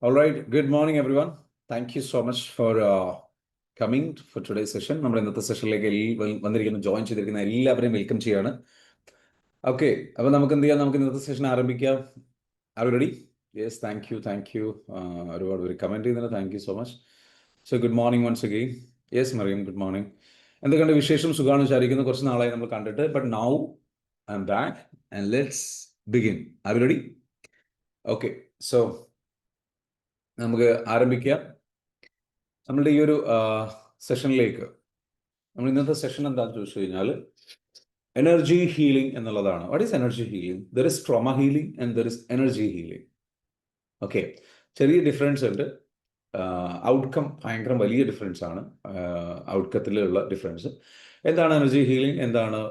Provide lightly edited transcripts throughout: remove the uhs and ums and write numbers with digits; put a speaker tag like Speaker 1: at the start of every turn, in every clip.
Speaker 1: All right. Good morning, everyone. Thank you so much for coming for today's session. നമ്മുടെ ഇന്നത്തെ സെഷനിലേക്ക് വന്നിരിക്കുന്ന join ചെയ്തിരിക്കുന്ന എല്ലാവരെയും വെൽക്കം ചെയ്യാണ്. ഓക്കെ, അപ്പോൾ നമുക്ക് എന്ത് ചെയ്യാം? നമുക്ക് ഇന്നത്തെ സെഷൻ ആരംഭിക്കാം. Are you ready? Yes, thank you. ഒരുപാട് പേര് കമൻറ്റ് ചെയ്യുന്നുണ്ട്. Thank you so much. So good morning once again. Yes Mariyam, good morning. എന്തൊക്കെയുണ്ട് വിശേഷം? സുഖമാണ് വിചാരിക്കുന്നു. കുറച്ച് നാളായി നമ്മൾ കണ്ടിട്ട്. But now I'm back and let's begin. Are you ready? Okay, so നമുക്ക് ആരംഭിക്കാം. നമ്മളുടെ ഈ ഒരു സെഷനിലേക്ക് നമ്മൾ ഇന്നത്തെ സെഷൻ എന്താണെന്ന് ചോദിച്ചു കഴിഞ്ഞാൽ എനർജി ഹീലിംഗ് എന്നുള്ളതാണ്. What is energy healing? There is trauma healing and there is energy healing. Okay, ചെറിയ ഡിഫറൻസ് ഉണ്ട്. ഔട്ട്കം ഭയങ്കര വലിയ ഡിഫറൻസ് ആണ്. ഔട്ട്കത്തിലുള്ള ഡിഫറൻസ് എന്താണ്? എനർജി ഹീലിംഗ് എന്താണ്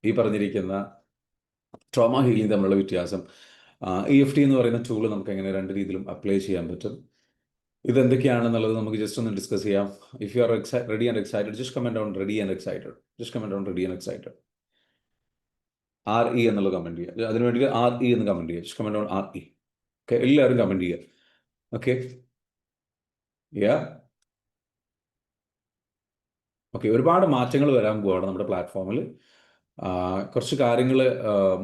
Speaker 1: ഈ പറഞ്ഞിരിക്കുന്ന ട്രോമ ഹീലിംഗ് തമ്മിലുള്ള വ്യത്യാസം? EFT എന്ന് പറയുന്ന ടൂൾ നമുക്ക് എങ്ങനെ രണ്ട് രീതിയിലും അപ്ലൈ ചെയ്യാൻ പറ്റും? ഇതെന്തൊക്കെയാണെന്നുള്ളത് നമുക്ക് ജസ്റ്റ് ഒന്ന് ഡിസ്കസ് ചെയ്യാം. If you are ready and excited, just comment on ready and excited. Just comment on ready and excited. RE എന്നുള്ളത് കമന്റ് ചെയ്യുക. അതിന് വേണ്ടി RE എന്ന് കമന്റ് ചെയ്യുക. Just comment on RE. Okay, എല്ലാവരും കമന്റ് ചെയ്യുക. Okay, okay. ഒരുപാട് മാറ്റങ്ങൾ വരാൻ പോവാണ് നമ്മുടെ പ്ലാറ്റ്ഫോമിൽ. കുറച്ച് കാര്യങ്ങൾ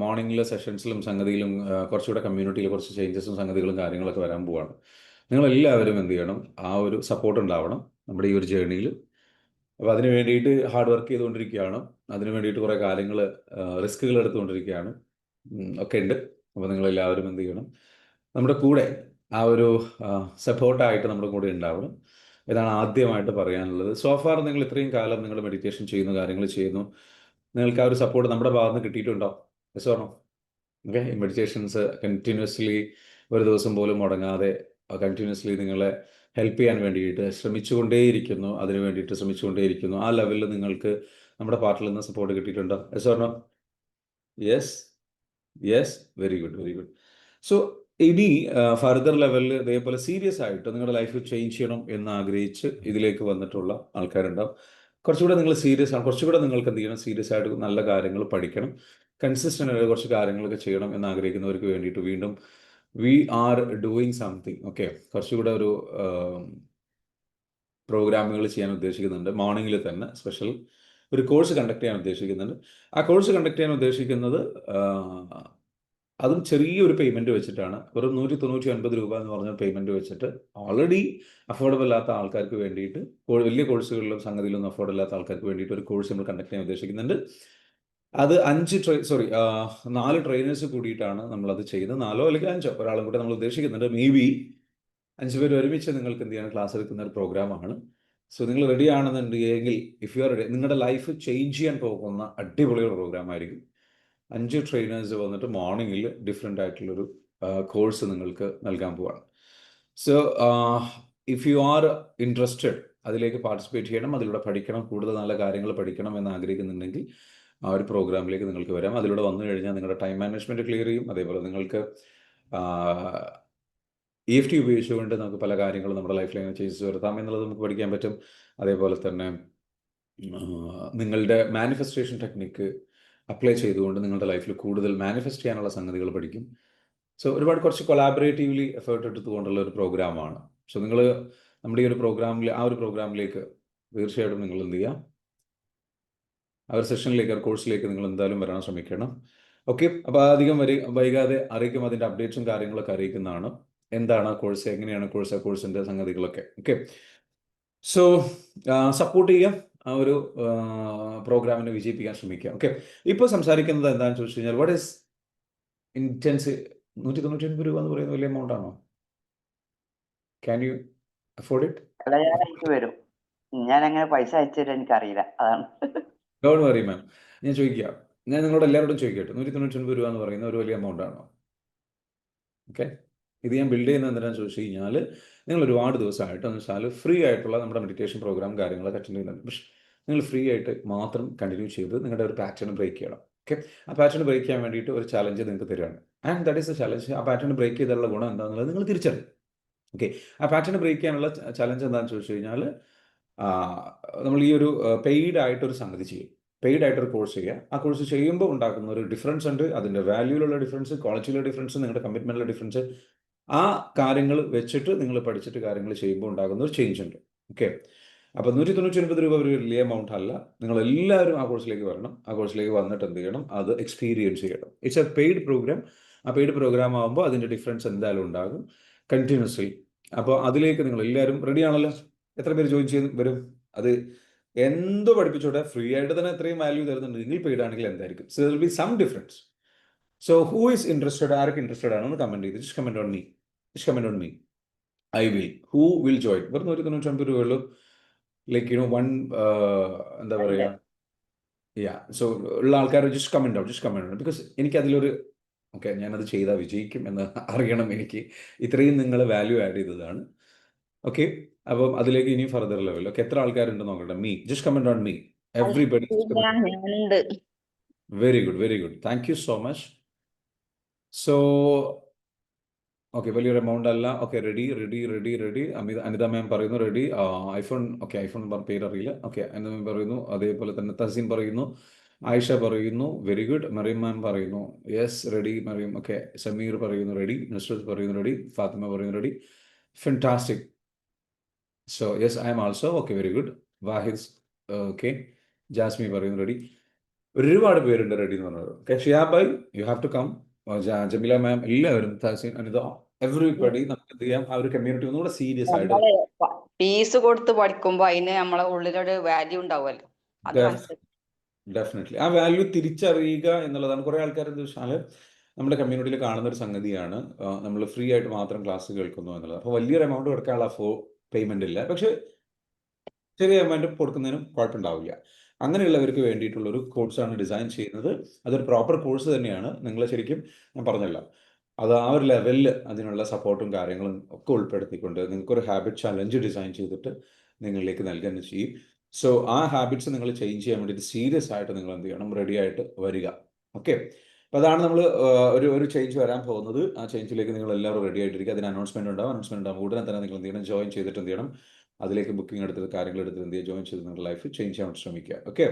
Speaker 1: മോർണിംഗിലെ സെഷൻസിലും സംഗതിയിലും കുറച്ചുകൂടെ കമ്മ്യൂണിറ്റിയിൽ കുറച്ച് ചേഞ്ചസും സംഗതികളും കാര്യങ്ങളൊക്കെ വരാൻ പോവാണ്. നിങ്ങളെല്ലാവരും എന്ത് ചെയ്യണം? ആ ഒരു സപ്പോർട്ട് ഉണ്ടാവണം നമ്മുടെ ഈ ഒരു ജേർണിയിൽ. അപ്പോൾ അതിന് വേണ്ടിയിട്ട് ഹാർഡ് വർക്ക് ചെയ്തുകൊണ്ടിരിക്കുകയാണ്. അതിന് വേണ്ടിയിട്ട് കുറേ കാര്യങ്ങൾ റിസ്കുകൾ എടുത്തുകൊണ്ടിരിക്കുകയാണ് ഒക്കെ ഉണ്ട്. അപ്പോൾ നിങ്ങളെല്ലാവരും എന്ത് ചെയ്യണം? നമ്മുടെ കൂടെ ആ ഒരു സപ്പോർട്ടായിട്ട് നമ്മുടെ കൂടെ ഉണ്ടാവണം. ഇതാണ് ആദ്യമായിട്ട് പറയാനുള്ളത്. സോഫാർ നിങ്ങൾ ഇത്രയും കാലം നിങ്ങൾ മെഡിറ്റേഷൻ ചെയ്യുന്നു, കാര്യങ്ങൾ ചെയ്യുന്നു, നിങ്ങൾക്ക് ആ ഒരു സപ്പോർട്ട് നമ്മുടെ ഭാഗത്ത് നിന്ന് കിട്ടിയിട്ടുണ്ടോ? Yes or no? ഓക്കെ, ഈ മെഡിറ്റേഷൻസ് കണ്ടിന്യൂസ്ലി ഒരു ദിവസം പോലും മുടങ്ങാതെ കണ്ടിന്യൂസ്ലി നിങ്ങളെ ഹെൽപ്പ് ചെയ്യാൻ വേണ്ടിയിട്ട് ശ്രമിച്ചുകൊണ്ടേയിരിക്കുന്നു, അതിന് വേണ്ടിയിട്ട് ശ്രമിച്ചുകൊണ്ടേയിരിക്കുന്നു. ആ ലെവലിൽ നിങ്ങൾക്ക് നമ്മുടെ പാർട്ടിൽ നിന്ന് സപ്പോർട്ട് കിട്ടിയിട്ടുണ്ടോ? Yes or no? Yes, very good. So ഇനി ഫർദർ ലെവലിൽ ഇതേപോലെ സീരിയസ് ആയിട്ട് നിങ്ങളുടെ ലൈഫ് ചേഞ്ച് ചെയ്യണം എന്ന് ആഗ്രഹിച്ച് ഇതിലേക്ക് വന്നിട്ടുള്ള ആൾക്കാരുണ്ടാവും. കുറച്ചുകൂടെ നിങ്ങൾ സീരിയസ് ആണ്, കുറച്ചുകൂടെ നിങ്ങൾക്ക് എന്ത് ചെയ്യണം? സീരിയസ് ആയിട്ട് നല്ല കാര്യങ്ങൾ പഠിക്കണം, കൺസിസ്റ്റൻ്റ് ആയിട്ട് കുറച്ച് കാര്യങ്ങളൊക്കെ ചെയ്യണം എന്ന് ആഗ്രഹിക്കുന്നവർക്ക് വേണ്ടിയിട്ട് വീണ്ടും we are doing something. Okay, കുറച്ചുകൂടെ ഒരു പ്രോഗ്രാമുകൾ ചെയ്യാൻ ഉദ്ദേശിക്കുന്നുണ്ട്. മോർണിംഗിൽ തന്നെ സ്പെഷ്യൽ ഒരു കോഴ്സ് കണ്ടക്ട് ചെയ്യാൻ ഉദ്ദേശിക്കുന്നുണ്ട്. ആ കോഴ്സ് കണ്ടക്ട് ചെയ്യാൻ ഉദ്ദേശിക്കുന്നത് അതും ചെറിയൊരു പേയ്മെൻറ്റ് വെച്ചിട്ടാണ്. വെറും 199 രൂപ എന്ന് പറഞ്ഞ പേയ്മെൻറ്റ് വെച്ചിട്ട് ഓൾറെഡി അഫോർഡബിൾ അല്ലാത്ത ആൾക്കാർക്ക് വേണ്ടിയിട്ട്, വലിയ കോഴ്സുകളിലും സംഗതിയിലൊന്നും അഫോർഡ് അല്ലാത്ത ആൾക്കാർക്ക് വേണ്ടിയിട്ട് ഒരു കോഴ്സ് നമ്മൾ കണ്ടക്ട് ചെയ്യാൻ ഉദ്ദേശിക്കുന്നുണ്ട്. അത് 4 ട്രെയിനേഴ്സ് കൂടിയിട്ടാണ് നമ്മളത് ചെയ്യുന്നത്. 4 അല്ലെങ്കിൽ 5 ഒരാളും കൂടെ നമ്മൾ ഉദ്ദേശിക്കുന്നുണ്ട്. മേ ബി 5 പേര് ഒരുമിച്ച് നിങ്ങൾക്ക് എന്ത് ചെയ്യണം? ക്ലാസ് എടുക്കുന്ന ഒരു പ്രോഗ്രാമാണ്. സോ നിങ്ങൾ റെഡി ആണെന്നുണ്ടെങ്കിൽ, ഇഫ് യു ആർ റെഡി, നിങ്ങളുടെ ലൈഫ് ചേഞ്ച് ചെയ്യാൻ പോകുന്ന അടിപൊളി പ്രോഗ്രാം ആയിരിക്കും. 5 ട്രെയിനേഴ്സ് വന്നിട്ട് മോർണിംഗിൽ ഡിഫറെൻ്റ് ആയിട്ടുള്ളൊരു കോഴ്സ് നിങ്ങൾക്ക് നൽകാൻ പോവാണ്. So if you are interested, അതിലേക്ക് പാർട്ടിസിപ്പേറ്റ് ചെയ്യണം, അതിലൂടെ പഠിക്കണം, കൂടുതൽ നല്ല കാര്യങ്ങൾ പഠിക്കണം എന്ന് ആഗ്രഹിക്കുന്നുണ്ടെങ്കിൽ ആ ഒരു പ്രോഗ്രാമിലേക്ക് നിങ്ങൾക്ക് വരാം. അതിലൂടെ വന്നു കഴിഞ്ഞാൽ നിങ്ങളുടെ ടൈം മാനേജ്മെൻറ്റ് ക്ലിയർ ചെയ്യും. അതേപോലെ നിങ്ങൾക്ക് EFT ഉപയോഗിച്ചുകൊണ്ട് നമുക്ക് പല കാര്യങ്ങളും നമ്മുടെ ലൈഫിൽ എങ്ങനെ ചേഞ്ചസ് വരുത്താം എന്നുള്ളത് നമുക്ക് പഠിക്കാൻ പറ്റും. അതേപോലെ തന്നെ നിങ്ങളുടെ മാനിഫെസ്റ്റേഷൻ ടെക്നിക്ക് അപ്ലൈ ചെയ്തുകൊണ്ട് നിങ്ങളുടെ ലൈഫിൽ കൂടുതൽ മാനിഫെസ്റ്റ് ചെയ്യാനുള്ള സംഗതികൾ പഠിക്കും. സോ ഒരുപാട് കുറച്ച് കൊളാബറേറ്റീവ്ലി എഫേർട്ട് എടുത്തുകൊണ്ടുള്ള ഒരു പ്രോഗ്രാമാണ്. സോ നിങ്ങൾ നമ്മുടെ ഈ ഒരു പ്രോഗ്രാമിൽ, ആ ഒരു പ്രോഗ്രാമിലേക്ക് തീർച്ചയായിട്ടും നിങ്ങൾ എന്ത് ചെയ്യുക? ആ ഒരു സെഷനിലേക്ക്, ആ കോഴ്സിലേക്ക് നിങ്ങൾ എന്തായാലും വരാൻ ശ്രമിക്കണം. ഓക്കെ, അപ്പോൾ അധികം വൈകാതെ അറിയിക്കും. അതിൻ്റെ അപ്ഡേറ്റ്സും കാര്യങ്ങളൊക്കെ അറിയിക്കുന്നതാണ്. എന്താണ് ആ കോഴ്സ്, എങ്ങനെയാണ് കോഴ്സ്, ആ കോഴ്സിൻ്റെ സംഗതികളൊക്കെ. ഓക്കെ, സോ സപ്പോർട്ട് ചെയ്യാം, ആ ഒരു പ്രോഗ്രാമിനെ വിജയിപ്പിക്കാൻ ശ്രമിക്കുക. ഓക്കെ, ഇപ്പോൾ സംസാരിക്കുന്നത് എന്താണെന്ന് ചോദിച്ചു കഴിഞ്ഞാൽ, വാട്ട് ഈസ് ഇൻറ്റൻസ്? 199 രൂപ എന്ന് പറയുന്നത് വലിയ എമൗണ്ട് ആണോ? Can you afford it?
Speaker 2: അല്ല, ഞാൻ അയച്ചു വരും. ഞാൻ അങ്ങനെ പൈസ അയച്ചു തരാൻ എനിക്കറിയില്ല, അതാണ്.
Speaker 1: ഡോണ്ട് വറി മാം, ഞാൻ ചോദിക്കാം, ഞാൻ നിങ്ങളോട് എല്ലാവരോടും ചോദിക്കട്ടെ, 199 രൂപ എന്ന് പറയുന്നത് ഒരു വലിയ എമൗണ്ട് ആണോ? ഓക്കെ, ഇത് ഞാൻ ബിൽഡ് ചെയ്യുന്നത് എന്തിനാണെന്ന് ചോദിച്ചു കഴിഞ്ഞാൽ, നിങ്ങൾ ഒരുപാട് ദിവസമായിട്ട് എന്ന് വെച്ചാൽ ഫ്രീ ആയിട്ടുള്ള നമ്മുടെ മെഡിറ്റേഷൻ പ്രോഗ്രാം കാര്യങ്ങളൊക്കെ അറ്റൻഡ് ചെയ്യുന്നുണ്ട്. പക്ഷേ നിങ്ങൾ ഫ്രീ ആയിട്ട് മാത്രം കണ്ടിന്യൂ ചെയ്ത് നിങ്ങളുടെ ഒരു പാറ്റേൺ ബ്രേക്ക് ചെയ്യണം. ഓക്കെ, ആ പാറ്റേൺ ബ്രേക്ക് ചെയ്യാൻ വേണ്ടിയിട്ട് ഒരു ചലഞ്ച് നിങ്ങൾക്ക് തരികയാണ്. And that is A challenge. ആ പാറ്റേൺ ബ്രേക്ക് ചെയ്തുള്ള ഗുണം എന്താണെന്നുള്ളത് നിങ്ങൾ തിരിച്ചറിയും. ഓക്കെ, ആ പാറ്റേൺ ബ്രേക്ക് ചെയ്യാനുള്ള ചലഞ്ച് എന്താണെന്ന് ചോദിച്ചു കഴിഞ്ഞാൽ, നമ്മൾ ഈ ഒരു പെയ്ഡ് ആയിട്ടൊരു സംഗതി ചെയ്യും. പെയ്ഡ് ആയിട്ടൊരു കോഴ്സ് ചെയ്യുക. ആ കോഴ്സ് ചെയ്യുമ്പോൾ ഉണ്ടാക്കുന്ന ഒരു ഡിഫറൻസ് ഉണ്ട്. അതിൻ്റെ വാല്യൂയിലുള്ള ഡിഫറൻസ്, ക്വാളിറ്റിയിലുള്ള ഡിഫറൻസ്, നിങ്ങളുടെ കമ്മിറ്റ്മെൻറ്റിലുള്ള ഡിഫറൻസ് ആ കാര്യങ്ങൾ വെച്ചിട്ട് നിങ്ങൾ പഠിച്ചിട്ട് കാര്യങ്ങൾ ചെയ്യുമ്പോൾ ഉണ്ടാകുന്ന ഒരു ചേഞ്ച് ഉണ്ട്. ഓക്കെ, അപ്പോൾ 199 രൂപ ഒരു വലിയ എമൗണ്ട് അല്ല. നിങ്ങൾ എല്ലാവരും ആ കോഴ്സിലേക്ക് വരണം. ആ കോഴ്സിലേക്ക് വന്നിട്ട് എന്ത് ചെയ്യണം, അത് എക്സ്പീരിയൻസ് ചെയ്യണം. It's a paid programme. ആ പെയ്ഡ് പ്രോഗ്രാം ആകുമ്പോൾ അതിൻ്റെ ഡിഫറൻസ് എന്തായാലും ഉണ്ടാകും കണ്ടിന്യൂസ്ലി. അപ്പോൾ അതിലേക്ക് നിങ്ങൾ എല്ലാവരും റെഡി ആണല്ലോ? എത്ര പേര് ജോയിൻ ചെയ്ത് വരും? അത് എന്തോ പഠിപ്പിച്ചോട്ടെ, ഫ്രീ ആയിട്ട് തന്നെ എത്രയും വാല്യൂ തരുന്നുണ്ട്. നിങ്ങൾ പെയ്ഡ് ആണെങ്കിൽ എന്തായിരിക്കും? So will be some difference. So who is interested? ആരൊക്കെ ഇൻട്രസ്റ്റഡ് ആണെന്ന് കമന്റ് ചെയ്ത് just comment on me. Just comment on me. I will. Who will join? വെറും 199 രൂപയുള്ളൂ. ലൈക്ക് വൺ എന്താ
Speaker 2: ഉണ്ട്.
Speaker 1: പറയുക, സോ ഉള്ള ആൾക്കാർ just comment out, just comment out. Because എനിക്ക് അതിലൊരു ഓക്കെ, ഞാനത് ചെയ്താൽ വിജയിക്കും എന്ന് അറിയണം എനിക്ക്. ഇത്രയും നിങ്ങൾ വാല്യൂ ആഡ് ചെയ്തതാണ്. ഓക്കെ, അപ്പം അതിലേക്ക് ഇനി ഫർദർ ലെവൽ. ഓക്കെ, എത്ര ആൾക്കാരുണ്ട് നോക്കട്ടെ. Me, just comment on me. Everybody.
Speaker 3: ഞാനുണ്ട്.
Speaker 1: Very good, very good. Thank you so much. So okay, വലിയൊരു എമൗണ്ട് അല്ല. Okay, ready. അനിത മാം പറയുന്നു റെഡി. ഐഫോൺ, ഓക്കെ, ഐഫോൺ പേര് അറിയില്ല. ഓക്കെ, അനിത മാം പറയുന്നു. അതേപോലെ തന്നെ തസീം പറയുന്നു. ആയിഷ പറയുന്നു വെരി ഗുഡ്. മറിയം മാം പറയുന്നു yes ready. Mariyam, okay. Sameer പറയുന്നു റെഡി. നുസ്രത്ത് പറയുന്നു റെഡി. ഫാത്തിമ പറയുന്നു ready. Fantastic. So yes, I am also. Okay, very good. Vahid, okay. Jasmi പറയുന്നു റെഡി. ഒരുപാട് പേരുണ്ട് റെഡി എന്ന് പറഞ്ഞത്. Okay, Shiyab bye, you have to come. Jameela ma'am, എല്ലാവരും, തഹസീൻ, അനിത, എവറിബഡി. നമുക്ക് എന്ത് ചെയ്യാം, ആ ഒരു കമ്മ്യൂണിറ്റി ഒന്നുകൂടെ സീരിയസ് ആയിട്ട്.
Speaker 3: നമ്മള് ഫീസ് കൊടുത്ത് പഠിക്കുമ്പോ അതിന് നമ്മളെ ഉള്ളിലൊരു വാല്യൂ ഉണ്ടാവുമല്ലോ, അത് മനസ്സിലാക്കി.
Speaker 1: ഡെഫിനറ്റ്ലി ആ വാല്യൂ തിരിച്ചറിയുക എന്നുള്ളതാണ്. കുറേ ആൾക്കാർ എന്താ വെച്ചാൽ നമ്മുടെ കമ്മ്യൂണിറ്റിയിൽ കാണുന്ന ഒരു സംഗതിയാണ്, നമ്മൾ ഫ്രീ ആയിട്ട് മാത്രം ക്ലാസ് കേൾക്കുന്നു എന്നുള്ളത്. അപ്പോൾ വലിയൊരു എമൗണ്ട് കൊടുക്കാനുള്ള പേയ്മെന്റ് ഇല്ല, പക്ഷെ ചെറിയ എമൗണ്ട് കൊടുക്കുന്നതിനും കുഴപ്പമുണ്ടാവില്ല. അങ്ങനെയുള്ളവർക്ക് വേണ്ടിയിട്ടുള്ള ഒരു കോഴ്സാണ് ഡിസൈൻ ചെയ്യുന്നത്. അതൊരു പ്രോപ്പർ കോഴ്സ് തന്നെയാണ്. നിങ്ങൾ ശരിക്കും, ഞാൻ പറഞ്ഞല്ലോ, അത് ആ ഒരു ലെവലിൽ അതിനുള്ള സപ്പോർട്ടും കാര്യങ്ങളും ഒക്കെ ഉൾപ്പെടുത്തിക്കൊണ്ട് നിങ്ങൾക്കൊരു ഹാബിറ്റ് ചലഞ്ച് ഡിസൈൻ ചെയ്തിട്ട് നിങ്ങളിലേക്ക് നൽകുക ചെയ്യും. സോ ആ ഹാബിറ്റ്സ് നിങ്ങൾ ചേഞ്ച് ചെയ്യാൻ വേണ്ടിയിട്ട് സീരിയസ് ആയിട്ട് നിങ്ങൾ എന്ത് ചെയ്യണം, റെഡി ആയിട്ട് വരിക. ഓക്കെ, അപ്പോൾ അതാണ് നമ്മൾ ഒരു ചേഞ്ച് വരാൻ പോകുന്നത്. ആ ചേഞ്ചിലേക്ക് നിങ്ങൾ എല്ലാവരും റെഡി ആയിട്ടിരിക്കുക. അതിന് അനൗൺസ്മെന്റ് ഉണ്ടാവും. ഉടനെ തന്നെ നിങ്ങൾ എന്ത് ചെയ്യണം, ജോയിൻ ചെയ്തിട്ട് എന്ത് ചെയ്യണം, അതിലേക്ക് ബുക്കിംഗ് എടുത്തിട്ട് കാര്യങ്ങൾ എടുത്തിട്ട് എന്ത് ചെയ്യുക, ജോയിൻ ചെയ്ത് നിങ്ങളുടെ ലൈഫ് ചേഞ്ച് ചെയ്യാൻ ശ്രമിക്കുക. ഓക്കെ,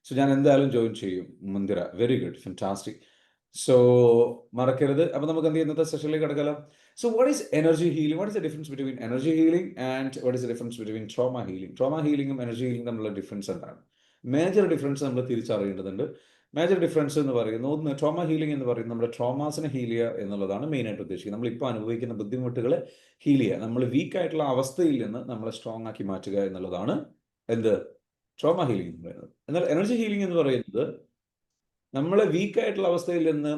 Speaker 1: സോ ഞാൻ എന്തായാലും ജോയിൻ ചെയ്യും. മുന്തിര, വെരി ഗുഡ്, ഫാന്റാസ്റ്റിക്. സോ മറക്കരുത്. അപ്പോൾ നമുക്ക് എന്ത് ചെയ്യുന്നത്, സെഷനിലേക്ക് കിടക്കാലോ. So what is energy healing? What is the difference between energy healing and what is the difference between trauma healing? Trauma ഹീലിംഗും എനർജി ഹീലിംഗും തമ്മിലുള്ള ഡിഫറൻസ് എന്താണ്? മേജർ ഡിഫറൻസ് നമ്മൾ തിരിച്ചറിയേണ്ടതുണ്ട്. മേജർ ഡിഫറൻസ് എന്ന് പറയുന്നത്, ഒന്ന്, ട്രോമ ഹീലിംഗ് എന്ന് പറയുന്നത് നമ്മുടെ ട്രോമാസിനെ ഹീൽ ചെയ്യുക എന്നുള്ളതാണ് മെയിനായിട്ട് ഉദ്ദേശിക്കുന്നത്. നമ്മളിപ്പോൾ അനുഭവിക്കുന്ന ബുദ്ധിമുട്ടുകളെ ഹീൽ ചെയ്യുക, നമ്മൾ വീക്ക് ആയിട്ടുള്ള അവസ്ഥയിൽ നിന്ന് നമ്മളെ സ്ട്രോങ് ആക്കി മാറ്റുക എന്നുള്ളതാണ് എന്ത്, ട്രോമ ഹീലിംഗ് എന്ന് പറയുന്നത്. എന്നാൽ എനർജി ഹീലിംഗ് എന്ന് പറയുന്നത് നമ്മളെ വീക്ക് ആയിട്ടുള്ള അവസ്ഥയിൽ നിന്ന്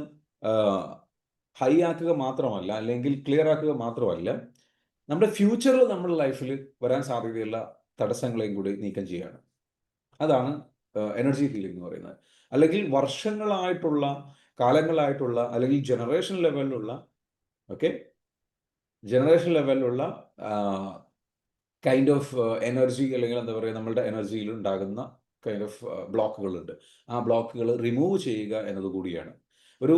Speaker 1: ഹൈ ആക്കുക മാത്രമല്ല, അല്ലെങ്കിൽ ക്ലിയർ ആക്കുക മാത്രമല്ല, നമ്മുടെ ഫ്യൂച്ചറിൽ നമ്മുടെ ലൈഫിൽ വരാൻ സാധ്യതയുള്ള തടസ്സങ്ങളെയും കൂടി നീക്കം ചെയ്യുകയാണ്. അതാണ് എനർജി ഹീലിംഗ് എന്ന് പറയുന്നത്. അല്ലെങ്കിൽ വർഷങ്ങളായിട്ടുള്ള, കാലങ്ങളായിട്ടുള്ള, അല്ലെങ്കിൽ ജനറേഷൻ ലെവലിലുള്ള കൈൻഡ് ഓഫ് എനർജി, അല്ലെങ്കിൽ എന്താ പറയുക, നമ്മളുടെ എനർജിയിൽ ഉണ്ടാകുന്ന കൈൻഡ് ഓഫ് ബ്ലോക്കുകളുണ്ട്. ആ ബ്ലോക്കുകൾ റിമൂവ് ചെയ്യുക എന്നത് കൂടിയാണ്. ഒരു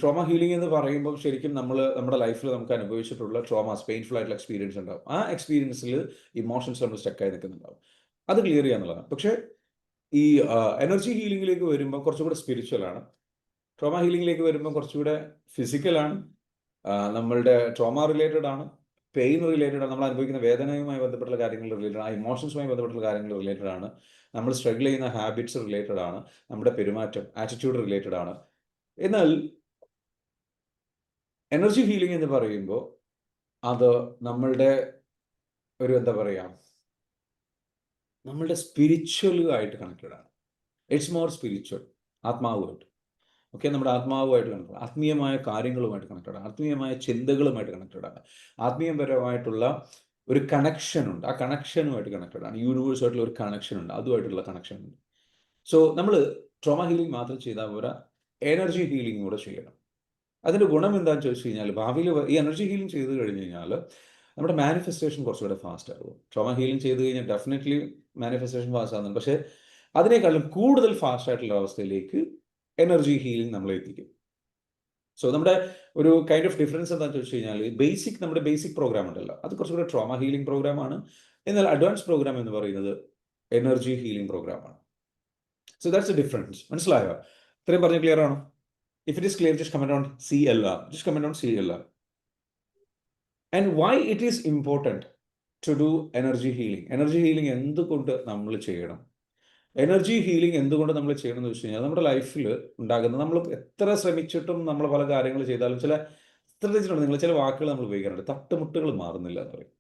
Speaker 1: ട്രോമ ഹീലിംഗ് എന്ന് പറയുമ്പോൾ ശരിക്കും നമ്മുടെ ലൈഫിൽ നമുക്ക് അനുഭവിച്ചിട്ടുള്ള ട്രോമാസ്, പെയിൻഫുൾ ആയിട്ടുള്ള എക്സ്പീരിയൻസ് ഉണ്ടാവും. ആ എക്സ്പീരിയൻസിൽ ഇമോഷൻസ് നമ്മൾ സ്റ്റക്കായി നിൽക്കുന്നുണ്ടാവും. അത് ക്ലിയർ ചെയ്യാന്നുള്ളതാണ്. പക്ഷേ ഈ എനർജി ഹീലിംഗിലേക്ക് വരുമ്പോൾ കുറച്ചുകൂടെ സ്പിരിച്വൽ ആണ്. ട്രോമ ഹീലിംഗിലേക്ക് വരുമ്പോൾ കുറച്ചുകൂടെ ഫിസിക്കലാണ്. നമ്മളുടെ ട്രോമ റിലേറ്റഡ് ആണ്, പെയിൻ റിലേറ്റഡ് ആണ്, നമ്മൾ അനുഭവിക്കുന്ന വേദനയുമായി ബന്ധപ്പെട്ടുള്ള കാര്യങ്ങൾ റിലേറ്റഡ് ആണ്, ഇമോഷൻസുമായി ബന്ധപ്പെട്ടുള്ള കാര്യങ്ങൾ റിലേറ്റഡ് ആണ്, നമ്മൾ സ്ട്രഗിൾ ചെയ്യുന്ന ഹാബിറ്റ്സ് റിലേറ്റഡ് ആണ്, നമ്മുടെ പെരുമാറ്റം, ആറ്റിറ്റ്യൂഡ് റിലേറ്റഡ് ആണ്. എന്നാൽ എനർജി ഹീലിംഗ് എന്ന് പറയുമ്പോൾ അത് നമ്മളുടെ ഒരു, എന്താ പറയുക, നമ്മളുടെ സ്പിരിച്വലുമായിട്ട് കണക്റ്റഡ് ആണ്. ഇറ്റ്സ് മോർ സ്പിരിച്വൽ, ആത്മാവുമായിട്ട്. ഓക്കെ, നമ്മുടെ ആത്മാവുമായിട്ട് കണക്റ്റഡ്, ആത്മീയമായ കാര്യങ്ങളുമായിട്ട് കണക്റ്റഡ് ആണ്, ആത്മീയമായ ചിന്തകളുമായിട്ട് കണക്റ്റഡ് ആണ്, ആത്മീയപരമായിട്ടുള്ള ഒരു കണക്ഷൻ ഉണ്ട്. ആ കണക്ഷനുമായിട്ട് കണക്റ്റഡ് ആണ്. യൂണിവേഴ്സുമായിട്ടുള്ള ഒരു കണക്ഷൻ ഉണ്ട്, അതുമായിട്ടുള്ള കണക്ഷൻ ഉണ്ട്. സോ നമ്മൾ ട്രോമ ഹീലിംഗ് മാത്രം ചെയ്താൽ പോരാ, എനർജി ഹീലിംഗ് കൂടെ ചെയ്യണം. അതിൻ്റെ ഗുണം എന്താണെന്ന് ചോദിച്ചു കഴിഞ്ഞാൽ, ഭാവിയിൽ ഈ എനർജി ഹീലിംഗ് ചെയ്ത് കഴിഞ്ഞ് കഴിഞ്ഞാൽ നമ്മുടെ മാനിഫെസ്റ്റേഷൻ കുറച്ചുകൂടെ ഫാസ്റ്റ് ആകും. ട്രോമ ഹീലിംഗ് ചെയ്ത് കഴിഞ്ഞാൽ ഡെഫിനറ്റ്ലി മാനിഫെസ്റ്റേഷൻ ഫാസ്റ്റ് ആകുന്നുണ്ട്. പക്ഷേ അതിനേക്കാളും കൂടുതൽ ഫാസ്റ്റ് ആയിട്ടുള്ള അവസ്ഥയിലേക്ക് എനർജി ഹീലിംഗ് നമ്മളെ എത്തിക്കും. സോ നമ്മുടെ ഒരു കൈൻഡ് ഓഫ് ഡിഫറൻസ് എന്താണെന്ന് ചോദിച്ചു കഴിഞ്ഞാൽ, നമ്മുടെ ബേസിക് പ്രോഗ്രാം ഉണ്ടല്ലോ, അത് കുറച്ചുകൂടെ ട്രോമ ഹീലിംഗ് പ്രോഗ്രാമാണ്. എന്നാൽ അഡ്വാൻസ് പ്രോഗ്രാം എന്ന് പറയുന്നത് എനർജി ഹീലിംഗ് പ്രോഗ്രാമാണ്. So that's a difference. മനസ്സിലായോ? ഇത്രയും പറഞ്ഞ് ക്ലിയർ ആണോ? If it is clear, just comment on CLR. Just comment on CLR. And why it is important to do energy healing. Energy healing എന്തുകൊണ്ട് നമ്മൾ ചെയ്യണം? എനർജി ഹീലിംഗ് എന്തുകൊണ്ട് നമ്മൾ ചെയ്യണം എന്ന് വെച്ച് കഴിഞ്ഞാൽ, നമ്മുടെ ലൈഫിൽ ഉണ്ടാകുന്ന, നമ്മൾ എത്ര ശ്രമിച്ചിട്ടും നമ്മൾ പല കാര്യങ്ങൾ ചെയ്താലും ശ്രദ്ധിച്ചിട്ടുണ്ട് നിങ്ങൾ, ചില വാക്കുകൾ നമ്മൾ ഉപയോഗിക്കാറുണ്ട്, തട്ടുമുട്ടുകൾ മാറുന്നില്ല എന്ന് പറയും.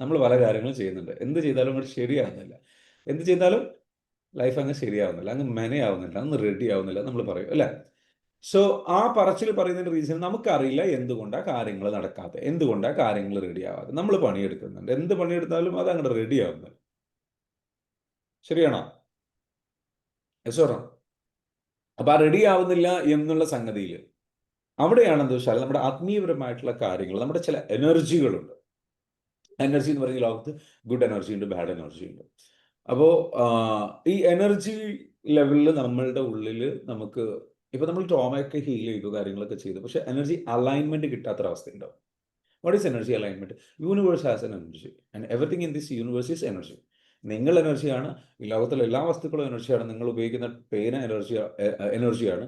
Speaker 1: നമ്മൾ പല കാര്യങ്ങളും ചെയ്യുന്നുണ്ട്, എന്ത് ചെയ്താലും അങ്ങോട്ട് ശരിയാവുന്നില്ല, എന്ത് ചെയ്താലും ലൈഫ് അങ്ങ് ശരിയാവുന്നില്ല, അങ്ങ് മെനയാവുന്നില്ല, അങ്ങ് റെഡി ആവുന്നില്ല നമ്മൾ പറയും അല്ലേ? സോ ആ പറച്ചിൽ പറയുന്നതിൻ്റെ റീസൺ നമുക്കറിയില്ല എന്തുകൊണ്ടാണ് കാര്യങ്ങൾ നടക്കാതെ, എന്തുകൊണ്ടാണ് കാര്യങ്ങൾ റെഡി ആവാതെ. നമ്മൾ പണിയെടുക്കുന്നുണ്ട്, എന്ത് പണിയെടുത്താലും അത് അങ്ങോട്ട് റെഡി ആവുന്നില്ല. ശരിയാണോ? Yes or no? അപ്പോൾ ആ റെഡി ആവുന്നില്ല എന്നുള്ള സംഗതിയിൽ അവിടെയാണെന്ന് വെച്ചാൽ നമ്മുടെ ആത്മീയപരമായിട്ടുള്ള കാര്യങ്ങൾ, നമ്മുടെ ചില എനർജികളുണ്ട്. എനർജി എന്ന് പറയുന്ന ലോകത്ത് ഗുഡ് എനർജി ഉണ്ട്, ബാഡ് എനർജി ഉണ്ട്. അപ്പോൾ ഈ എനർജി ലെവലിൽ നമ്മളുടെ ഉള്ളിൽ നമുക്ക് ഇപ്പോൾ നമ്മൾ ട്രോമയൊക്കെ ഹീൽ ചെയ്തു, കാര്യങ്ങളൊക്കെ ചെയ്തു, പക്ഷേ എനർജി അലൈൻമെൻറ്റ് കിട്ടാത്തൊരവസ്ഥ ഉണ്ടാവും. What is energy alignment? Universe has N energy and everything in this universe is energy. നിങ്ങൾ എനർജിയാണ്, ഈ ലോകത്തിലെ എല്ലാ വസ്തുക്കളും എനർജിയാണ്. നിങ്ങൾ ഉപയോഗിക്കുന്ന പേന എനർജിയാണ്,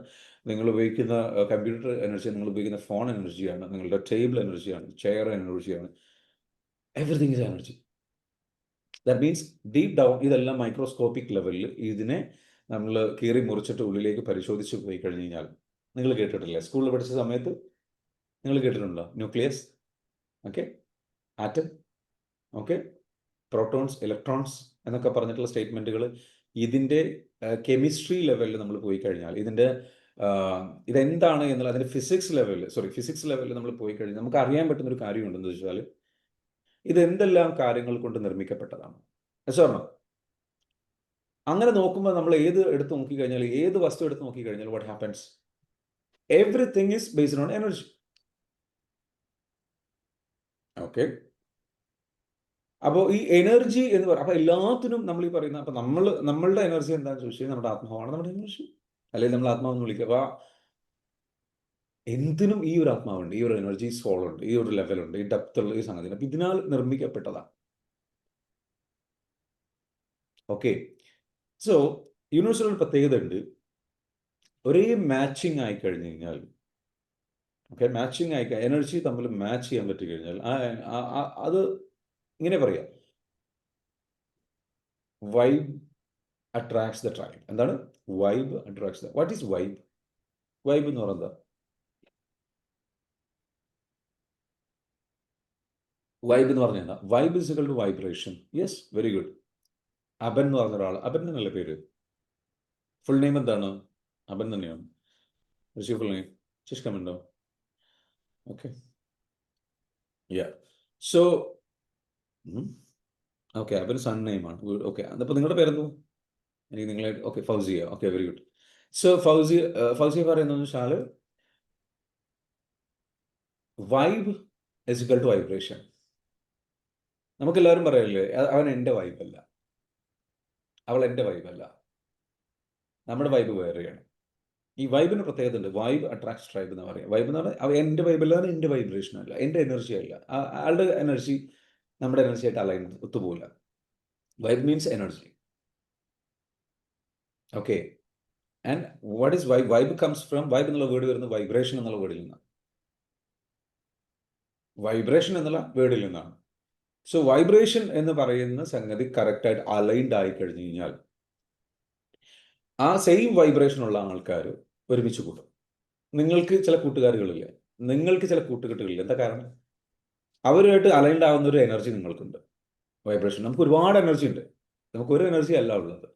Speaker 1: നിങ്ങൾ ഉപയോഗിക്കുന്ന കമ്പ്യൂട്ടർ എനർജിയാണ്, നിങ്ങൾ ഉപയോഗിക്കുന്ന ഫോൺ എനർജിയാണ്, നിങ്ങളുടെ ടേബിൾ എനർജിയാണ്, ചെയർ എനർജിയാണ്. Everything is energy. That means deep down ഇതെല്ലാം മൈക്രോസ്കോപ്പിക് ലെവലിൽ ഇതിനെ നമ്മൾ കീറി മുറിച്ചിട്ട് ഉള്ളിലേക്ക് പരിശോധിച്ച് പോയി കഴിഞ്ഞ് കഴിഞ്ഞാൽ, നിങ്ങൾ കേട്ടിട്ടില്ലേ സ്കൂളിൽ പഠിച്ച സമയത്ത്? നിങ്ങൾ കേട്ടിട്ടുണ്ടോ? Nucleus, okay, atom, okay, protons, electrons എന്നൊക്കെ പറഞ്ഞിട്ടുള്ള സ്റ്റേറ്റ്മെൻറ്റുകൾ. ഇതിൻ്റെ കെമിസ്ട്രി ലെവലിൽ നമ്മൾ പോയി കഴിഞ്ഞാൽ, ഇതിൻ്റെ ഇതെന്താണ് എന്നുള്ള അതിൻ്റെ ഫിസിക്സ് ലെവലിൽ നമ്മൾ പോയി കഴിഞ്ഞാൽ നമുക്ക് അറിയാൻ പറ്റുന്നൊരു കാര്യമുണ്ടെന്ന് വെച്ചാൽ, ഇതെന്തെല്ലാം കാര്യങ്ങൾ കൊണ്ട് നിർമ്മിക്കപ്പെട്ടതാണ്. യെസ്. അങ്ങനെ നോക്കുമ്പോൾ നമ്മൾ ഏത് എടുത്ത് നോക്കിക്കഴിഞ്ഞാൽ, ഏത് വസ്തു എടുത്ത് നോക്കിക്കഴിഞ്ഞാൽ, what happens? Everything is based on energy. Okay, അപ്പോൾ ഈ എനർജി എന്ന് പറയുക, അപ്പോൾ എല്ലാത്തിനും നമ്മൾ ഈ പറയുന്ന, അപ്പോൾ നമ്മളുടെ എനർജി എന്താണെന്ന് ചോദിച്ചു കഴിഞ്ഞാൽ, നമ്മുടെ ആത്മാവാണ് നമ്മുടെ എനർജി, അല്ലെങ്കിൽ നമ്മൾ ആത്മാവെന്ന് വിളിക്കുക. അപ്പോൾ എന്തിനും ഈ ഒരു ആത്മാവുണ്ട്, ഈ ഒരു എനർജി സോൾ ഉണ്ട്, ഈ ഒരു ലെവലുണ്ട്, ഈ ഡെപ്തുള്ള ഈ സംഗതി, അപ്പം ഇതിനാൽ നിർമ്മിക്കപ്പെട്ടതാണ്. ഓക്കെ, സോ യൂണിവേഴ്സിൽ പ്രത്യേകത ഉണ്ട്, ഒരേ മാച്ചിങ് ആയി കഴിഞ്ഞ് കഴിഞ്ഞാൽ, ഓക്കെ, മാച്ചിങ് ആയി എനർജി തമ്മിൽ മാച്ച് ചെയ്യാൻ പറ്റി കഴിഞ്ഞാൽ അത് ഇങ്ങനെ പറയാം, വൈബ് അട്രാക്ട്സ് ദ ട്രൈബ്. എന്താണ് vibe attracts the? What is vibe? Vibe എന്ന് പറയുന്നത്, വൈബ് എന്ന് പറഞ്ഞാൽ എന്താ? Vibe is equal to vibration. Yes, very good. Aban എന്ന് പറഞ്ഞ ഒരാൾ, അബൻ എന്നല്ല പേര്, ഫുൾ നെയിം എന്താണ്? അബൻ തന്നെയാണ്. ഫുൾ നെയിം ശിഷ്കമുണ്ടോ? Okay, ya, so okay, Aban son നെയിമാണ്. ഗുഡ്. ഓക്കെ, അപ്പോൾ നിങ്ങളുടെ പേരെന്തോ? എനിക്ക് നിങ്ങളെ, okay, Fousiya. Okay, very good. So Fousiya പറയുന്നതെന്ന് വെച്ചാൽ, vibe is equal to vibration. നമുക്കെല്ലാവരും പറയല്ലേ, അവൻ എൻ്റെ വൈബല്ല, അവൾ എൻ്റെ വൈബല്ല, നമ്മുടെ വൈബ് വേറെയാണ്. ഈ വൈബിന് പ്രത്യേകത ഉണ്ട്. വൈബ് അട്രാക്ട്സ് ട്രൈബ് എന്ന് പറയും. വൈബ് എന്ന് പറഞ്ഞാൽ അവ എൻ്റെ വൈബല്ല, എൻ്റെ വൈബ്രേഷൻ അല്ല, എൻ്റെ എനർജി അല്ല, ആളുടെ എനർജി നമ്മുടെ എനർജി ആയിട്ട് അലൈൻ ഒത്തുപോകില്ല. Vibe means energy. Okay, and what is vibe? Vibe comes from, vibe എന്നുള്ള വേർഡ് വരുന്നത് വൈബ്രേഷൻ എന്നുള്ള വേർഡിൽ നിന്നാണ്. വൈബ്രേഷൻ എന്നുള്ള വേർഡിൽ നിന്നാണ്. സോ വൈബ്രേഷൻ എന്ന് പറയുന്ന സംഗതി കറക്റ്റായിട്ട് അലൈൻഡ് ആയി കഴിഞ്ഞു കഴിഞ്ഞാൽ, ആ സെയിം വൈബ്രേഷൻ ഉള്ള ആൾക്കാർ ഒരുമിച്ച് കൂട്ടും. നിങ്ങൾക്ക് ചില കൂട്ടുകാരികളില്ലേ, നിങ്ങൾക്ക് ചില കൂട്ടുകെട്ടുകളില്ല. എന്താ കാരണം? അവരുമായിട്ട് അലൈൻഡ് ആവുന്ന ഒരു എനർജി നിങ്ങൾക്കുണ്ട്, വൈബ്രേഷൻ. നമുക്ക് ഒരുപാട് എനർജി ഉണ്ട്, നമുക്ക് ഒരു എനർജി അല്ല ഉള്ളത്.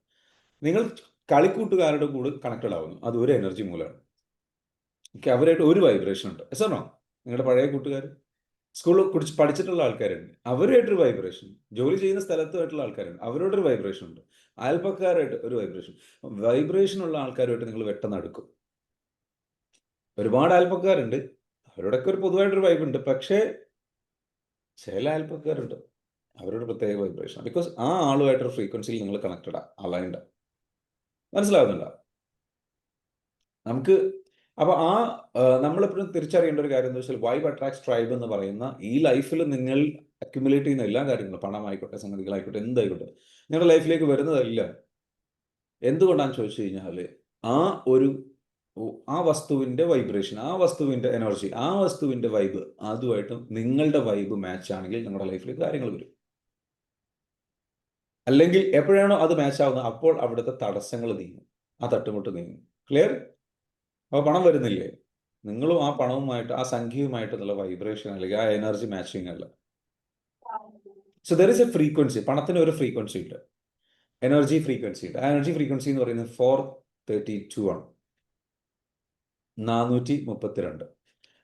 Speaker 1: നിങ്ങൾ കളിക്കൂട്ടുകാരുടെ കൂടെ കണക്റ്റഡ് ആവുന്നു, അത് ഒരു എനർജി മൂലമാണ്. ഓക്കെ, അവരായിട്ട് ഒരു വൈബ്രേഷൻ ഉണ്ട്. എസ് ആണോ? നിങ്ങളുടെ പഴയ കൂട്ടുകാർ, സ്കൂളിൽ പഠിച്ചിട്ടുള്ള ആൾക്കാരുണ്ട്, അവരുമായിട്ടൊരു വൈബ്രേഷൻ. ജോലി ചെയ്യുന്ന സ്ഥലത്തുമായിട്ടുള്ള ആൾക്കാരുണ്ട്, അവരോടൊരു വൈബ്രേഷൻ ഉണ്ട്. അയൽപ്പക്കാരായിട്ട് ഒരു വൈബ്രേഷൻ. വൈബ്രേഷൻ ഉള്ള ആൾക്കാരുമായിട്ട് നിങ്ങൾ പെട്ടെന്ന് അടുക്കും. ഒരുപാട് അയൽപ്പക്കാരുണ്ട്, അവരോടൊക്കെ ഒരു പൊതുവായിട്ടൊരു വൈബ് ഉണ്ട്. പക്ഷേ ചില അയൽപ്പക്കാരുണ്ട്, അവരോട് പ്രത്യേക വൈബ്രേഷൻ. ബിക്കോസ് ആ ആളുമായിട്ടൊരു ഫ്രീക്വൻസിയിൽ നിങ്ങൾ കണക്റ്റഡാ, അലൈൻഡ്. മനസ്സിലാവുന്നുണ്ടോ? നമുക്ക് അപ്പോൾ നമ്മളെപ്പോഴും തിരിച്ചറിയേണ്ട ഒരു കാര്യം എന്താ വെച്ചാൽ, വൈബ് അട്രാക്ട്സ് ട്രൈബ് എന്ന് പറയുന്ന ഈ ലൈഫിൽ നിങ്ങൾ അക്യുമുലേറ്റ് ചെയ്യുന്ന എല്ലാ കാര്യങ്ങളും, പണമായിക്കോട്ടെ, സംഗതികളായിക്കോട്ടെ, എന്തായിക്കോട്ടെ, നിങ്ങളുടെ ലൈഫിലേക്ക് വരുന്നതല്ല എന്തുകൊണ്ടാണെന്ന് ചോദിച്ചു കഴിഞ്ഞാൽ, ആ ഒരു ആ വസ്തുവിൻ്റെ വൈബ്രേഷൻ, ആ വസ്തുവിൻ്റെ എനർജി, ആ വസ്തുവിൻ്റെ വൈബ് അതുമായിട്ട് നിങ്ങളുടെ വൈബ് മാച്ച് ആണെങ്കിൽ നിങ്ങളുടെ ലൈഫിൽ കാര്യങ്ങൾ വരും. അല്ലെങ്കിൽ എപ്പോഴാണോ അത് മാച്ച് ആവുന്നത് അപ്പോൾ അവിടുത്തെ തടസ്സങ്ങൾ നീങ്ങും, ആ തട്ടുമുട്ട് നീങ്ങും. ക്ലിയർ? അപ്പോൾ പണം വരുന്നില്ലേ? നിങ്ങളും ആ പണവുമായിട്ട്, ആ സംഖ്യയുമായിട്ട് നല്ല വൈബ്രേഷൻ അല്ലെങ്കിൽ ആ എനർജി മാച്ചിങ് അല്ല. So there is A frequency. പണത്തിന് ഒരു ഫ്രീക്വൻസി ഉണ്ട്, എനർജി ഫ്രീക്വൻസി ഉണ്ട്. ആ എനർജി ഫ്രീക്വൻസി എന്ന് പറയുന്നത് 432 ആണ്, 432.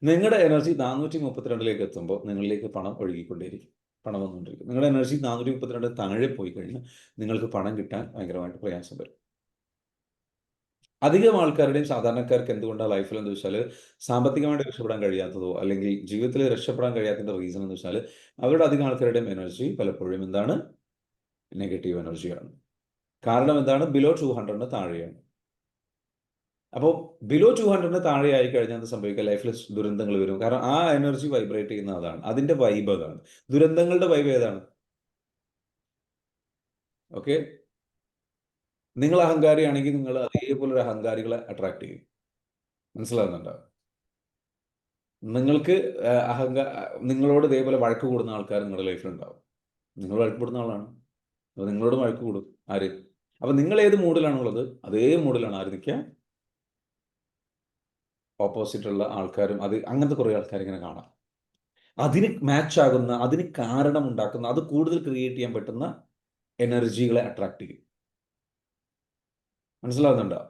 Speaker 1: നിങ്ങളുടെ എനർജി 432ലേക്ക് എത്തുമ്പോൾ നിങ്ങളിലേക്ക് പണം ഒഴുകിക്കൊണ്ടേയിരിക്കും, പണം വന്നുകൊണ്ടിരിക്കും. നിങ്ങളുടെ എനർജി 432 താഴെ പോയി കഴിഞ്ഞാൽ നിങ്ങൾക്ക് പണം കിട്ടാൻ ഭയങ്കരമായിട്ട് പ്രയാസം വരും. അധികം ആൾക്കാരുടെയും സാധാരണക്കാർക്ക് എന്തുകൊണ്ടാണ് ലൈഫിൽ എന്ന് വെച്ചാൽ സാമ്പത്തികമായിട്ട് രക്ഷപ്പെടാൻ കഴിയാത്തതോ അല്ലെങ്കിൽ ജീവിതത്തിൽ രക്ഷപ്പെടാൻ കഴിയാത്തതിൻ്റെ റീസൺ എന്ന് വെച്ചാൽ അവരുടെ അധികം ആൾക്കാരുടെയും എനർജി പലപ്പോഴും എന്താണ്? നെഗറ്റീവ് എനർജിയാണ്. കാരണം എന്താണ്? ബിലോ 200 താഴെയാണ്. അപ്പോൾ ബിലോ 200 താഴെ ആയി കഴിഞ്ഞാൽ എന്ത് സംഭവിക്കുക? ലൈഫിൽ ദുരന്തങ്ങൾ വരും. കാരണം ആ എനർജി വൈബ്രേറ്റ് ചെയ്യുന്ന അതാണ്, അതിൻ്റെ വൈബ് അതാണ്. ദുരന്തങ്ങളുടെ വൈബ് ഏതാണ്? ഓക്കെ, നിങ്ങൾ അഹങ്കാരിയാണെങ്കിൽ നിങ്ങൾ അതേപോലെ ഒരു അഹങ്കാരികളെ അട്രാക്ട് ചെയ്യും. മനസ്സിലാകുന്നുണ്ടോ? നിങ്ങൾക്ക് നിങ്ങളോട് ഇതേപോലെ വഴക്ക് കൂടുന്ന ആൾക്കാർ നിങ്ങളുടെ ലൈഫിലുണ്ടാവും. നിങ്ങൾ വഴക്ക് കൂടുന്ന ആളാണ്, അപ്പോൾ നിങ്ങളോട് വഴക്ക് കൂടും. ആര്? അപ്പോൾ നിങ്ങൾ ഏത് മൂഡിലാണുള്ളത് അതേ മൂഡിലാണ് ആര് നിൽക്കുക? ഓപ്പോസിറ്റുള്ള ആൾക്കാരും. അത് അങ്ങനത്തെ കുറേ ആൾക്കാർ ഇങ്ങനെ കാണാം. അതിന് മാച്ച് ആകുന്ന, അതിന് കാരണമുണ്ടാക്കുന്ന, അത് കൂടുതൽ ക്രിയേറ്റ് ചെയ്യാൻ പറ്റുന്ന എനർജികളെ അട്രാക്ട് ചെയ്യും. മനസ്സിലാകുന്നുണ്ടോ?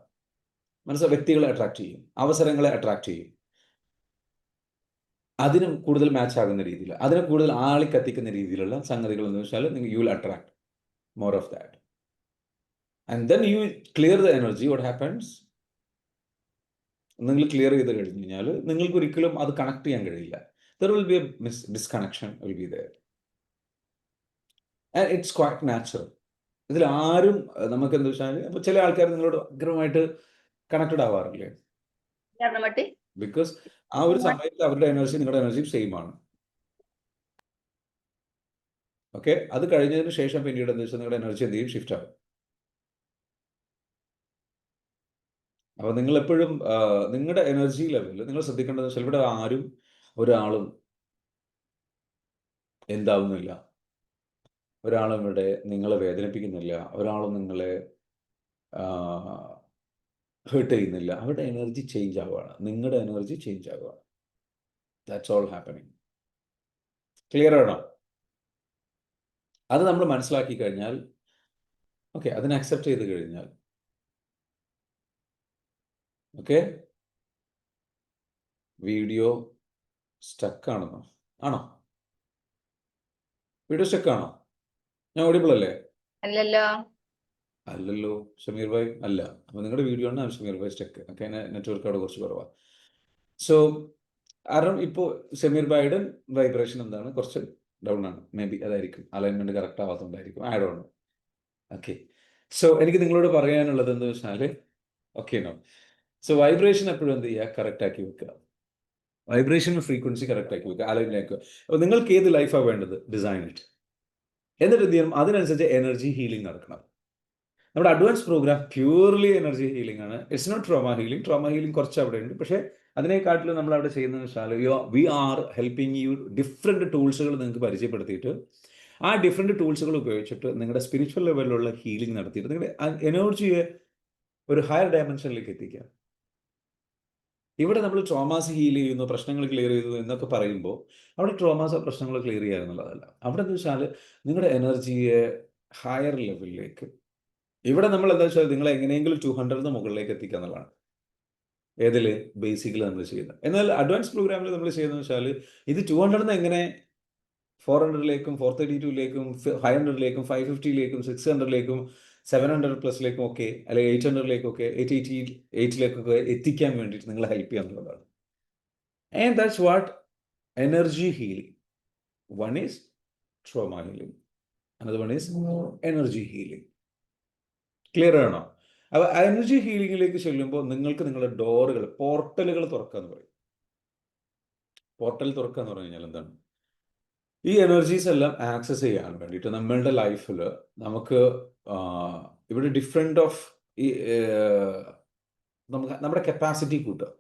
Speaker 1: വ്യക്തികളെ അട്രാക്ട് ചെയ്യും, അവസരങ്ങളെ അട്രാക്ട് ചെയ്യും. അതിന് കൂടുതൽ മാച്ച് ആകുന്ന രീതിയിൽ, അതിനെ കൂടുതൽ ആളിക്കത്തിക്കുന്ന രീതിയിലുള്ള സംഗതികൾ എന്ന് വെച്ചാൽ you will attract more of that. And then you clear the energy. What happens? നിങ്ങൾ ക്ലിയർ ചെയ്ത് കഴിഞ്ഞ് കഴിഞ്ഞാൽ നിങ്ങൾക്ക് ഒരിക്കലും അത് കണക്ട് ചെയ്യാൻ കഴിയില്ല. There will be a disconnection will be there. And it's quite natural. ഇതിൽ ആരും നമുക്ക് എന്താ വെച്ചാൽ അപ്പോൾ ചില ആൾക്കാർ നിങ്ങളോട് ഭയങ്കരമായിട്ട് കണക്റ്റഡ് ആവാറില്ലേ? ബിക്കോസ് ആ ഒരു സമയത്ത് അവരുടെ എനർജി നിങ്ങളുടെ എനർജിയും സെയിം ആണ്. ഓക്കെ, അത് കഴിഞ്ഞതിന് ശേഷം പിന്നീട് എന്താ വെച്ചാൽ നിങ്ങളുടെ എനർജി എന്തെങ്കിലും ഷിഫ്റ്റ് ആവും. അപ്പോൾ നിങ്ങൾ എപ്പോഴും നിങ്ങളുടെ എനർജി ലെവലിൽ നിങ്ങൾ ശ്രദ്ധിക്കേണ്ടത് വെച്ചാൽ ഇവിടെ ആരും ഒരാളും എന്താവുന്നില്ല, ഒരാളും ഇവിടെ നിങ്ങളെ വേദനിപ്പിക്കുന്നില്ല, ഒരാളും നിങ്ങളെ ഹേർട്ട് ചെയ്യുന്നില്ല. അവരുടെ എനർജി ചേഞ്ച് ആവുകയാണ്, നിങ്ങളുടെ എനർജി ചേഞ്ച് ആവുകയാണ്. That's all happening. ക്ലിയർ ആണോ? അത് നമ്മൾ മനസ്സിലാക്കി കഴിഞ്ഞാൽ, ഓക്കെ, അതിനെ അക്സെപ്റ്റ് ചെയ്ത് കഴിഞ്ഞാൽ, ഓക്കെ. വീഡിയോ സ്റ്റക്ക് ആണെന്നോ? ആണോ? വീഡിയോ സ്റ്റക്ക് ആണോ? ഞാൻ ഓഡിബിൾ അല്ലേ?
Speaker 3: അല്ലല്ലോ.
Speaker 1: അല്ലല്ലോ ഷമീർ ഭായ്, അല്ല. അപ്പോൾ നിങ്ങളുടെ വീഡിയോ ആണ് Shameer bhai stuck. Okay, network അവിടെ കുറച്ച് കുറവാണ്. സോ കാരണം ഇപ്പോൾ ഷമീർ ഭായിയുടെ വൈബ്രേഷൻ എന്താണ്? കുറച്ച് ഡൗൺ ആണ്. മേ ബി അതായിരിക്കും, അലൈൻമെൻറ്റ് കറക്റ്റ് ആവാത്തതുകൊണ്ടായിരിക്കും. I don't know. Okay, so എനിക്ക് നിങ്ങളോട് പറയാനുള്ളത് എന്ന് വെച്ചാൽ, ഓക്കെ നോ, സോ വൈബ്രേഷൻ എപ്പോഴും എന്ത് ചെയ്യുക? കറക്റ്റ് ആക്കി വെക്കുക. വൈബ്രേഷൻ ഫ്രീക്വൻസി കറക്റ്റ് ആക്കി വെക്കുക, അലൈൻ ആക്കുക. അപ്പോൾ നിങ്ങൾക്ക് ഏത് ലൈഫാണ് വേണ്ടത്? Design it. എന്നിട്ട് എന്ത് ചെയ്യണം? അതിനനുസരിച്ച് എനർജി ഹീലിംഗ് നടക്കണം. നമ്മുടെ advance programme purely energy healing ആണ്. It's not trauma healing. Trauma healing കുറച്ച് അവിടെ ഉണ്ട്. പക്ഷേ അതിനെക്കാട്ടിലും നമ്മൾ അവിടെ ചെയ്യുന്നത് വെച്ചാൽ we are helping you different ടൂൾസുകൾ നിങ്ങൾക്ക് പരിചയപ്പെടുത്തിയിട്ട് ആ ഡിഫറെൻറ്റ് ടൂൾസുകൾ ഉപയോഗിച്ചിട്ട് നിങ്ങളുടെ സ്പിരിച്വൽ ലെവലിലുള്ള ഹീലിംഗ് നടത്തിയിട്ട് നിങ്ങളുടെ എനർജിയെ ഒരു ഹയർ ഡയമെൻഷനിലേക്ക് എത്തിക്കുക. ഇവിടെ നമ്മൾ ട്രോമാസ് ഹീൽ ചെയ്യുന്നു, പ്രശ്നങ്ങൾ ക്ലിയർ ചെയ്തു എന്നൊക്കെ പറയുമ്പോൾ അവിടെ ട്രോമാസോ പ്രശ്നങ്ങൾ ക്ലിയർ ചെയ്യുക എന്നുള്ളതല്ല. അവിടെ എന്ന് വെച്ചാൽ നിങ്ങളുടെ എനർജിയെ ഹയർ ലെവലിലേക്ക്, ഇവിടെ നമ്മൾ എന്താ വെച്ചാൽ നിങ്ങളെ എങ്ങനെയെങ്കിലും 200 മുകളിലേക്ക് എത്തിക്കുക എന്നുള്ളതാണ്. ഏതിൽ? ബേസിക്കലി നമ്മൾ ചെയ്യുന്നത്. എന്നാൽ അഡ്വാൻസ് പ്രോഗ്രാമിൽ നമ്മൾ ചെയ്യുന്നത് വെച്ചാൽ ഇത് 200 എങ്ങനെ 400ലേക്കും 432ലേക്കും 500ലേക്കും 550ലേക്കും 600ലേക്കും 700+ലേക്കും ഒക്കെ, അല്ലെങ്കിൽ 800ലേക്കൊക്കെ 888ലേക്കൊക്കെ എത്തിക്കാൻ വേണ്ടിയിട്ട് നിങ്ങളെ ഹെൽപ്പ് ചെയ്യുക എന്നുള്ളതാണ്. And that's what energy healing. One is trauma healing, another one is energy healing. Clear ആണോ? അപ്പോൾ എനർജി ഹീലിംഗിലേക്ക് ചെല്ലുമ്പോൾ നിങ്ങൾക്ക് നിങ്ങളുടെ ഡോറുകൾ, പോർട്ടലുകൾ തുറക്കുക എന്ന് പറയും. പോർട്ടൽ തുറക്കുക എന്ന് പറഞ്ഞു കഴിഞ്ഞാൽ എന്താണ്? ഈ എനർജീസ് എല്ലാം ആക്സസ് ചെയ്യാൻ വേണ്ടിയിട്ട് നമ്മളുടെ ലൈഫിൽ നമുക്ക് ഇവിടെ ഡിഫറെൻ്റ് ഓഫ് ഈ നമുക്ക് നമ്മുടെ കപ്പാസിറ്റി കൂട്ടുക.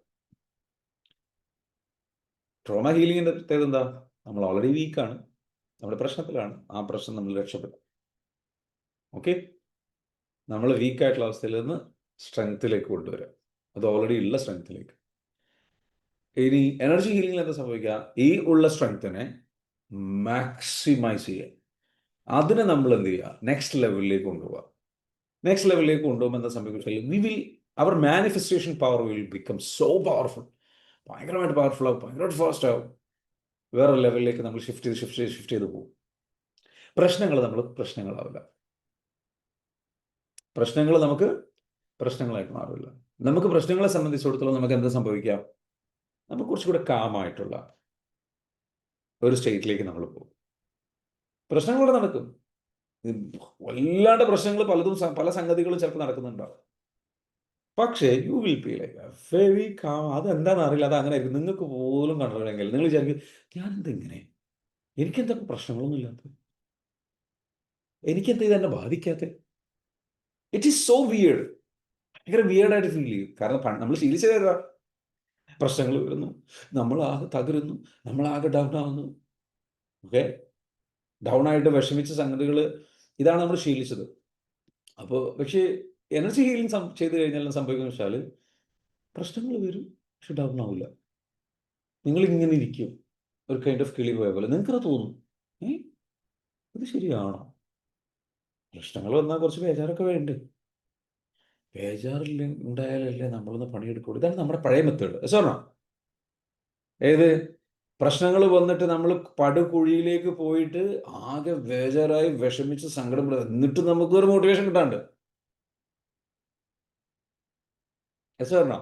Speaker 1: ട്രോമ ഹീലിങ്ങിൻ്റെ പ്രത്യേകത എന്താ? നമ്മൾ ഓൾറെഡി വീക്കാണ്, നമ്മുടെ പ്രശ്നത്തിലാണ്, ആ പ്രശ്നം നമ്മൾ രക്ഷപ്പെടും. ഓക്കെ, നമ്മൾ വീക്കായിട്ടുള്ള അവസ്ഥയിൽ നിന്ന് സ്ട്രെങ്ത്തിലേക്ക് കൊണ്ടുവരിക, അത് ഓൾറെഡി ഉള്ള സ്ട്രെങ്ത്തിലേക്ക്. ഇനി എനർജി ഹീലിംഗിൽ എന്താ സംഭവിക്കുക? ഈ ഉള്ള സ്ട്രെങ്ത്തിനെ മാക്സിമൈസ് ചെയ്യുക, അതിനെ നമ്മൾ എന്ത് ചെയ്യുക? നെക്സ്റ്റ് ലെവലിലേക്ക് കൊണ്ടുപോകുക. നെക്സ്റ്റ് ലെവലിലേക്ക് കൊണ്ടുപോകുമ്പോൾ എന്താ സംഭവിക്കുക? അവർ manifestation power will become so powerful. ഭയങ്കരമായിട്ട് പവർഫുൾ ആവും, ഭയങ്കരമായിട്ട് ഫാസ്റ്റ് ആവും. വേറെ ലെവലിലേക്ക് നമ്മൾ ഷിഫ്റ്റ് ചെയ്ത് പോകും. നമ്മൾ പ്രശ്നങ്ങളാവില്ല. പ്രശ്നങ്ങൾ നമുക്ക് പ്രശ്നങ്ങളായിട്ട് മാറില്ല. നമുക്ക് പ്രശ്നങ്ങളെ സംബന്ധിച്ചിടത്തോളം നമുക്ക് എന്താ സംഭവിക്കാം? നമുക്ക് കുറച്ചുകൂടെ കാമായിട്ടുള്ള ഒരു സ്റ്റേറ്റിലേക്ക് നമ്മൾ പോകും. പ്രശ്നങ്ങളൂടെ നടക്കും, വല്ലാണ്ട് പ്രശ്നങ്ങൾ പലതും പല സംഗതികളും ചിലപ്പോൾ നടക്കുന്നുണ്ടാവും. പക്ഷേ you will be like very calm. അതെന്താണെന്ന് അറിയില്ല, അത് അങ്ങനെ ആയിരിക്കും. നിങ്ങൾക്ക് പോലും കണ്ടില്ലെങ്കിൽ നിങ്ങൾ വിചാരിക്കും, ഞാനെന്തെങ്ങനെ, എനിക്കെന്താ പ്രശ്നങ്ങളൊന്നും ഇല്ലാത്തത്, എനിക്കെന്താ ഇതെന്നെ ബാധിക്കാത്ത? It is so weird. ഭയങ്കര വിയേർഡായിട്ട് ഫീൽ ചെയ്യും. കാരണം നമ്മൾ ശീലിച്ചതാ. പ്രശ്നങ്ങൾ വരുന്നു, നമ്മളാകെ തകരുന്നു, നമ്മളാകെ ഡൗൺ ആവുന്നു. ഓക്കെ, ഡൗൺ ആയിട്ട് വിഷമിച്ച സംഗതികൾ, ഇതാണ് നമ്മൾ ശീലിച്ചത്. അപ്പോൾ പക്ഷേ എനർജി ഹീലിംഗ് ചെയ്ത് കഴിഞ്ഞാൽ സംഭവിക്കുന്ന വെച്ചാൽ പ്രശ്നങ്ങൾ വരും, പക്ഷെ ഡൗൺ ആവില്ല. നിങ്ങളിങ്ങനെ ഇരിക്കും, ഒരു കൈൻഡ് ഓഫ് കിളി പോയ പോലെ. നിങ്ങൾക്കത് തോന്നും, ഇത് ശരിയാണോ? പ്രശ്നങ്ങൾ വന്നാൽ കുറച്ച് ബേജാറൊക്കെ വേണ്ടേ? ബേജാറില്ല ഉണ്ടായാലല്ലേ നമ്മളൊന്ന് പണിയെടുക്കുള്ളൂ. ഇതാണ് നമ്മുടെ പഴയ മെത്തേഡ്. സാറിനോ? ഏത് പ്രശ്നങ്ങൾ വന്നിട്ട് നമ്മൾ പടുകുഴിയിലേക്ക് പോയിട്ട് ആകെ ബേജാറായി വിഷമിച്ച് സങ്കടപ്പെടുക, എന്നിട്ട് നമുക്കൊരു മോട്ടിവേഷൻ കിട്ടാണ്ട്. സാറിനോ?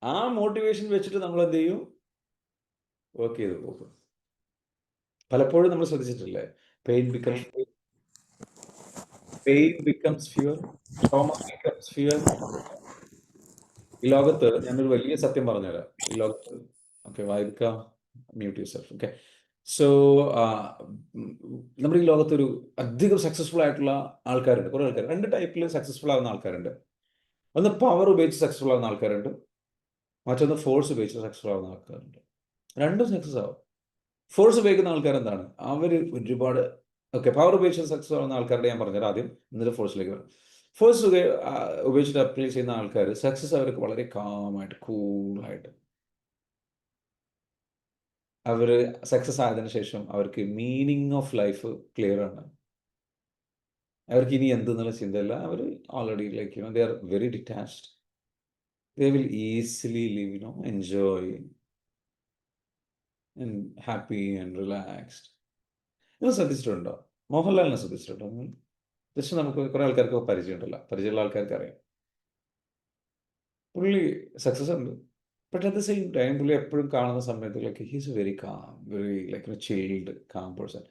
Speaker 1: ആ മോട്ടിവേഷൻ വെച്ചിട്ട് നമ്മൾ എന്ത് ചെയ്യും? വർക്ക് ചെയ്ത് പോകും. പലപ്പോഴും നമ്മൾ ശ്രദ്ധിച്ചിട്ടില്ലേ? Pain becomes fewer, trauma becomes fewer. ഈ ലോകത്ത് ഞാനൊരു വലിയ സത്യം പറഞ്ഞുതരാം. ഈ ലോകത്ത്, ഓക്കെ, വായിക്കാം, മ്യൂട്ട് യുവർസെൽഫ്. ഓക്കെ, സോ നമ്മുടെ ഈ ലോകത്തൊരു അധികം സക്സസ്ഫുൾ ആയിട്ടുള്ള ആൾക്കാരുണ്ട്. കുറേ ആൾക്കാർ, രണ്ട് ടൈപ്പിൽ സക്സസ്ഫുൾ ആവുന്ന ആൾക്കാരുണ്ട്. ഒന്ന് പവർ ഉപയോഗിച്ച് സക്സസ്ഫുൾ ആവുന്ന ആൾക്കാരുണ്ട്, മറ്റൊന്ന് ഫോഴ്സ് ഉപയോഗിച്ച് സക്സസ്ഫുൾ ആവുന്ന ആൾക്കാരുണ്ട്. രണ്ടും സക്സസ് ആവും. ഫോഴ്സ് ഉപയോഗിക്കുന്ന ആൾക്കാർ എന്താണ്? അവർ ഒരുപാട്, ഓക്കെ, പവർ ഉപയോഗിച്ച് സക്സസ് ആവുന്ന ആൾക്കാരുടെ ഞാൻ പറഞ്ഞുതരാം ആദ്യം, എന്നിട്ട് ഫോഴ്സിലേക്ക് വരും. ഫോഴ്സ് ഉപയോഗിച്ചിട്ട് അപ്ലൈ ചെയ്യുന്ന ആൾക്കാർ സക്സസ് അവർക്ക് വളരെ കാമായിട്ട്, കൂളായിട്ട്. അവർ സക്സസ് ആയതിനു ശേഷം അവർക്ക് മീനിങ് ഓഫ് ലൈഫ് ക്ലിയർ ആണ്. അവർക്ക് ഇനി എന്തെന്നുള്ള ചിന്തയില്ല. അവർ already like they are very detached. They will easily live, enjoy and happy and relaxed. നിങ്ങൾ ശ്രദ്ധിച്ചിട്ടുണ്ടോ? മോഹൻലാലിനെ ശ്രദ്ധിച്ചിട്ടുണ്ടോ നിങ്ങൾ? ജസ്റ്റ് നമുക്ക് കുറേ ആൾക്കാർക്ക് പരിചയമുണ്ടല്ലോ, പരിചയമുള്ള ആൾക്കാർക്ക് അറിയാം. പുള്ളി സക്സസ് ഉണ്ട്, but at the same time പുള്ളി എപ്പോഴും കാണുന്ന സമയത്ത് like he's very calm, very like chilled, calm person.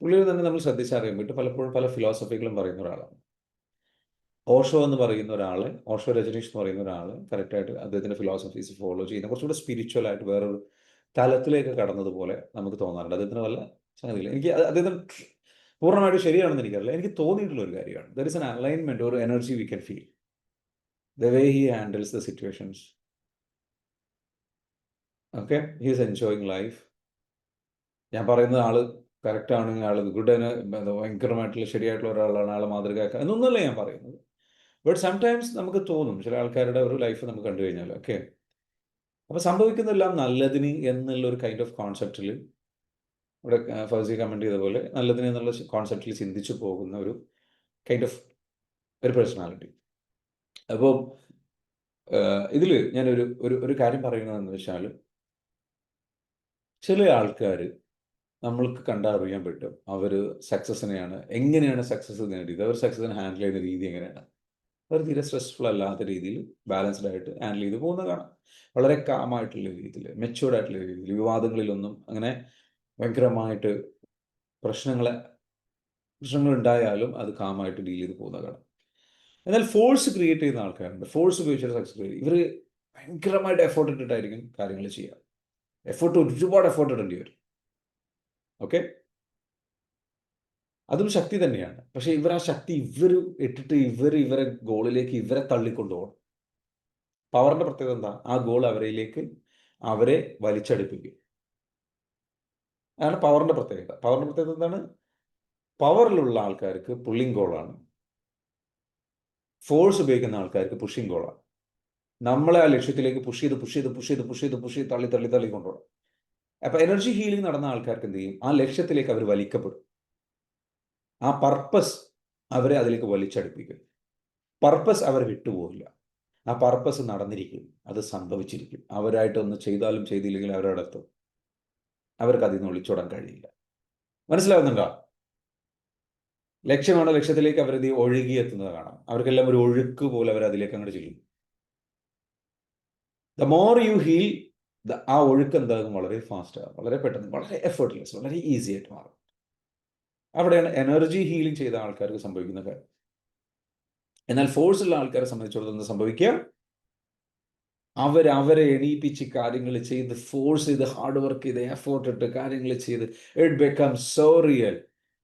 Speaker 1: പുള്ളിയെ തന്നെ നമ്മൾ ശ്രദ്ധിച്ചറിയാൻ പറ്റും. പലപ്പോഴും പല ഫിലോസഫികളും പറയുന്ന ഒരാളാണ്. ഓഷോ എന്ന് പറയുന്ന ഒരാൾ, ഓഷോ രജനീഷ് എന്ന് പറയുന്ന ഒരാൾ കറക്റ്റായിട്ട് അദ്ദേഹത്തിൻ്റെ ഫിലോസഫീസ് ഫോളോ ചെയ്യുന്ന കുറച്ചുകൂടെ സ്പിരിച്വൽ ആയിട്ട് വേറൊരു തലത്തിലേക്ക് കടന്നതുപോലെ നമുക്ക് തോന്നാറുണ്ട്. അദ്ദേഹത്തിന് വല്ല സംഗതിയില്ല. എനിക്ക് അദ്ദേഹത്തിന് പൂർണ്ണമായിട്ട് ശരിയാണെന്ന് എനിക്കറിയില്ല, എനിക്ക് തോന്നിയിട്ടുള്ള ഒരു കാര്യമാണ്. ദർ ഇസ് എൻ അലൈൻമെൻറ്റ്, ഒരു energy we can feel the way he handles the situations. Okay, he is enjoying life. ഞാൻ പറയുന്നത് ആള് കറക്റ്റാണ്, ആൾ ഗുഡ്, ഭയങ്കരമായിട്ടുള്ള ശരിയായിട്ടുള്ള ഒരാളാണ്, ആൾ മാതൃകയാക്കുക എന്നൊന്നുമല്ല ഞാൻ പറയുന്നത്. ബട്ട് സംടൈംസ് നമുക്ക് തോന്നും, ചില ആൾക്കാരുടെ ഒരു ലൈഫ് നമുക്ക് കണ്ടു കഴിഞ്ഞാൽ, ഓക്കെ, അപ്പോൾ സംഭവിക്കുന്നതെല്ലാം നല്ലതിന് എന്നുള്ളൊരു കൈൻഡ് ഓഫ് കോൺസെപ്റ്റിൽ, ഇവിടെ ഫൗസി കമൻറ്റ് ചെയ്ത പോലെ നല്ലതിന് എന്നുള്ള കോൺസെപ്റ്റിൽ ചിന്തിച്ചു പോകുന്ന ഒരു കൈൻഡ് ഓഫ് ഒരു പേഴ്സണാലിറ്റി. അപ്പോൾ ഇതിൽ ഞാനൊരു ഒരു കാര്യം പറയുന്നതെന്ന് വെച്ചാൽ, ചില ആൾക്കാർ നമ്മൾക്ക് കണ്ടറിയാൻ പറ്റും അവർ സക്സസിനെയാണ്, എങ്ങനെയാണ് സക്സസ് നേടിയത്, അവർ സക്സസിനെ ഹാൻഡിൽ ചെയ്യുന്ന രീതി എങ്ങനെയാണ്. അവർ തീരെ സ്ട്രെസ്ഫുൾ അല്ലാത്ത രീതിയിൽ ബാലൻസ്ഡ് ആയിട്ട് ഹാൻഡിൽ ചെയ്ത് പോകുന്ന കാണാം. വളരെ കാമായിട്ടുള്ള രീതിയിൽ, മെച്യൂർഡ് ആയിട്ടുള്ള രീതിയിൽ, വിവാദങ്ങളിലൊന്നും അങ്ങനെ ഭയങ്കരമായിട്ട് പ്രശ്നങ്ങൾ ഉണ്ടായാലും അത് കാമായിട്ട് ഡീൽ ചെയ്ത് പോകുന്ന കാണാം. എന്നാൽ ഫോഴ്സ് ക്രിയേറ്റ് ചെയ്യുന്ന ആൾക്കാരുണ്ട്, ഫോഴ്സ് ഉപയോഗിച്ചിട്ട് സക്സസ് ക്രിയേറ്റ്, ഇവർ ഭയങ്കരമായിട്ട് എഫേർട്ട് ഇട്ടിട്ടായിരിക്കും കാര്യങ്ങൾ ചെയ്യുക. ഒരുപാട് എഫേർട്ട് ഇടേണ്ടി വരും. ഓക്കെ, അതും ശക്തി തന്നെയാണ്. പക്ഷെ ആ ശക്തി ഇട്ടിട്ട് ഇവരെ ഗോളിലേക്ക് ഇവരെ തള്ളിക്കൊണ്ടുപോകണം. പവറിന്റെ പ്രത്യേകത എന്താ? ആ ഗോൾ അവരെ വലിച്ചടുപ്പിക്കും. അതാണ് പവറിന്റെ പ്രത്യേകത. പവറിന്റെ പ്രത്യേകത എന്താണ്? പവറിലുള്ള ആൾക്കാർക്ക് പുള്ളിങ് ഗോളാണ്, ഫോഴ്സ് ഉപയോഗിക്കുന്ന ആൾക്കാർക്ക് പുഷിങ് ഗോളാണ്. നമ്മളെ ആ ലക്ഷ്യത്തിലേക്ക് പുഷ് ചെയ്ത് തള്ളി കൊണ്ടുപോകണം. അപ്പൊ എനർജി ഹീലിംഗ് നടന്ന ആൾക്കാർക്ക് എന്ത് ചെയ്യും? ആ ലക്ഷ്യത്തിലേക്ക് അവർ വലിക്കപ്പെടും. ആ പർപ്പസ് അവരെ അതിലേക്ക് വലിച്ചടുപ്പിക്കും. പർപ്പസ് അവരെ വിട്ടുപോകില്ല. ആ പർപ്പസ് നടന്നിരിക്കും, അത് സംഭവിച്ചിരിക്കും. അവരായിട്ടൊന്ന് ചെയ്താലും ചെയ്തില്ലെങ്കിലും അവരവിടെ എത്തും. അവർക്ക് അതിൽ നിന്ന് ഒളിച്ചോടാൻ കഴിയില്ല. മനസ്സിലാവുന്നുണ്ടോ? ലക്ഷ്യമാണ്, ലക്ഷ്യത്തിലേക്ക് അവരത് ഒഴുകിയെത്തുന്നത് കാണാം. അവർക്കെല്ലാം ഒരു ഒഴുക്ക് പോലെ അവർ അതിലേക്ക് അങ്ങോട്ട് ചെല്ലും. ദ മോർ യു ഹീൽ, ആ ഒഴുക്ക് എന്താകും? വളരെ ഫാസ്റ്റ്, വളരെ പെട്ടെന്ന്, വളരെ എഫേർട്ട്ലെസ്, വളരെ ഈസി ആയിട്ട് മാറും. അവിടെയാണ് എനർജി ഹീലിംഗ് ചെയ്ത ആൾക്കാർക്ക് സംഭവിക്കുന്ന കാര്യം. എന്നാൽ ഫോഴ്സ് ഉള്ള ആൾക്കാരെ സംബന്ധിച്ചിടത്തോളം എന്താ സംഭവിക്കുക? അവരെ എണീപ്പിച്ച് കാര്യങ്ങൾ ചെയ്ത്, ഫോഴ്സ് ചെയ്ത്, ഹാർഡ് വർക്ക് ചെയ്ത്, എഫേർട്ട് ഇട്ട് കാര്യങ്ങൾ ചെയ്ത്, it become so real,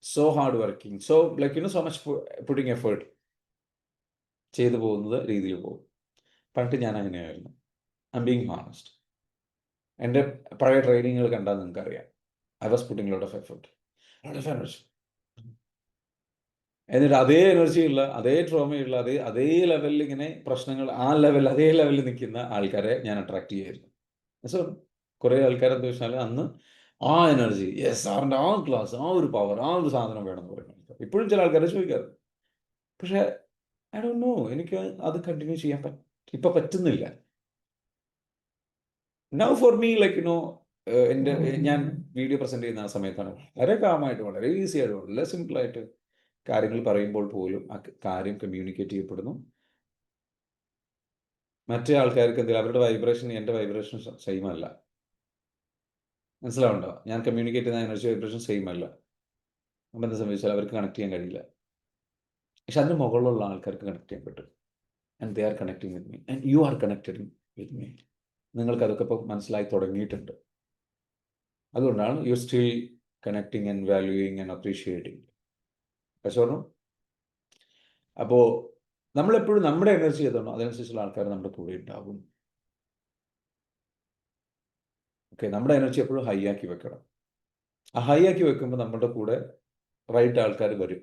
Speaker 1: so hard working, so so much putting effort ചെയ്തു പോകുന്നത് രീതിയിൽ പോകും. പണ്ട് ഞാൻ അങ്ങനെയായിരുന്നു. I am being honest. എൻ്റെ പഴയ ട്രെയിനിങ്ങുകൾ കണ്ടാൽ നിങ്ങൾക്കറിയാം. I was putting lot of effort, lot of energy. എന്നിട്ട് അതേ എനർജിയുള്ള, അതേ ട്രോമയുള്ള, അതേ ലെവലിൽ ഇങ്ങനെ പ്രശ്നങ്ങൾ, അതേ ലെവലിൽ നിൽക്കുന്ന ആൾക്കാരെ ഞാൻ അട്രാക്ട് ചെയ്യായിരുന്നു. സോ കുറേ ആൾക്കാർ എന്താ വെച്ചാൽ അന്ന് ആ എനർജി, യെസ്, സാറിൻ്റെ ആ ക്ലാസ്, ആ ഒരു പവർ, ആ ഒരു സാധനം വേണമെന്ന് പറയുന്നത് ഇപ്പോഴും ചില ആൾക്കാരെ ചോദിക്കാറ്. പക്ഷേ ഐ ഡോണ്ട് നോ, എനിക്ക് അത് കണ്ടിന്യൂ ചെയ്യാൻ ഇപ്പം പറ്റുന്നില്ല. നൗ ഫോർ മീ ഞാൻ വീഡിയോ പ്രസന്റ് ചെയ്യുന്ന ആ സമയത്താണ് വളരെ കാമായിട്ട്, വളരെ ഈസി ആയിട്ട്, വളരെ സിമ്പിളായിട്ട് കാര്യങ്ങൾ പറയുമ്പോൾ പോലും ആ കാര്യം കമ്മ്യൂണിക്കേറ്റ് ചെയ്യപ്പെടുന്നു. മറ്റേ ആൾക്കാർക്ക് എന്തെങ്കിലും അവരുടെ വൈബ്രേഷൻ എൻ്റെ വൈബ്രേഷൻ സെയിം അല്ല. മനസ്സിലാവുണ്ടോ? ഞാൻ കമ്മ്യൂണിക്കേറ്റ് ചെയ്യുന്ന എനർജി വൈബ്രേഷൻ സെയിം അല്ല. അപ്പം എന്താ സംഭവിച്ചാൽ അവർക്ക് കണക്ട് ചെയ്യാൻ കഴിയില്ല. പക്ഷെ അതിന് മുകളിലുള്ള ആൾക്കാർക്ക് കണക്ട് ചെയ്യാൻ പറ്റും. And they are connecting with me and you are connected with me. നിങ്ങൾക്ക് അതൊക്കെ ഇപ്പോൾ മനസ്സിലായി തുടങ്ങിയിട്ടുണ്ട്. അതുകൊണ്ടാണ് you still connecting and valuing and appreciating. പക്ഷേ അപ്പോൾ നമ്മളെപ്പോഴും നമ്മുടെ എനർജി ഏതാണോ അതനുസരിച്ചുള്ള ആൾക്കാർ നമ്മുടെ കൂടെ ഉണ്ടാകും. ഓക്കെ, നമ്മുടെ എനർജി എപ്പോഴും ഹൈ ആക്കി വെക്കണം. ആ ഹൈ ആക്കി വെക്കുമ്പോൾ നമ്മുടെ കൂടെ റൈറ്റ് ആൾക്കാർ വരും.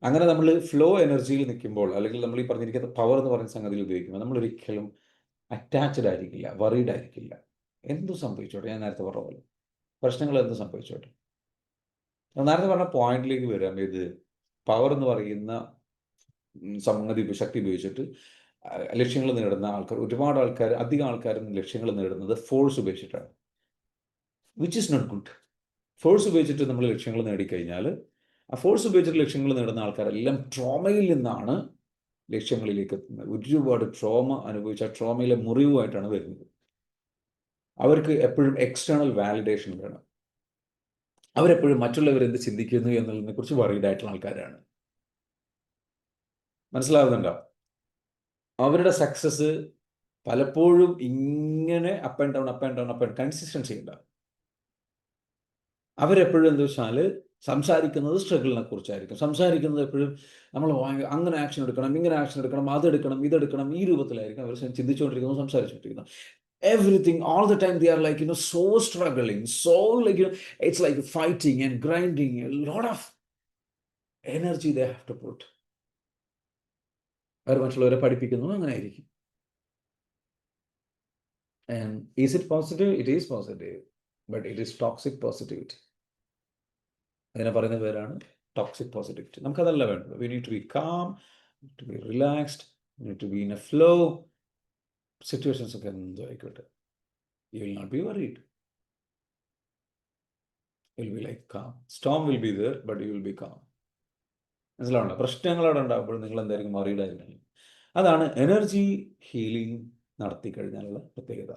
Speaker 1: അങ്ങനെ നമ്മൾ ഫ്ലോ എനർജിയിൽ നിൽക്കുമ്പോൾ, അല്ലെങ്കിൽ നമ്മൾ ഈ പറഞ്ഞിരിക്കുന്ന പവർ എന്ന് പറയുന്ന സംഗതിയിൽ ഉപയോഗിക്കുമ്പോൾ നമ്മൾ ഒരിക്കലും അറ്റാച്ച്ഡ് ആയിരിക്കില്ല, വറീഡ് ആയിരിക്കില്ല. എന്തു സംഭവിച്ചോട്ടെ, ഞാൻ നേരത്തെ പറഞ്ഞ പോലെ പ്രശ്നങ്ങൾ എന്ത് സംഭവിച്ചോട്ടെ. നേരത്തെ പറഞ്ഞ പോയിന്റിലേക്ക് വരാം. ഇത് പവർ എന്ന് പറയുന്ന സംഗതി, ശക്തി ഉപയോഗിച്ചിട്ട് ലക്ഷ്യങ്ങൾ നേടുന്ന ഒരുപാട് ആൾക്കാർ, അധികം ആൾക്കാരും ലക്ഷ്യങ്ങൾ നേടുന്നത് ഫോഴ്സ് ഉപയോഗിച്ചിട്ടാണ്, which is not good. Force ഉപയോഗിച്ചിട്ട് നമ്മൾ ലക്ഷ്യങ്ങൾ നേടിക്കഴിഞ്ഞാൽ, ആ ഫോഴ്സ് ഉപയോഗിച്ചിട്ട് ലക്ഷ്യങ്ങൾ നേടുന്ന ആൾക്കാരെല്ലാം ട്രോമയിൽ നിന്നാണ് ലക്ഷ്യങ്ങളിലേക്ക് എത്തുന്നത്. ഒരുപാട് ട്രോമ അനുഭവിച്ച ട്രോമയിലെ മുറിവുമായിട്ടാണ് വരുന്നത്. അവർക്ക് എപ്പോഴും എക്സ്റ്റേണൽ വാലിഡേഷൻ വേണം. അവരെപ്പോഴും മറ്റുള്ളവരെന്ത് ചിന്തിക്കുന്നു എന്നുള്ളതിനെ കുറിച്ച് വറീഡ് ആയിട്ടുള്ള ആൾക്കാരാണ്. മനസ്സിലാവുന്നുണ്ടോ? അവരുടെ സക്സസ് പലപ്പോഴും ഇങ്ങനെ അപ്പ് ആൻഡ് ഡൗൺ കൺസിസ്റ്റൻസി ഉണ്ടാവും. അവരെപ്പോഴും എന്താ വെച്ചാൽ സംസാരിക്കുന്നത് സ്ട്രഗിളിനെ കുറിച്ചായിരിക്കും. സംസാരിക്കുന്നത് എപ്പോഴും നമ്മൾ അങ്ങനെ ആക്ഷൻ എടുക്കണം, ഇങ്ങനെ ആക്ഷൻ എടുക്കണം, അതെടുക്കണം, ഇതെടുക്കണം, ഈ രൂപത്തിലായിരിക്കും അവർ ചിന്തിച്ചുകൊണ്ടിരിക്കുന്നത്, സംസാരിച്ചുകൊണ്ടിരിക്കുന്നത്. Everything, all the time they are so struggling, so it's like fighting and grinding, a lot of energy they have to put. അവർ മറ്റുള്ളവരെ പഠിപ്പിക്കുന്നു, അങ്ങനെ ആയിരിക്കും. And is it positive? It is positive, but it is toxic positivity. അതിനെ പറയുന്ന പേരാണ് toxic positivity. നമുക്കതല്ല വേണ്ടത്. We need to be calm, to be relaxed, we need to be in a flow. Situations ഒക്കെ എന്തോ ആയിക്കോട്ടെ, you will not be worried. You will be like calm. Storm will be there, but you will be calm. മനസ്സിലാവണ്ട? പ്രശ്നങ്ങൾ അവിടെ ഉണ്ടാകുമ്പോൾ നിങ്ങൾ എന്തായിരിക്കും? worried ആയിരിക്കും. അതാണ് എനർജി ഹീലിംഗ് നടത്തി കഴിഞ്ഞാലുള്ള പ്രത്യേകത.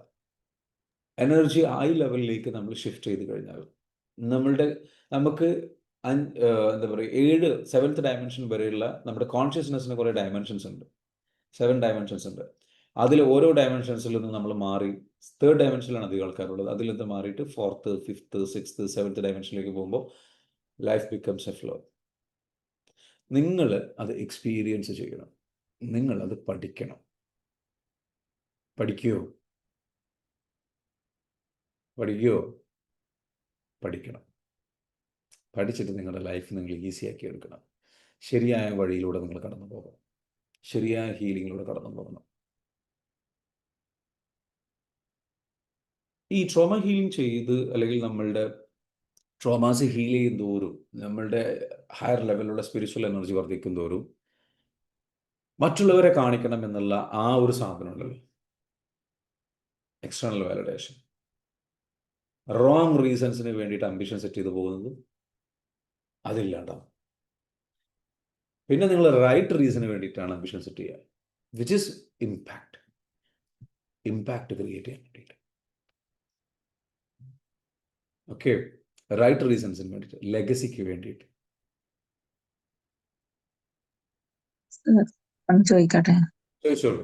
Speaker 1: എനർജി ഹൈ ലെവലിലേക്ക് നമ്മൾ ഷിഫ്റ്റ് ചെയ്ത് കഴിഞ്ഞാൽ നമുക്ക് എന്താ പറയുക, 7th ഡയമെൻഷൻ വരെയുള്ള നമ്മുടെ കോൺഷ്യസ്നെസ്സിന് കുറേ ഡയമെൻഷൻസ് ഉണ്ട്. 7 ഡയമെൻഷൻസ് ഉണ്ട്. അതിൽ ഓരോ ഡയമെൻഷൻസിൽ നിന്ന് നമ്മൾ മാറി 3rd ഡയമെൻഷനിലാണ് അധികം ആൾക്കാരുള്ളത്. അതിൽ നിന്ന് മാറിയിട്ട് 4th, 5th, 6th, 7th ഡയമെൻഷനിലേക്ക് പോകുമ്പോൾ ലൈഫ് ബിക്കംസ് എ ഫ്ലോ. നിങ്ങൾ അത് എക്സ്പീരിയൻസ് ചെയ്യണം, നിങ്ങൾ അത് പഠിക്കണം. പഠിക്കുമോ? പഠിക്കണം. പഠിച്ചിട്ട് നിങ്ങളുടെ ലൈഫ് നിങ്ങൾ ഈസിയാക്കി എടുക്കണം. ശരിയായ വഴിയിലൂടെ നിങ്ങൾ കടന്നു പോകണം, ശരിയായ ഹീലിങ്ങിലൂടെ കടന്നു പോകണം. ഈ ട്രോമ ഹീലിംഗ് ചെയ്ത് അല്ലെങ്കിൽ നമ്മളുടെ ട്രോമാസ് ഹീൽ ചെയ്യും തോറും നമ്മളുടെ ഹയർ ലെവലിലുള്ള സ്പിരിച്വൽ എനർജി വർദ്ധിക്കും തോറും മറ്റുള്ളവരെ കാണിക്കണം എന്നുള്ള ആ ഒരു സാധനമുണ്ടല്ലോ, എക്സ്റ്റേണൽ വാലിഡേഷൻ, റോങ് റീസൺസിന് വേണ്ടിയിട്ട് അംബിഷൻ സെറ്റ് ചെയ്ത് പോകുന്നത് അതില്ലാണ്ടാവും. പിന്നെ നിങ്ങൾ റൈറ്റ് റീസണിന് വേണ്ടിയിട്ടാണ് അംബിഷൻ സെറ്റ് ചെയ്യുക, വിച്ച് ഇസ് ഇമ്പാക്റ്റ് ക്രിയേറ്റ് ചെയ്യാൻ വേണ്ടിയിട്ട്. ഓക്കെ, റൈറ്റ് റീസൺസിന് വേണ്ടിയിട്ട്, ലെഗസിക്ക് വേണ്ടിയിട്ട്.
Speaker 4: ചോദിക്കട്ടെ,
Speaker 1: ചോദിച്ചോളൂ.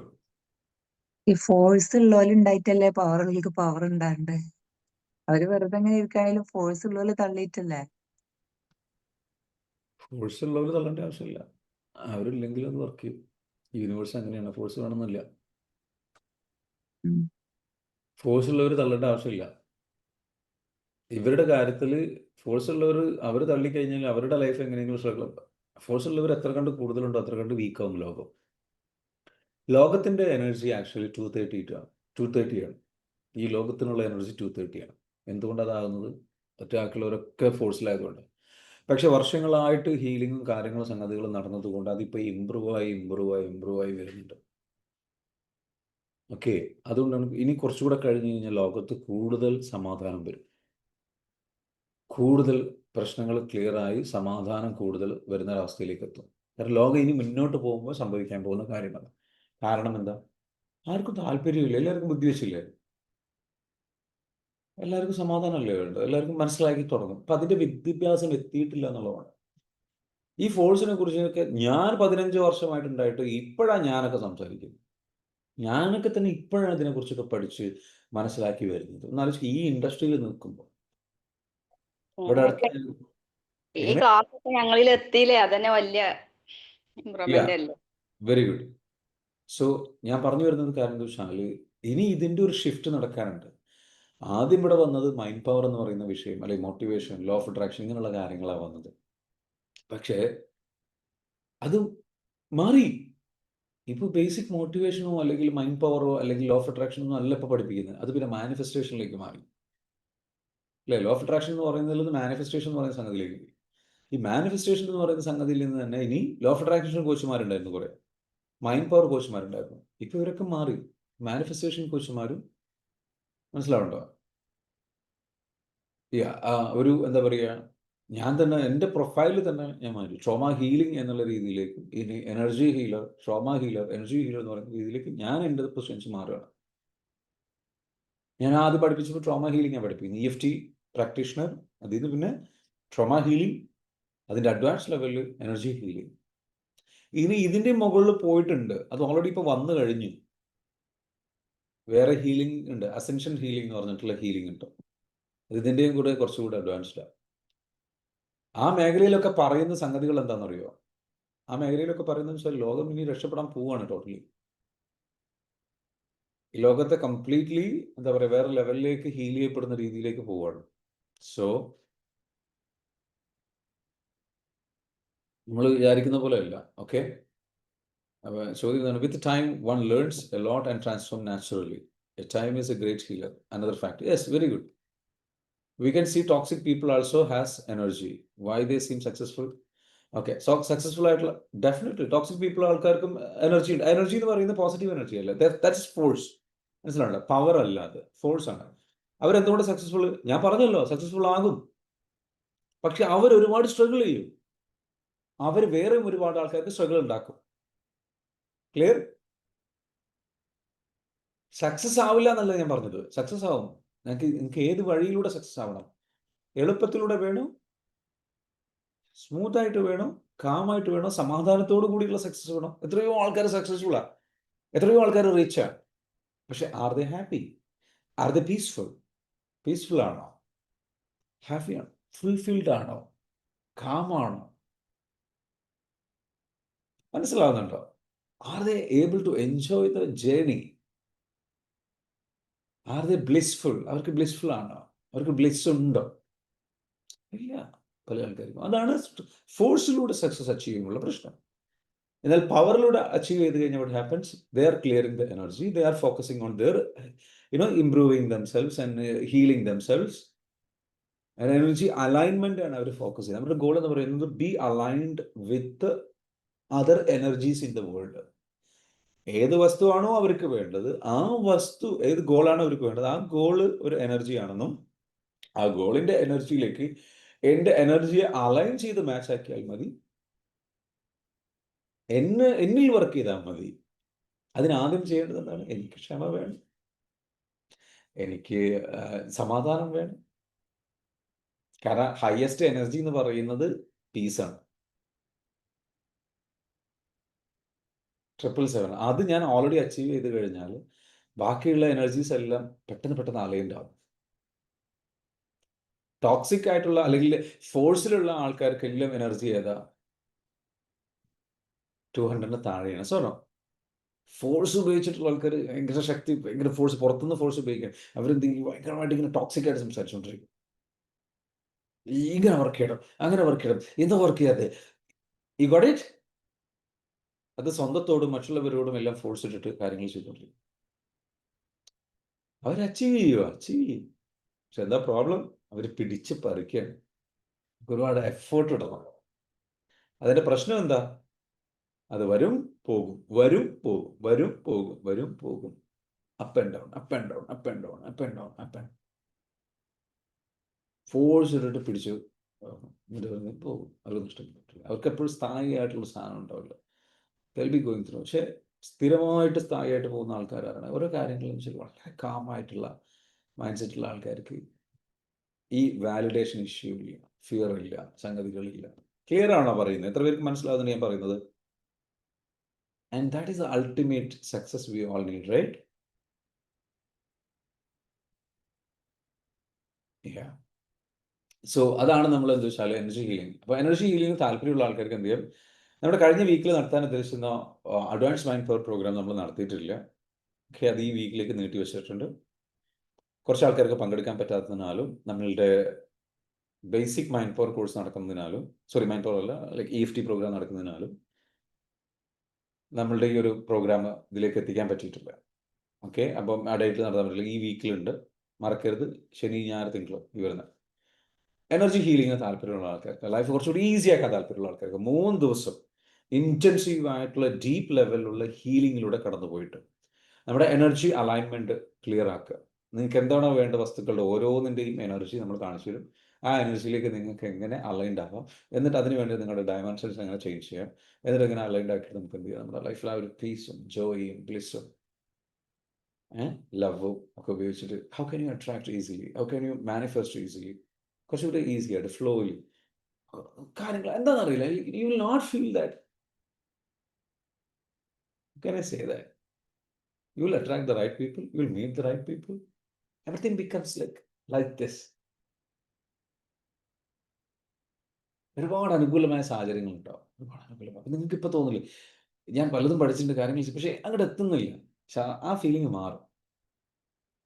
Speaker 4: ഈ ഫോഴ്സ് ഉള്ളോല് ഉണ്ടായിട്ടല്ലേ പവർ ഉള്ളവർക്ക് പവർ ഉണ്ടാണ്ട്? അവര് വെറുതെ അങ്ങനെ ഇരിക്കുകയാണെങ്കിലും ഫോഴ്സ് ഉള്ളോല് തള്ളിയിട്ടല്ലേ?
Speaker 1: ഫോഴ്സ് ഉള്ളവർ തള്ളേണ്ട ആവശ്യമില്ല, അവരില്ലെങ്കിൽ അത് വർക്ക് ചെയ്യും. യൂണിവേഴ്സ് അങ്ങനെയാണ്, ഫോഴ്സ് വേണമെന്നില്ല. ഫോഴ്സ് ഉള്ളവർ തള്ളേണ്ട ആവശ്യമില്ല. ഇവരുടെ കാര്യത്തിൽ ഫോഴ്സ് ഉള്ളവർ അവർ തള്ളിക്കഴിഞ്ഞാൽ അവരുടെ ലൈഫ് എങ്ങനെയെങ്കിലും സ്ട്രഗിൾ. ഫോഴ്സ് ഉള്ളവർ എത്ര കണ്ട് കൂടുതലുണ്ടോ അത്ര കണ്ട് വീക്കാവും ലോകം. ലോകത്തിൻ്റെ എനർജി ആക്ച്വലി 230 ആണ്. ഈ ലോകത്തിനുള്ള എനർജി 230 ആണ്. എന്തുകൊണ്ടാണ് അതാകുന്നത്? ഒറ്റയാൾക്കുള്ളവരൊക്കെ ഫോഴ്സിലായതുകൊണ്ട്. പക്ഷെ വർഷങ്ങളായിട്ട് ഹീലിങ്ങും കാര്യങ്ങളും സംഗതികളും നടന്നതുകൊണ്ട് അതിപ്പോൾ ഇമ്പ്രൂവ് ആയി വരുന്നുണ്ട്. ഓക്കെ, അതുകൊണ്ടാണ് ഇനി കുറച്ചുകൂടെ കഴിഞ്ഞ് കഴിഞ്ഞാൽ ലോകത്ത് കൂടുതൽ സമാധാനം വരും, കൂടുതൽ പ്രശ്നങ്ങൾ ക്ലിയറായി സമാധാനം കൂടുതൽ വരുന്ന ഒരവസ്ഥയിലേക്ക് എത്തും. കാരണം ലോകം ഇനി മുന്നോട്ട് പോകുമ്പോൾ സംഭവിക്കാൻ പോകുന്ന കാര്യമാണ്. കാരണം എന്താ? ആർക്കും താല്പര്യമില്ല, എല്ലാവർക്കും ബുദ്ധി വെച്ചില്ലേ, എല്ലാവർക്കും സമാധാനമല്ലേ വേണ്ടത്, എല്ലാവർക്കും മനസ്സിലാക്കി തുടങ്ങും. അപ്പം അതിൻ്റെ വിദ്യാഭ്യാസം എത്തിയിട്ടില്ല എന്നുള്ളതാണ്. ഈ ഫോഴ്സിനെ കുറിച്ചൊക്കെ ഞാൻ 15 വർഷമായിട്ടുണ്ടായിട്ട് ഇപ്പോഴാണ് ഞാനൊക്കെ സംസാരിക്കുന്നത്. ഞാനൊക്കെ തന്നെ ഇപ്പോഴാണ് ഇതിനെക്കുറിച്ചൊക്കെ പഠിച്ച് മനസ്സിലാക്കി വരുന്നത്. എന്നാലും ഈ ഇൻഡസ്ട്രിയിൽ നിൽക്കുമ്പോൾ ഇവിടെ
Speaker 3: ഈ ക്ലാസ് ഒക്കെ ഞങ്ങളിൽ എത്തിയില്ലേ, അതന്നെ വലിയ ഇമ്പ്രൂവ്മെന്റ് അല്ലേ.
Speaker 1: Very good. സോ ഞാൻ പറഞ്ഞു വരുന്നത് കാരണം എന്താ വെച്ചാൽ ഇനി ഇതിൻ്റെ ഒരു ഷിഫ്റ്റ് നടക്കാനുണ്ട്. ആദ്യം ഇവിടെ വന്നത് മൈൻഡ് പവർ എന്ന് പറയുന്ന വിഷയം, അല്ലെങ്കിൽ മോട്ടിവേഷൻ, ലോ ഓഫ് അട്രാക്ഷൻ, ഇങ്ങനെയുള്ള കാര്യങ്ങളാണ് വന്നത്. പക്ഷേ അത് മാറി. ഇപ്പോൾ ബേസിക് മോട്ടിവേഷനോ അല്ലെങ്കിൽ മൈൻഡ് പവറോ അല്ലെങ്കിൽ ലോ ഓഫ് അട്രാക്ഷനോ അല്ല ഇപ്പോൾ പഠിപ്പിക്കുന്നത്. അത് പിന്നെ മാനിഫെസ്റ്റേഷനിലേക്ക് മാറി അല്ലേ. ലോ ഓഫ് അട്രാക്ഷൻ എന്ന് പറയുന്നത് മാനിഫെസ്റ്റേഷൻ എന്ന് പറയുന്ന സംഗതിയിലേക്ക് പോയി. ഈ മാനിഫെസ്റ്റേഷൻ എന്ന് പറയുന്ന സംഗതിയിൽ നിന്ന് തന്നെ ഇനി ലോ ഓഫ് അട്രാക്ഷൻ കോച്ചുമാരുണ്ടായിരുന്നു, കുറേ മൈൻഡ് പവർ കോച്ചുമാരുണ്ടായിരുന്നു. ഇപ്പോൾ ഇവരൊക്കെ മാറി, മാനിഫെസ്റ്റേഷൻ കോച്ചുമാരും. മനസ്സിലാവുണ്ടോ? ഒരു എന്താ പറയുക, ഞാൻ തന്നെ എൻ്റെ പ്രൊഫൈലിൽ തന്നെ ഞാൻ മാറ്റി ട്രോമ ഹീലിംഗ് എന്നുള്ള രീതിയിലേക്ക്. ഇനി energy healer, trauma healer, energy healer എന്ന് പറയുന്ന രീതിയിലേക്ക് ഞാൻ എൻ്റെ പൊസിഷൻസ് മാറുകയാണ്. ഞാൻ ആദ്യം പഠിപ്പിച്ചപ്പോൾ ട്രോമ ഹീലിംഗ് ഞാൻ പഠിപ്പിക്കുന്നു, EFT പ്രാക്ടീഷണർ. അതിൽ നിന്ന് പിന്നെ ട്രോമ ഹീലിംഗ്, അതിൻ്റെ അഡ്വാൻസ് ലെവലിൽ എനർജി ഹീലിംഗ്. ഇനി ഇതിൻ്റെ മുകളിൽ പോയിട്ടുണ്ട്, അത് ഓൾറെഡി ഇപ്പോൾ വന്നു കഴിഞ്ഞു. വേറെ ഹീലിംഗ് ഉണ്ട്, അസെൻഷൻ ഹീലിംഗ് എന്ന് പറഞ്ഞിട്ടുള്ള ഹീലിംഗ് ഉണ്ട്. ഇതിൻ്റെയും കൂടെ കുറച്ചുകൂടെ അഡ്വാൻസ്ഡാണ്. ആ മേഖലയിലൊക്കെ പറയുന്ന സംഗതികൾ എന്താണെന്നറിയോ? ആ മേഖലയിലൊക്കെ പറയുന്നത് വെച്ചാൽ ലോകം ഇനി രക്ഷപ്പെടാൻ പോവുകയാണ് ടോട്ടലി. ഈ ലോകത്തെ കംപ്ലീറ്റ്ലി എന്താ പറയുക, വേറെ ലെവലിലേക്ക് ഹീൽ ചെയ്യപ്പെടുന്ന രീതിയിലേക്ക് പോവുകയാണ്. സോ നമ്മൾ വിചാരിക്കുന്ന പോലെ അല്ല. ഓക്കെ, അപ്പോൾ ചോദിക്കുന്നതാണ്, with time one learns a lot and transform naturally. A time is A great healer. Another fact. Yes, very good. We can see toxic people also has energy. Why they seem successful? Okay, so successful ആയിട്ടുള്ള definitely toxic people ആൾക്കാർക്കും energy ഉണ്ട്. Energy എന്ന് പറയുന്നത് positive energy അല്ല, that's force. മനസ്സിലാണല്ലോ, power അല്ല, അത് force ആണ്. അവരെന്തുകൊണ്ട് successful? ഞാൻ പറഞ്ഞല്ലോ, സക്സസ്ഫുൾ ആകും. പക്ഷെ അവർ ഒരുപാട് സ്ട്രഗിൾ ചെയ്യും. അവർ വേറെ ഒരുപാട് ആൾക്കാർക്ക് സ്ട്രഗിൾ ഉണ്ടാക്കും. ക്ലിയർ? സക്സസ് ആവില്ല എന്നല്ല ഞാൻ പറഞ്ഞത്, സക്സസ് ആവും. നിങ്ങൾക്ക് ഏത് വഴിയിലൂടെ സക്സസ് ആവണം? എളുപ്പത്തിലൂടെ വേണോ, സ്മൂത്തായിട്ട് വേണോ, കാമായിട്ട് വേണോ, സമാധാനത്തോടു കൂടിയുള്ള സക്സസ് വേണോ? എത്രയോ ആൾക്കാർ സക്സസ്ഫുള്ളാണ്, എത്രയോ ആൾക്കാർ റിച്ചാണ്. പക്ഷെ are they happy? Are they peaceful? Peaceful ആണോ? ഹാപ്പിയാണോ? ഫുൾഫിൽഡ് ആണോ? കാമാണോ? മനസ്സിലാവുന്നുണ്ടോ? Are they able to enjoy the journey? Are they blissful? അവർക്ക് ബ്ലിസ്ഫുൾ ആണോ? അവർക്ക് ബ്ലിസ് ഉണ്ടോ? ഇല്ല, പല ആൾക്കാർക്കും. അതാണ് ഫോഴ്സിലൂടെ സക്സസ് അച്ചീവ് ചെയ്യുമ്പോൾ പ്രശ്നം. എന്നാൽ പവറിലൂടെ അച്ചീവ് ചെയ്ത് കഴിഞ്ഞാൽ what happens? They are clearing the energy. They are focusing on their, improving themselves and healing themselves. And energy alignment ആണ് അവർ ഫോക്കസ് ചെയ്യുന്നത്. നമ്മുടെ ഗോൾ എന്ന് പറയുന്നത് B aligned with other energies in the world. ഏത് വസ്തുവാണോ അവർക്ക് വേണ്ടത്, ആ വസ്തു, ഏത് ഗോളാണോ അവർക്ക് വേണ്ടത്, ആ ഗോള് ഒരു എനർജി ആണെന്നും ആ ഗോളിന്റെ എനർജിയിലേക്ക് എൻ്റെ എനർജിയെ അലൈൻ ചെയ്ത് മാച്ച് ആക്കിയാൽ മതി, എന്നിൽ വർക്ക് ചെയ്താൽ മതി. അതിനാദ്യം ചെയ്യേണ്ടത് എന്താണ്? എനിക്ക് ക്ഷമ വേണം, എനിക്ക് സമാധാനം വേണം. കാരണം ഹയസ്റ്റ് എനർജി എന്ന് പറയുന്നത് പീസാണ്. 777 അത് ഞാൻ ഓൾറെഡി അച്ചീവ് ചെയ്ത് കഴിഞ്ഞാൽ ബാക്കിയുള്ള എനർജീസ് എല്ലാം പെട്ടെന്ന് അലൈൻഡാവും. ടോക്സിക് ആയിട്ടുള്ള അല്ലെങ്കിൽ ഫോഴ്സിലുള്ള ആൾക്കാർക്കെല്ലാം എനർജി ഏതാ? 200 താഴെയാണ്. സോനോ ഫോഴ്സ് ഉപയോഗിച്ചിട്ടുള്ള ആൾക്കാർ ഭയങ്കര ശക്തി, ഭയങ്കര ഫോഴ്സ്, പുറത്തുനിന്ന് ഫോഴ്സ് ഉപയോഗിക്കാൻ അവരെന്തെങ്കിലും ഭയങ്കരമായിട്ട് ഇങ്ങനെ ടോക്സിക് ആയിട്ട് സംസാരിച്ചുകൊണ്ടിരിക്കും. ഇങ്ങനെ വർക്ക് ചെയ്യണം, അങ്ങനെ വർക്ക് ചെയ്യണം, എന്താ വർക്ക് ചെയ്യാതെ? ഈ ഗോട്ട് ഇറ്റ്? അത് സ്വന്തത്തോടും മറ്റുള്ളവരോടും എല്ലാം ഫോഴ്സ് ഇട്ടിട്ട് കാര്യങ്ങൾ ചെയ്തുകൊണ്ടിരിക്കും. അവർ അച്ചീവ് ചെയ്യും. പക്ഷെ എന്താ പ്രോബ്ലം? അവർ പിടിച്ച് പറിക്കുകയാണ്. ഒരുപാട് എഫേർട്ട് ഇടണം. അതിന്റെ പ്രശ്നം എന്താ? അത് വരും പോകും, വരും പോകും, വരും പോകും, വരും പോകും. Up and down, up and down, up and down, up and down, up and force ഇട്ടിട്ട് പിടിച്ചു പോകും. അവർ നഷ്ടപ്പെട്ടില്ല. അവർക്ക് എപ്പോഴും സ്ഥായിയായിട്ടുള്ള സാധനം ഉണ്ടാവില്ല. They'll be going through. പക്ഷെ സ്ഥിരമായിട്ട് സ്ഥായിയായിട്ട് പോകുന്ന ആൾക്കാരാണ് ഓരോ കാര്യങ്ങളും ശരി വളരെ കാമായിട്ടുള്ള മൈൻഡ് സെറ്റുള്ള ആൾക്കാർക്ക് ഈ വാലിഡേഷൻ ഇഷ്യൂ ഇല്ല, ഫിയർ ഇല്ല, സംഗതികളില്ല. ക്ലിയർ ആണോ പറയുന്നത്? എത്ര പേർക്ക് മനസ്സിലാവുന്ന ഞാൻ പറയുന്നത്? And that is the ultimate success we all need, right? So അതാണ് നമ്മൾ എന്താ വെച്ചാൽ എനർജി ഹീലിംഗ്. അപ്പോൾ എനർജി ഹീലിംഗ് താല്പര്യമുള്ള ആൾക്കാർക്ക് എന്ത് ചെയ്യും? നമ്മുടെ കഴിഞ്ഞ വീക്കിൽ നടത്താൻ ഉദ്ദേശിക്കുന്ന അഡ്വാൻസ് മൈൻഡ് പവർ പ്രോഗ്രാം നമ്മൾ നടത്തിയിട്ടില്ല. ഓക്കെ, അത് ഈ വീക്കിലേക്ക് നീട്ടി വെച്ചിട്ടുണ്ട്. കുറച്ച് ആൾക്കാർക്ക് പങ്കെടുക്കാൻ പറ്റാത്തതിനാലും നമ്മളുടെ ബേസിക് മൈൻഡ് പവർ കോഴ്സ് നടക്കുന്നതിനാലും, മൈൻഡ് പവർ അല്ല, ലൈക്ക് EFT പ്രോഗ്രാം നടക്കുന്നതിനാലും നമ്മളുടെ ഈ ഒരു പ്രോഗ്രാം ഇതിലേക്ക് എത്തിക്കാൻ പറ്റിയിട്ടില്ല. ഓക്കെ, അപ്പം ആ ഡേറ്റിൽ നടത്താൻ പറ്റില്ല. ഈ വീക്കിലുണ്ട്, മറക്കരുത്. ശനി, ഞായർ, തിങ്കളോ ഈ വരുന്ന എനർജി ഹീലിംഗ് താല്പര്യമുള്ള ആൾക്കാർക്ക്, ലൈഫ് കുറച്ചുകൂടി ഈസി ആക്കാൻ താല്പര്യമുള്ള ആൾക്കാർക്ക് 3 ദിവസം ഇൻറ്റൻസീവ് ആയിട്ടുള്ള ഡീപ്പ് ലെവലിലുള്ള ഹീലിങ്ങിലൂടെ കടന്നു പോയിട്ട് നമ്മുടെ എനർജി അലൈൻമെൻറ്റ് ക്ലിയർ ആക്കുക. നിങ്ങൾക്ക് എന്താണോ വേണ്ട വസ്തുക്കളുടെ ഓരോന്നിൻ്റെയും എനർജി നമ്മൾ കാണിച്ചു തരും. ആ എനർജിയിലേക്ക് നിങ്ങൾക്ക് എങ്ങനെ അലൈൻഡ് ആകാം, എന്നിട്ട് അതിന് വേണ്ടി നിങ്ങളുടെ ഡയമെൻഷൻസ് എങ്ങനെ ചേഞ്ച് ചെയ്യാം, എന്നിട്ട് എങ്ങനെ അലൈൻഡ് ആക്കിയിട്ട് നമുക്ക് എന്ത് ചെയ്യാം, നമ്മുടെ ലൈഫിൽ ആ ഒരു പീസും ജോയും ബ്ലിസ്സും ലവും ഒക്കെ ഉപയോഗിച്ചിട്ട് how can you attract easily, how can you manifest easily, കുറച്ചുകൂടി ഈസി ആയിട്ട് ഫ്ലോയിൽ കാര്യങ്ങൾ എന്താണെന്നറിയില്ല. You will not feel that. Can I say that? You will attract the right people, you will meet the right people, everything becomes like this. ഒരുപാട് അനുകൂലമായ സാഹചര്യങ്ങൾ ഉണ്ടാവും, ഒരുപാട് അനുകൂലമായ. നിങ്ങൾക്ക് ഇപ്പോൾ തോന്നില്ലേ ഞാൻ പലതും പഠിച്ചിട്ടുണ്ട്, കാര്യങ്ങൾ ചെയ്തു, പക്ഷേ അങ്ങോട്ട് എത്തുന്നില്ല. പക്ഷെ ആ ഫീലിംഗ് മാറും.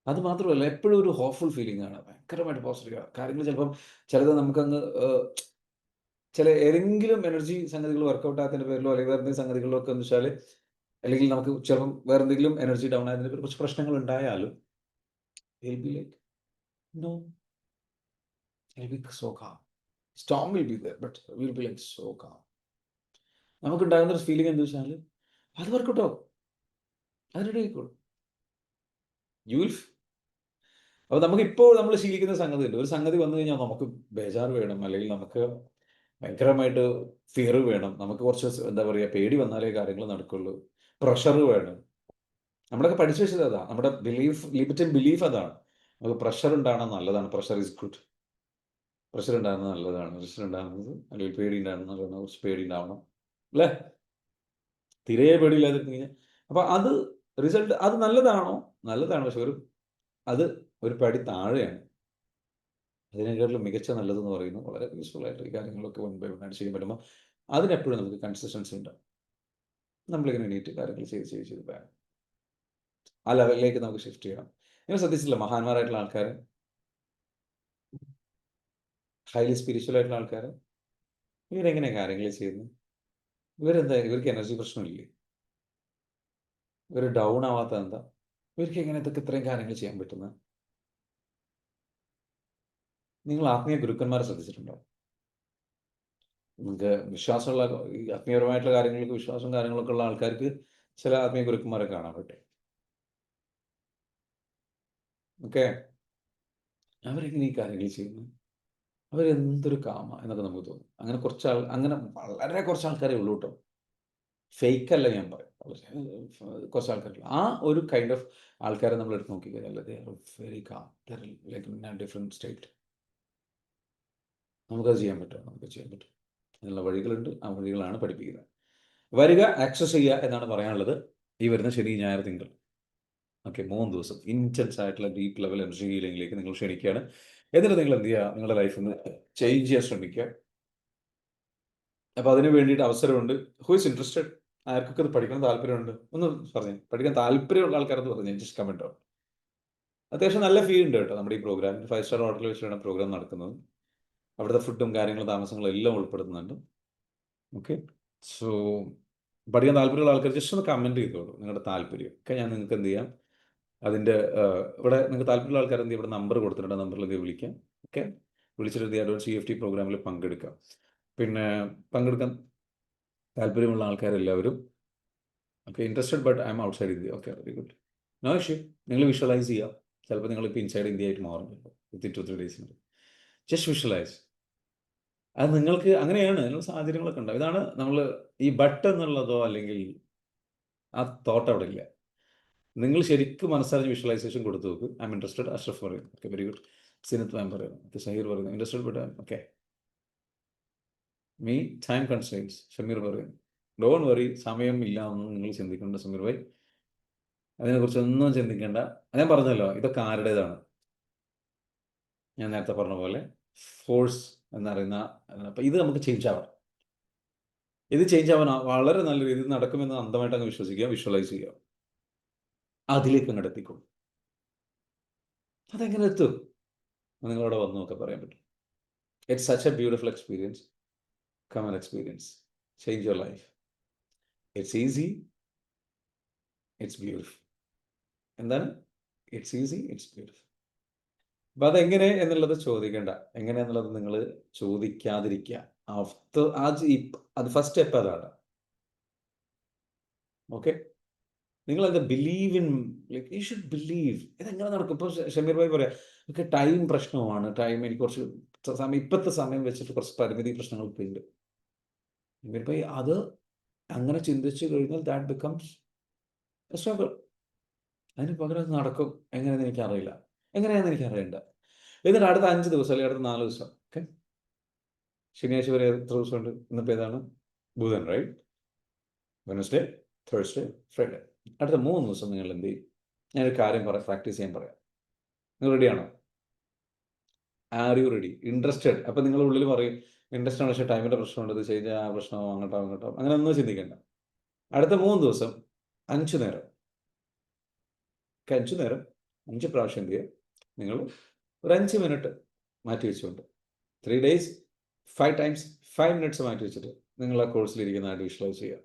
Speaker 1: അത് മാത്രമല്ല, എപ്പോഴും ഒരു ഹോപ്പ്ഫുൾ ഫീലിംഗ് ആണ്, ഭയങ്കരമായിട്ട് പോസിറ്റീവ് കാര്യങ്ങൾ. ചിലപ്പം ചിലത് നമുക്കങ്ങ് ചില ഏതെങ്കിലും എനർജി സംഗതികൾ വർക്കൗട്ട് ആകാത്തതിൻ്റെ പേരിലോ അല്ലെങ്കിൽ വേറെ എന്തെങ്കിലും സംഗതികളിലോ ഒക്കെ എന്ന് വെച്ചാൽ, അല്ലെങ്കിൽ നമുക്ക് ചിലപ്പം വേറെ എന്തെങ്കിലും എനർജി ഡൗൺ ആയതിന് കുറച്ച് പ്രശ്നങ്ങൾ ഉണ്ടായാലും so calm. Storm will be there, but will be like so calm. നമുക്കുണ്ടാകുന്ന ഒരു ഫീലിംഗ് എന്താ വെച്ചാൽ അത് വർക്കൗട്ട് ആവും, അതിനിടയിൽക്കോളും. അപ്പോൾ നമുക്കിപ്പോൾ നമ്മൾ ശീലിക്കുന്ന സംഗതി ഉണ്ട്. ഒരു സംഗതി വന്നു കഴിഞ്ഞാൽ നമുക്ക് ബേജാറ് വേണം, അല്ലെങ്കിൽ നമുക്ക് ഭയങ്കരമായിട്ട് ഫിയർ വേണം, നമുക്ക് കുറച്ച് എന്താ പറയുക, പേടി വന്നാലേ കാര്യങ്ങൾ നടക്കുള്ളൂ, പ്രഷർ വേണം. നമ്മളൊക്കെ പഠിച്ചു വെച്ചത് അതാണ്, നമ്മുടെ ലിമിറ്റഡ് ബിലീഫ് അതാണ്. നമുക്ക് പ്രഷർ ഉണ്ടാകണം നല്ലതാണ്, പ്രഷർ ഈസ് ഗുഡ്, പ്രഷർ ഉണ്ടാകുന്നത് നല്ലതാണ്, പ്രഷർ ഉണ്ടാകുന്നത് അല്ലെങ്കിൽ പേടി ഉണ്ടാകുന്നത് കുറച്ച് പേടി ഉണ്ടാവണം അല്ലേ? തീരെ പേടിയില്ലാതിരുന്നു കഴിഞ്ഞാൽ അപ്പോൾ അത് റിസൾട്ട് അത് നല്ലതാണോ? നല്ലതാണ്, പക്ഷെ അത് ഒരു പടി താഴെയാണ്. അതിനേക്കാളും മികച്ച നല്ലതെന്ന് പറയുന്നത് വളരെ പീസ്ഫുൾ ആയിട്ട് ഈ കാര്യങ്ങളൊക്കെ 1 ബൈ 1 ആയിട്ട് ചെയ്യാൻ പറ്റുമ്പോൾ അതിനെപ്പോഴും നമുക്ക് കൺസിസ്റ്റൻസി ഉണ്ട്. നമ്മളിങ്ങനെ എണീറ്റ് കാര്യങ്ങൾ ചെയ്ത് വേണം ആ ലെവലിലേക്ക് നമുക്ക് ഷിഫ്റ്റ് ചെയ്യണം. നിങ്ങൾ ശ്രദ്ധിച്ചില്ല മഹാന്മാരായിട്ടുള്ള ആൾക്കാർ, ഹൈലി സ്പിരിച്വൽ ആയിട്ടുള്ള ആൾക്കാർ, ഇവരെങ്ങനെയാണ് കാര്യങ്ങൾ ചെയ്യുന്നത്? ഇവർക്ക് എനർജി പ്രശ്നമില്ലേ? ഇവർ ഡൗൺ ആവാത്ത എന്താ? ഇവർക്ക് എങ്ങനെ ഇതൊക്കെ ഇത്രയും കാര്യങ്ങൾ ചെയ്യാൻ പറ്റുന്നത്? നിങ്ങൾ ആത്മീയ ഗുരുക്കന്മാരെ ശ്രദ്ധിച്ചിട്ടുണ്ടോ? നിങ്ങൾക്ക് വിശ്വാസമുള്ള ഈ ആത്മീയപരമായിട്ടുള്ള കാര്യങ്ങൾക്ക് വിശ്വാസവും കാര്യങ്ങളൊക്കെ ഉള്ള ആൾക്കാർക്ക് ചില ആത്മീയ ഗുരുക്കന്മാരെ കാണാൻ പറ്റും. ഓക്കെ, അവരെങ്ങനെ ഈ കാര്യങ്ങൾ ചെയ്യുന്നു? അവരെന്തൊരു കാമ എന്നൊക്കെ നമുക്ക് തോന്നും. അങ്ങനെ വളരെ കുറച്ച് ആൾക്കാരെ ഉള്ളൂ കേട്ടോ. ഫേക്ക് അല്ല ഞാൻ പറയും, കുറച്ച് ആൾക്കാരില്ല. ആ ഒരു കൈൻഡ് ഓഫ് ആൾക്കാരെ നമ്മൾ എടുത്ത് നോക്കിക്കഴിഞ്ഞാൽ very calm, like in A different state. നമുക്കത് ചെയ്യാൻ പറ്റും, അതിനുള്ള വഴികളുണ്ട്. ആ വഴികളാണ് പഠിപ്പിക്കുന്നത്. വരിക, ആക്സസ് ചെയ്യുക എന്നാണ് പറയാനുള്ളത്. ഈ വരുന്ന ശനി, ഞായർ, തിങ്കൾ, ഓക്കെ, 3 ദിവസം ഇൻറ്റൻസ് ആയിട്ടുള്ള ഡീപ്പ് ലെവൽ എനർജി ഹീലിംഗിലേക്ക് നിങ്ങൾ ക്ഷണിക്കുകയാണ്. എന്നിട്ട് നിങ്ങൾ എന്ത് ചെയ്യുക? നിങ്ങളുടെ ലൈഫിൽ നിന്ന് ചേഞ്ച് ചെയ്യാൻ ശ്രമിക്കുക. അപ്പോൾ അതിന് വേണ്ടിയിട്ട് അവസരമുണ്ട്. Who is interested? ആർക്കൊക്കെ ഇത് പഠിക്കാൻ താല്പര്യമുണ്ട്? ഒന്ന് പറഞ്ഞു. പഠിക്കാൻ താല്പര്യമുള്ള ആൾക്കാരത് പറഞ്ഞു. ജസ്റ്റ് കമൻറ്റ് ആവും. അത്യാവശ്യം നല്ല ഫീ ഉണ്ട് കേട്ടോ നമ്മുടെ ഈ പ്രോഗ്രാം. 5 സ്റ്റാർ ഹോട്ടലിൽ വെച്ചാണ് പ്രോഗ്രാം നടക്കുന്നത്. അവിടുത്തെ ഫുഡും കാര്യങ്ങളും താമസങ്ങളും എല്ലാം ഉൾപ്പെടുത്തുന്നുണ്ട്. ഓക്കെ, സോ പഠിക്കാൻ താല്പര്യമുള്ള ആൾക്കാർ ജസ്റ്റ് ഒന്ന് കമൻറ്റ് ചെയ്തോളൂ നിങ്ങളുടെ താല്പര്യം ഒക്കെ. ഞാൻ നിങ്ങൾക്ക് എന്ത് ചെയ്യാം, അതിൻ്റെ ഇവിടെ നിങ്ങൾക്ക് താല്പര്യമുള്ള ആൾക്കാർ എന്ത് ചെയ്യും, ഇവിടെ നമ്പർ കൊടുത്തിട്ടുണ്ട്. നമ്പറിൽ എന്ത് വിളിക്കാം. ഓക്കെ, വിളിച്ചിട്ട് എന്ത് ചെയ്യാം, CFT പ്രോഗ്രാമിൽ പങ്കെടുക്കാം. പിന്നെ പങ്കെടുക്കാൻ താല്പര്യമുള്ള ആൾക്കാരെല്ലാവരും okay, interested but I am outside India. Okay, very good, no issue. നിങ്ങൾ വിഷ്വലൈസ് ചെയ്യുക. ചിലപ്പോൾ നിങ്ങളിപ്പോൾ ഇൻസൈഡ് ഇന്ത്യ ആയിട്ട് മാറുന്നുണ്ട് വിത്തിൻ 2-3 ഡേയ്സിനുണ്ട്. Just visualise. അത് നിങ്ങൾക്ക് അങ്ങനെയാണ്, നിങ്ങൾ സാഹചര്യങ്ങളൊക്കെ ഉണ്ടാവും. ഇതാണ് നമ്മൾ ഈ ബട്ട് എന്നുള്ളതോ അല്ലെങ്കിൽ ആ തോട്ട് അവിടെ ഇല്ല. നിങ്ങൾ ശരിക്കും മനസ്സറിഞ്ഞ് വിഷ്വലൈസേഷൻ കൊടുത്തു നോക്ക്. ഐ എം ഇൻട്രസ്റ്റഡ്, അഷ്റഫ് പറയുന്നു. Okay, very good. Sinath ma'am പറയുന്നു, ഷഹീർ പറയുന്നു, interested but okay, me time constraints, Shameer പറയുന്നു. ഡോണ്ട് വറി, സമയം ഇല്ല എന്നൊന്നും നിങ്ങൾ ചിന്തിക്കേണ്ട സമീർ ഭായി. അതിനെക്കുറിച്ചൊന്നും ചിന്തിക്കേണ്ട. ഞാൻ പറഞ്ഞല്ലോ, ഇതൊക്കെ ആരുടേതാണ്? ഞാൻ നേരത്തെ പറഞ്ഞ പോലെ ഫോഴ്സ് എന്നറിയുന്ന. അപ്പം ഇത് നമുക്ക് ചേഞ്ച് ആവാം. ഇത് ചേഞ്ച് ആവാൻ വളരെ നല്ല രീതിയിൽ നടക്കുമെന്ന് അന്ധമായിട്ട് അങ്ങ് വിശ്വസിക്കുക, വിഷ്വലൈസ് ചെയ്യുക. അതിലേക്ക് അങ്ങോട്ട് എത്തിക്കോളും. അതെങ്ങനെ എത്തും? നിങ്ങളവിടെ വന്നു നോക്കാൻ പറയാൻ പറ്റും. It's such a beautiful experience. Come and experience, change your life. It's easy, it's beautiful. എന്താണ്? It's easy, it's beautiful. അപ്പം അതെങ്ങനെ എന്നുള്ളത് ചോദിക്കേണ്ട. എങ്ങനെ എന്നുള്ളത് നിങ്ങൾ ചോദിക്കാതിരിക്കുക. അത് ഫസ്റ്റ് സ്റ്റെപ്പ് അതാണ്. ഓക്കെ, നിങ്ങളത് believe in, like you should believe. ഇതെങ്ങനെ നടക്കും? ഇപ്പോൾ ഷമീർ ഭായി പറയാം, ഓക്കെ, ടൈം പ്രശ്നമാണ്. ടൈം എനിക്ക് കുറച്ച് സമയം, ഇപ്പോഴത്തെ സമയം വെച്ചിട്ട് കുറച്ച് പരിമിതി പ്രശ്നങ്ങളൊക്കെ ഉണ്ട്. ഷമീർ ഭായി അത് അങ്ങനെ ചിന്തിച്ചു കഴിഞ്ഞാൽ ദാറ്റ് ബിക്കംസ് എ സ്ട്രഗിൾ. അതിന് പകരം അത് നടക്കും. എങ്ങനെയെന്ന് എനിക്കറിയില്ല. എങ്ങനെയാണെന്ന് എനിക്കറിയണ്ട. എന്നിട്ട് അടുത്ത 5 ദിവസം അല്ലെങ്കിൽ അടുത്ത 4 ദിവസം, ഓക്കെ, ശനിയാഴ്ച വരെ എത്ര ദിവസമുണ്ട്? ഇന്നിപ്പോൾ ഏതാണ്? ബുധൻ, റൈറ്റ്? Wednesday, Thursday, Friday. അടുത്ത 3 ദിവസം നിങ്ങൾ എന്ത് ചെയ്യും? ഞാനൊരു കാര്യം പ്രാക്ടീസ് ചെയ്യാൻ പറയാം. നിങ്ങൾ റെഡിയാണോ? R you ready? ഇൻട്രസ്റ്റഡ്? അപ്പം നിങ്ങളുടെ ഉള്ളിൽ പറയും ഇൻട്രസ്റ്റ് ആണ്, പക്ഷേ ടൈമിൻ്റെ പ്രശ്നമുണ്ട്, ഇത് ചെയ്താൽ ആ പ്രശ്നമോ അങ്ങോട്ടോ അങ്ങനെ ഒന്നും ചിന്തിക്കേണ്ട. അടുത്ത 3 ദിവസം 5 നേരം, 5 നേരം 5 പ്രാവശ്യം എന്ത് ചെയ്യുക? നിങ്ങൾ ഒരു 5 മിനിറ്റ് മാറ്റി വെച്ചുകൊണ്ട് 3 days 5 times 5 minutes മാറ്റി വെച്ചിട്ട് നിങ്ങൾ ആ കോഴ്സിലിരിക്കുന്നതായിട്ട് വിഷ്വലൈസ് ചെയ്യുക.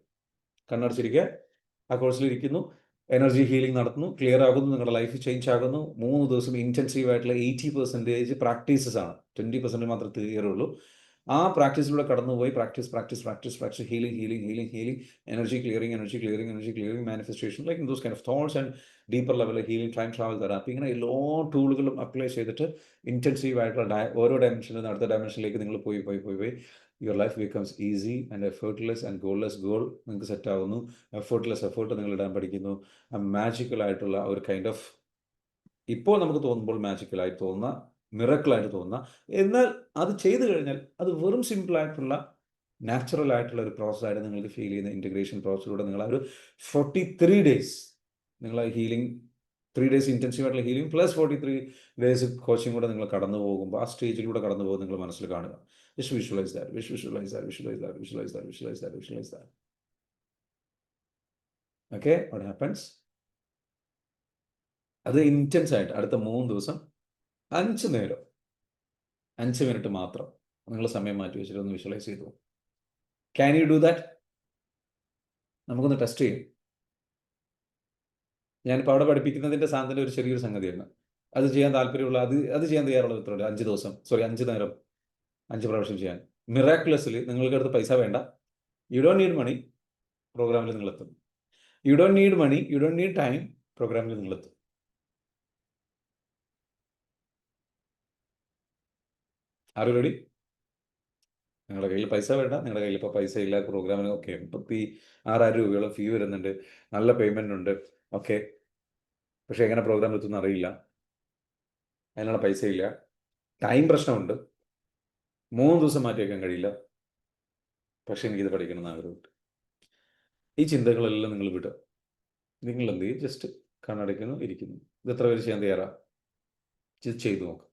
Speaker 1: കണ്ണടച്ചിരിക്കുക, ആ കോഴ്സിലിരിക്കുന്നു, എനർജി ഹീലിംഗ് നടത്തുന്നു, ക്ലിയർ ആകുന്നു, നിങ്ങളുടെ ലൈഫ് ചേഞ്ച് ആകുന്നു. 3 ദിവസം ഇൻറ്റൻസീവ് ആയിട്ടുള്ള 80% പ്രാക്ടീസസ് ആണ്, 20% മാത്രമേ ക്ലിയർ ഉള്ളൂ. ആ പ്രാക്ടീസിലൂടെ കടന്നുപോയി practice, healing, energy clearing, manifestation, like those kind of thoughts and deeper level healing, time travel therapy, ഇങ്ങനെ എല്ലാ ടൂളുകളും അപ്ലൈ ചെയ്തിട്ട് ഇൻറ്റൻസീവ് ആയിട്ടുള്ള ഓരോ ഡയമെൻഷനിൽ നിന്ന് അടുത്ത ഡയമെൻഷനിലേക്ക് നിങ്ങൾ പോയി your life becomes easy and effortless and goalless. Goal നിങ്ങൾക്ക് സെറ്റ് ആവുന്നു. എഫേർട്ട് നിങ്ങൾ ഇടാൻ പഠിക്കുന്നു. മാജിക്കലായിട്ടുള്ള ഒരു കൈൻഡ് ഓഫ്, ഇപ്പോൾ നമുക്ക് തോന്നുമ്പോൾ മാജിക്കലായി തോന്നുന്ന, മിറക്കിളായിട്ട് തോന്നുന്ന, എന്നാൽ അത് ചെയ്തു കഴിഞ്ഞാൽ അത് വെറും സിമ്പിളായിട്ടുള്ള നാച്ചുറൽ ആയിട്ടുള്ള ഒരു പ്രോസസ്സായിട്ട് നിങ്ങൾക്ക് ഫീൽ ചെയ്യുന്ന ഇൻറ്റഗ്രേഷൻ പ്രോസസ്സിലൂടെ നിങ്ങൾ ആ ഒരു 43 days നിങ്ങൾ ആ ഹീലിംഗ് 3 days ഇൻറ്റൻസീവ് ആയിട്ടുള്ള ഹീലിംഗ് പ്ലസ് 43 days കോച്ചിങ് കൂടെ നിങ്ങൾ കടന്നു പോകുമ്പോൾ ആ സ്റ്റേജിലൂടെ കടന്നു പോകുമ്പോൾ നിങ്ങൾ മനസ്സിൽ കാണുക. Just visualize that, visualize that, visualize that, visualize that, visualize that, visualize that. Okay, what happens? അത് ഇൻറ്റൻസ് ആയിട്ട് അടുത്ത 3 ദിവസം 5 നേരം 5 മിനിറ്റ് മാത്രം നിങ്ങൾ സമയം മാറ്റി വെച്ചിട്ട് ഒന്ന് വിഷ്വലൈസ് ചെയ്തു. Can you do that? നമുക്കൊന്ന് ടെസ്റ്റ് ചെയ്യും. ഞാനിപ്പോൾ അവിടെ പഠിപ്പിക്കുന്നതിൻ്റെ സാധനത്തിൻ്റെ ഒരു ചെറിയൊരു സംഗതിയാണ്. അത് ചെയ്യാൻ താല്പര്യമുള്ള അത് ചെയ്യാൻ തയ്യാറുള്ള എത്രയുണ്ട്? 5 ദിവസം 5 നേരം 5 പ്രാവശ്യം ചെയ്യാൻ. മിറാക്കുലസ്ലി നിങ്ങൾക്ക് അടുത്ത് പൈസ വേണ്ട. യു ഡോണ്ട് നീഡ് മണി, പ്രോഗ്രാമിൽ നിങ്ങളെത്തും. You don't need money, you don't need time, പ്രോഗ്രാമിൽ നിങ്ങളെത്തും. ആരും റെഡി? നിങ്ങളുടെ കയ്യിൽ പൈസ വേണ്ട, നിങ്ങളുടെ കയ്യിൽ ഇപ്പോൾ പൈസ ഇല്ല, പ്രോഗ്രാമിന് ഓക്കെ 36,000 രൂപയോളം ഫീ വരുന്നുണ്ട്, നല്ല പേയ്മെൻ്റ് ഉണ്ട്, ഓക്കെ. പക്ഷേ എങ്ങനെ പ്രോഗ്രാം എത്തുമെന്ന് അറിയില്ല, അതിനുള്ള പൈസ ഇല്ല, ടൈം പ്രശ്നമുണ്ട്, 3 ദിവസം മാറ്റി വയ്ക്കാൻ കഴിയില്ല, പക്ഷേ എനിക്കിത് പഠിക്കണമെന്ന് ആഗ്രഹമുണ്ട്. ഈ ചിന്തകളെല്ലാം നിങ്ങൾ വിടുക. നിങ്ങൾ എന്ത് ചെയ്യും? ജസ്റ്റ് കണ്ണടയ്ക്കുന്നു, ഇരിക്കുന്നു. ഇത് എത്ര പേര് ചെയ്യാൻ തയ്യാറാ? ജസ്റ്റ് ചെയ്തു നോക്കാം.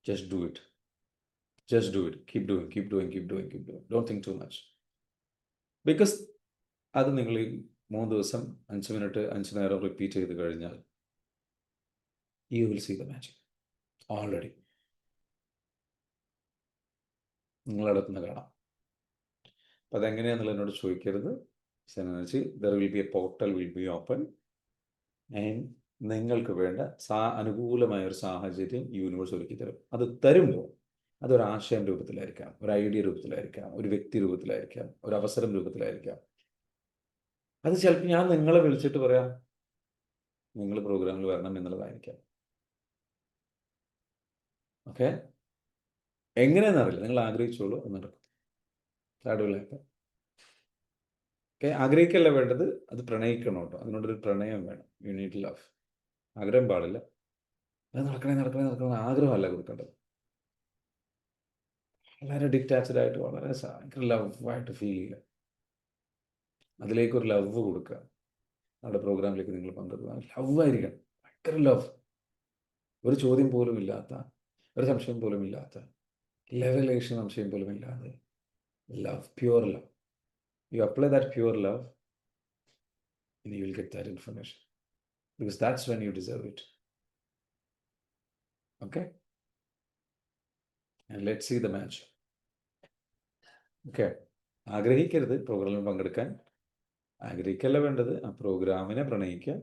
Speaker 1: Just do it. Just do it. Keep doing, keep doing, keep doing, keep doing. Don't think too much. Because അത് നിങ്ങൾ ഈ 3 ദിവസം 5 മിനിറ്റ് 5 നേരം റിപ്പീറ്റ് ചെയ്ത് കഴിഞ്ഞാൽ you will see the magic already. നിങ്ങളടുത്തുനിന്ന് കാണാം. അപ്പം അതെങ്ങനെയാണെന്നുള്ള എന്നോട് ചോദിക്കരുത്. there will be a portal will be open and നിങ്ങൾക്ക് വേണ്ട അനുകൂലമായ ഒരു സാഹചര്യം യൂണിവേഴ്സ് ഒരുക്കി തരും. അത് തരുമ്പോൾ അതൊരു ആശയം രൂപത്തിലായിരിക്കാം, ഒരു ഐഡിയ രൂപത്തിലായിരിക്കാം, ഒരു വ്യക്തി രൂപത്തിലായിരിക്കാം, ഒരു അവസരം രൂപത്തിലായിരിക്കാം. അത് ചിലപ്പോൾ ഞാൻ നിങ്ങളെ വിളിച്ചിട്ട് പറയാം നിങ്ങൾ പ്രോഗ്രാമിൽ വരണം എന്നുള്ളതായിരിക്കാം. ഓക്കെ, എങ്ങനെയാണെന്നറിയില്ല, നിങ്ങൾ ആഗ്രഹിച്ചോളൂ, അത് നടക്കും. ഓക്കെ, ആഗ്രഹിക്കല്ല വേണ്ടത്, അത് പ്രണയിക്കണം കേട്ടോ. അതിനോടൊരു പ്രണയം വേണം. You need love. ആഗ്രഹം പാടില്ല. അത് നടക്കണേ ആഗ്രഹമല്ല കൊടുക്കേണ്ടത്. വളരെ ഡിറ്റാച്ച്ഡ് ആയിട്ട് വളരെ ഭയങ്കര ലവായിട്ട് ഫീൽ ചെയ്യുക, അതിലേക്കൊരു ലവ് കൊടുക്കുക. നമ്മുടെ പ്രോഗ്രാമിലേക്ക് നിങ്ങൾ പങ്കെടുക്കുക, ലവായിരിക്കണം, ഭയങ്കര ലവ്, ഒരു ചോദ്യം പോലും ഇല്ലാത്ത, ഒരു സംശയം പോലും ഇല്ലാത്ത, ലെവലേഷൻ സംശയം പോലും ഇല്ലാതെ love, pure love. U apply that pure love and you will get that information because that's when you deserve it. Okay, and let's see the match. Okay, ആഗ്രഹിക്കരുത് പ്രോഗ്രാമിൽ പങ്കെടുക്കാൻ, ആഗ്രഹിക്കല്ല വേണ്ടത്, ആ പ്രോഗ്രാമിനെ പ്രണയിക്കുക.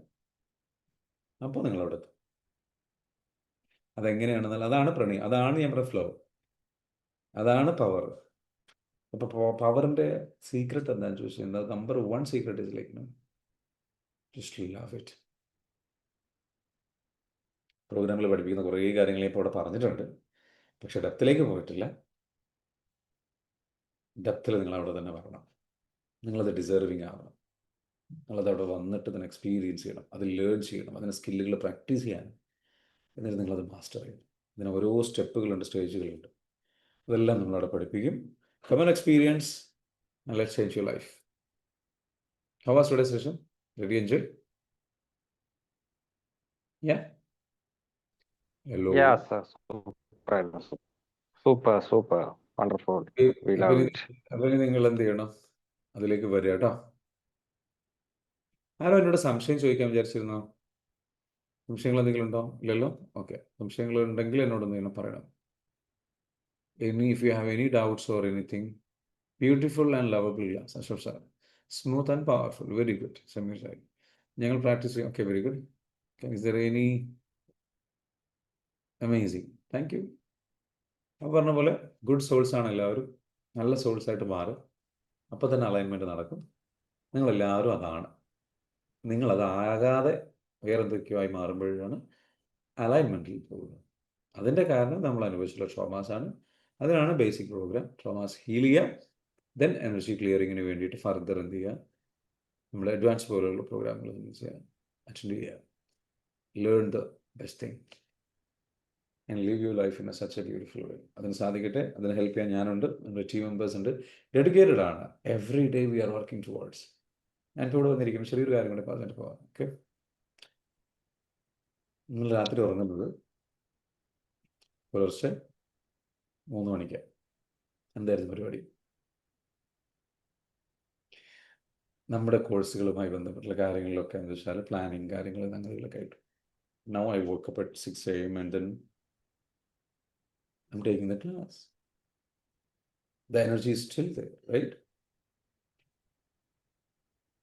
Speaker 1: അപ്പോൾ നിങ്ങളവിടെ എത്തും. അതെങ്ങനെയാണെന്നാൽ അതാണ് പ്രണയം, അതാണ് ഞാൻ പറഞ്ഞ ഫ്ലോ, അതാണ് പവർ. അപ്പോൾ പവറിൻ്റെ സീക്രട്ട് എന്താണെന്ന് ചോദിച്ചാൽ number 1 secret is like just love it. പ്രോഗ്രാമിൽ പഠിപ്പിക്കുന്ന കുറേ കാര്യങ്ങൾ ഇപ്പോൾ അവിടെ പറഞ്ഞിട്ടുണ്ട്, പക്ഷെ ഡെപ്തിലേക്ക് പോയിട്ടില്ല. ഡെപ്തിൽ നിങ്ങളവിടെ തന്നെ വരണം. നിങ്ങളത് ഡിസേർവിങ് ആവണം. നിങ്ങളത് അവിടെ വന്നിട്ട് തന്നെ എക്സ്പീരിയൻസ് ചെയ്യണം, അത് ലേൺ ചെയ്യണം, അതിന് സ്കില്ലുകൾ പ്രാക്ടീസ് ചെയ്യാൻ. എന്നിട്ട് നിങ്ങളത് മാസ്റ്റർ ചെയ്യണം. ഇതിന് ഓരോ സ്റ്റെപ്പുകളുണ്ട്, സ്റ്റേജുകളുണ്ട്. അതെല്ലാം നമ്മളവിടെ പഠിപ്പിക്കും. Come and experience and let's change your life. How was today's session? Did you enjoy? Yeah? Hello.
Speaker 5: Yeah, sir. Super. Wonderful. We love it.
Speaker 1: അതിന് നിങ്ങൾ എന്ത് ചെയ്യണം? അതിലേക്ക് വരിക കേട്ടോ. ആരോ എന്നോട് സംശയം ചോദിക്കാൻ വിചാരിച്ചിരുന്നോ? സംശയങ്ങൾ എന്തെങ്കിലും ഉണ്ടോ? ഇല്ലല്ലോ? ഓക്കെ, സംശയങ്ങൾ ഉണ്ടെങ്കിൽ എന്നോട് എന്തെങ്കിലും പറയണം. If you have any doubts or anything, beautiful and lovable glass, Ashok sir. Smooth and powerful. Very good. Samir sir. ഞങ്ങൾ പ്രാക്ടീസ് ചെയ്യും. Okay, very good. Okay, is there any? Amazing. Thank you. അപ്പോൾ പറഞ്ഞ പോലെ good souls ആണ് എല്ലാവരും, നല്ല souls ആയിട്ട് മാറും. അപ്പോൾ തന്നെ അലൈൻമെൻറ്റ് നടക്കും. നിങ്ങളെല്ലാവരും അതാണ്. നിങ്ങളതാകാതെ വേറെ എന്തൊക്കെയോ ആയി മാറുമ്പോഴാണ് അലൈൻമെൻറ്റിൽ പോകുന്നത്. അതിൻ്റെ കാരണം നമ്മൾ അനുഭവിച്ചുള്ള ട്രോമാസാണ്. അതിനാണ് ബേസിക് പ്രോഗ്രാം. ട്രോമാസ് ഹീൽ ചെയ്യുക, ദെൻ എനർജി ക്ലിയറിങ്ങിന് വേണ്ടിയിട്ട് ഫർദർ എന്ത് ചെയ്യുക, നമ്മൾ അഡ്വാൻസ് പോലെയുള്ള പ്രോഗ്രാമുകൾ ചെയ്യുക, അറ്റൻഡ് ചെയ്യുക, learn the best thing and live your life in such a beautiful way. അതിന് സാധിക്കട്ടെ. അതിന് ഹെൽപ്പ് ചെയ്യാൻ ഞാനുണ്ട്, നമ്മുടെ ടീം മെമ്പേഴ്സ് ഉണ്ട്, ഡെഡിക്കേറ്റഡ് ആണ്. Every day we are working towards. ഞാൻ ഇപ്പോൾ ഇവിടെ വന്നിരിക്കും, ചെറിയൊരു കാര്യം കൂടെ പറഞ്ഞിട്ട് പോകാം. ഓക്കെ, നിങ്ങൾ രാത്രി ഉറങ്ങുന്നത് പുലർച്ചെ 3 മണിക്ക്. എന്തായിരുന്നു പരിപാടി? നമ്മുടെ കോഴ്സുകളുമായി ബന്ധപ്പെട്ടുള്ള കാര്യങ്ങളിലൊക്കെ എന്താ വെച്ചാൽ പ്ലാനിങ് കാര്യങ്ങൾ അങ്ങനെയൊക്കെ ആയിട്ട്. Now I woke up at 6 a.m. and then I'm taking the class. The energy is still there, right?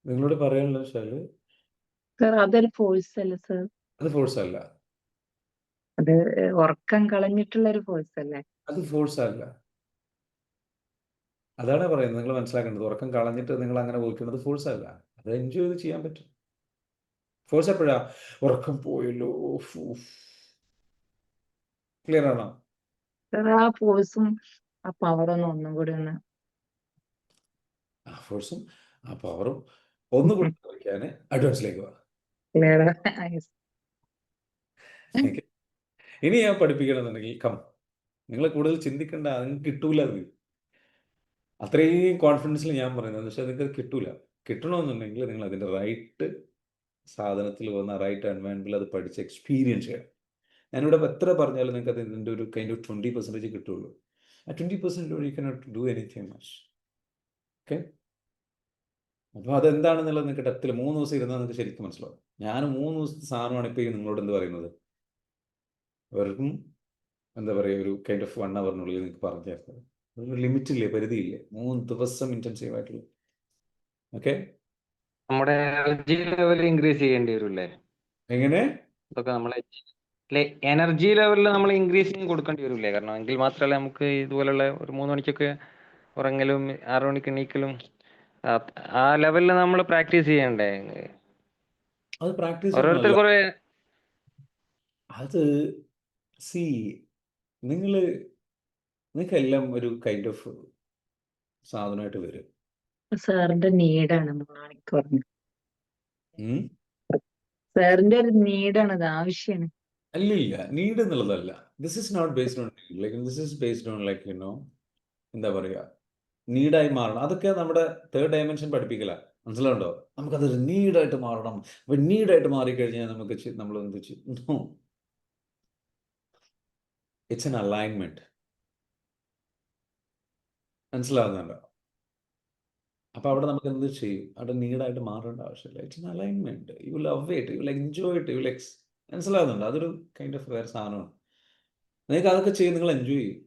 Speaker 1: നിങ്ങളോട് പറയാനുള്ളത് വെച്ചാൽ
Speaker 4: സർ അതൊരു ഫോഴ്സ് അല്ല സർ,
Speaker 1: അത് ഫോഴ്സ് അല്ല,
Speaker 4: അത് ഉറക്കം കളഞ്ഞിട്ടുള്ള ഒരു ഫോഴ്സ് അല്ലേ?
Speaker 1: അത് ഫോഴ്സ് അല്ല. അതാണ് പറയുന്നത്, നിങ്ങൾ മനസ്സിലാക്കേണ്ടത്. ഉറക്കം കളഞ്ഞിട്ട് നിങ്ങൾ അങ്ങനെ പോയിക്കുന്നത് ഫോഴ്സ് അല്ല, അത് എൻജോയ് ചെയ്ത് ചെയ്യാൻ പറ്റും. ഫോഴ്സ് എപ്പോഴാ? ഉറക്കം പോയല്ലോ, ക്ലിയർ ആണോ?
Speaker 4: സർ ആ ഫോഴ്സും ആ പവറൊന്നും ഒന്നും കൂടി ഒന്ന്
Speaker 1: ആ ഫോഴ്സും ആ പവറും ഒന്നുകൂടി വയ്ക്കാൻ അഡ്വാൻസിലേക്ക് പോവാം.
Speaker 4: ക്ലിയർ.
Speaker 1: ഇനി ഞാൻ പഠിപ്പിക്കണമെന്നുണ്ടെങ്കിൽ നിങ്ങൾ കൂടുതൽ ചിന്തിക്കേണ്ട, നിങ്ങൾക്ക് കിട്ടൂല. അത് അത്രയും കോൺഫിഡൻസിൽ ഞാൻ പറയുന്നത് പക്ഷേ നിങ്ങൾക്ക് കിട്ടൂല. കിട്ടണമെന്നുണ്ടെങ്കിൽ നിങ്ങൾ അതിൻ്റെ റൈറ്റ് സാധനത്തിൽ വന്ന റൈറ്റ് എൻവയൺമെൻറ്റിൽ അത് പഠിച്ച് എക്സ്പീരിയൻസ് ചെയ്യണം. ഞാനിവിടെ എത്ര പറഞ്ഞാലും നിങ്ങൾക്ക് അത് ഇതിൻ്റെ ഒരു കൈൻഡ് ഓഫ് 20% കിട്ടുള്ളൂ. ആ 20% you cannot do anything much. Okay, അപ്പോൾ അതെന്താണെന്നുള്ളത് നിങ്ങൾക്ക് ഡെപ്തിൽ 3 ദിവസം ഇരുന്നാൽ നിങ്ങൾക്ക് ശരിക്കും മനസ്സിലാവും. ഞാൻ 3 ദിവസത്തെ സാധനമാണ് ഇപ്പോൾ നിങ്ങളോട് എന്ത് പറയുന്നത്. വെറും എന്താ പറയുക, ഒരു കൈൻഡ് ഓഫ് 1 അവറിനുള്ളിൽ നിങ്ങൾക്ക് പറഞ്ഞു തരുന്നത്. ഒരു ലിമിറ്റില്ലേ, പരിധിയില്ലേ. 3 ദിവസം ഇൻറ്റൻസീവ് ആയിട്ടുള്ള. ഓക്കെ,
Speaker 5: നമ്മുടെ എനർജി ലെവൽ ഇൻക്രീസ് ചെയ്യേണ്ടി വരില്ലേ?
Speaker 1: എങ്ങനെ?
Speaker 5: ഇതൊക്കെ നമ്മളെ എനർജി ലെവലിൽ നമ്മൾ ഇൻക്രീസിങ് കൊടുക്കേണ്ടി വരില്ലേ? കാരണം എങ്കിൽ മാത്രമല്ലേ നമുക്ക് ഇതുപോലുള്ള ഒരു 3 മണിക്കൊക്കെ ഉറങ്ങലും 6 മണിക്ക് എണീക്കലും ആ ലെവലിൽ നമ്മൾ പ്രാക്ടീസ് ചെയ്യണ്ടേ?
Speaker 1: അത് പ്രാക്ടീസ്
Speaker 5: ഓരോരുത്തർ
Speaker 1: ഒന്നുമല്ല.
Speaker 5: കുറെ
Speaker 1: അത് നിങ്ങൾക്കെല്ലാം ഒരു കൈൻഡ് ഓഫ് സാധനമായിട്ട് വരും.
Speaker 4: സാറിന്റെ നീഡാണ് 3 മണിക്കൂർ.
Speaker 1: ഉം?
Speaker 4: സാറിന്റെ ഒരു നീഡാണ്, അത് ആവശ്യമാണ്.
Speaker 1: അല്ലില്ല, നീഡ് എന്നുള്ളതല്ല. This is not based on like this is based on like എന്താ പറയുക, നീഡായി മാറണം. അതൊക്കെ നമ്മുടെ 3rd ഡയമെൻഷൻ പഠിപ്പിക്കല, മനസ്സിലാവുണ്ടോ? നമുക്കതൊരു നീഡായിട്ട് മാറണം. അപ്പോൾ നീഡായിട്ട് മാറിക്കഴിഞ്ഞാൽ നമുക്ക് നമ്മൾ എന്ത് ചെയ്യും? It's an alignment. മനസ്സിലാവുന്നുണ്ടോ? അപ്പോൾ അവിടെ നമുക്ക് എന്ത് ചെയ്യും? അവിടെ നീഡായിട്ട് മാറേണ്ട ആവശ്യമില്ല. It's an alignment. You love it, you will enjoy it, you will മനസ്സിലാവുന്നുണ്ടോ? അതൊരു കൈൻഡ് ഓഫ് വേറെ സാധനമാണ്. നിങ്ങൾക്ക് അതൊക്കെ ചെയ്യും, നിങ്ങൾ എൻജോയ് ചെയ്യും,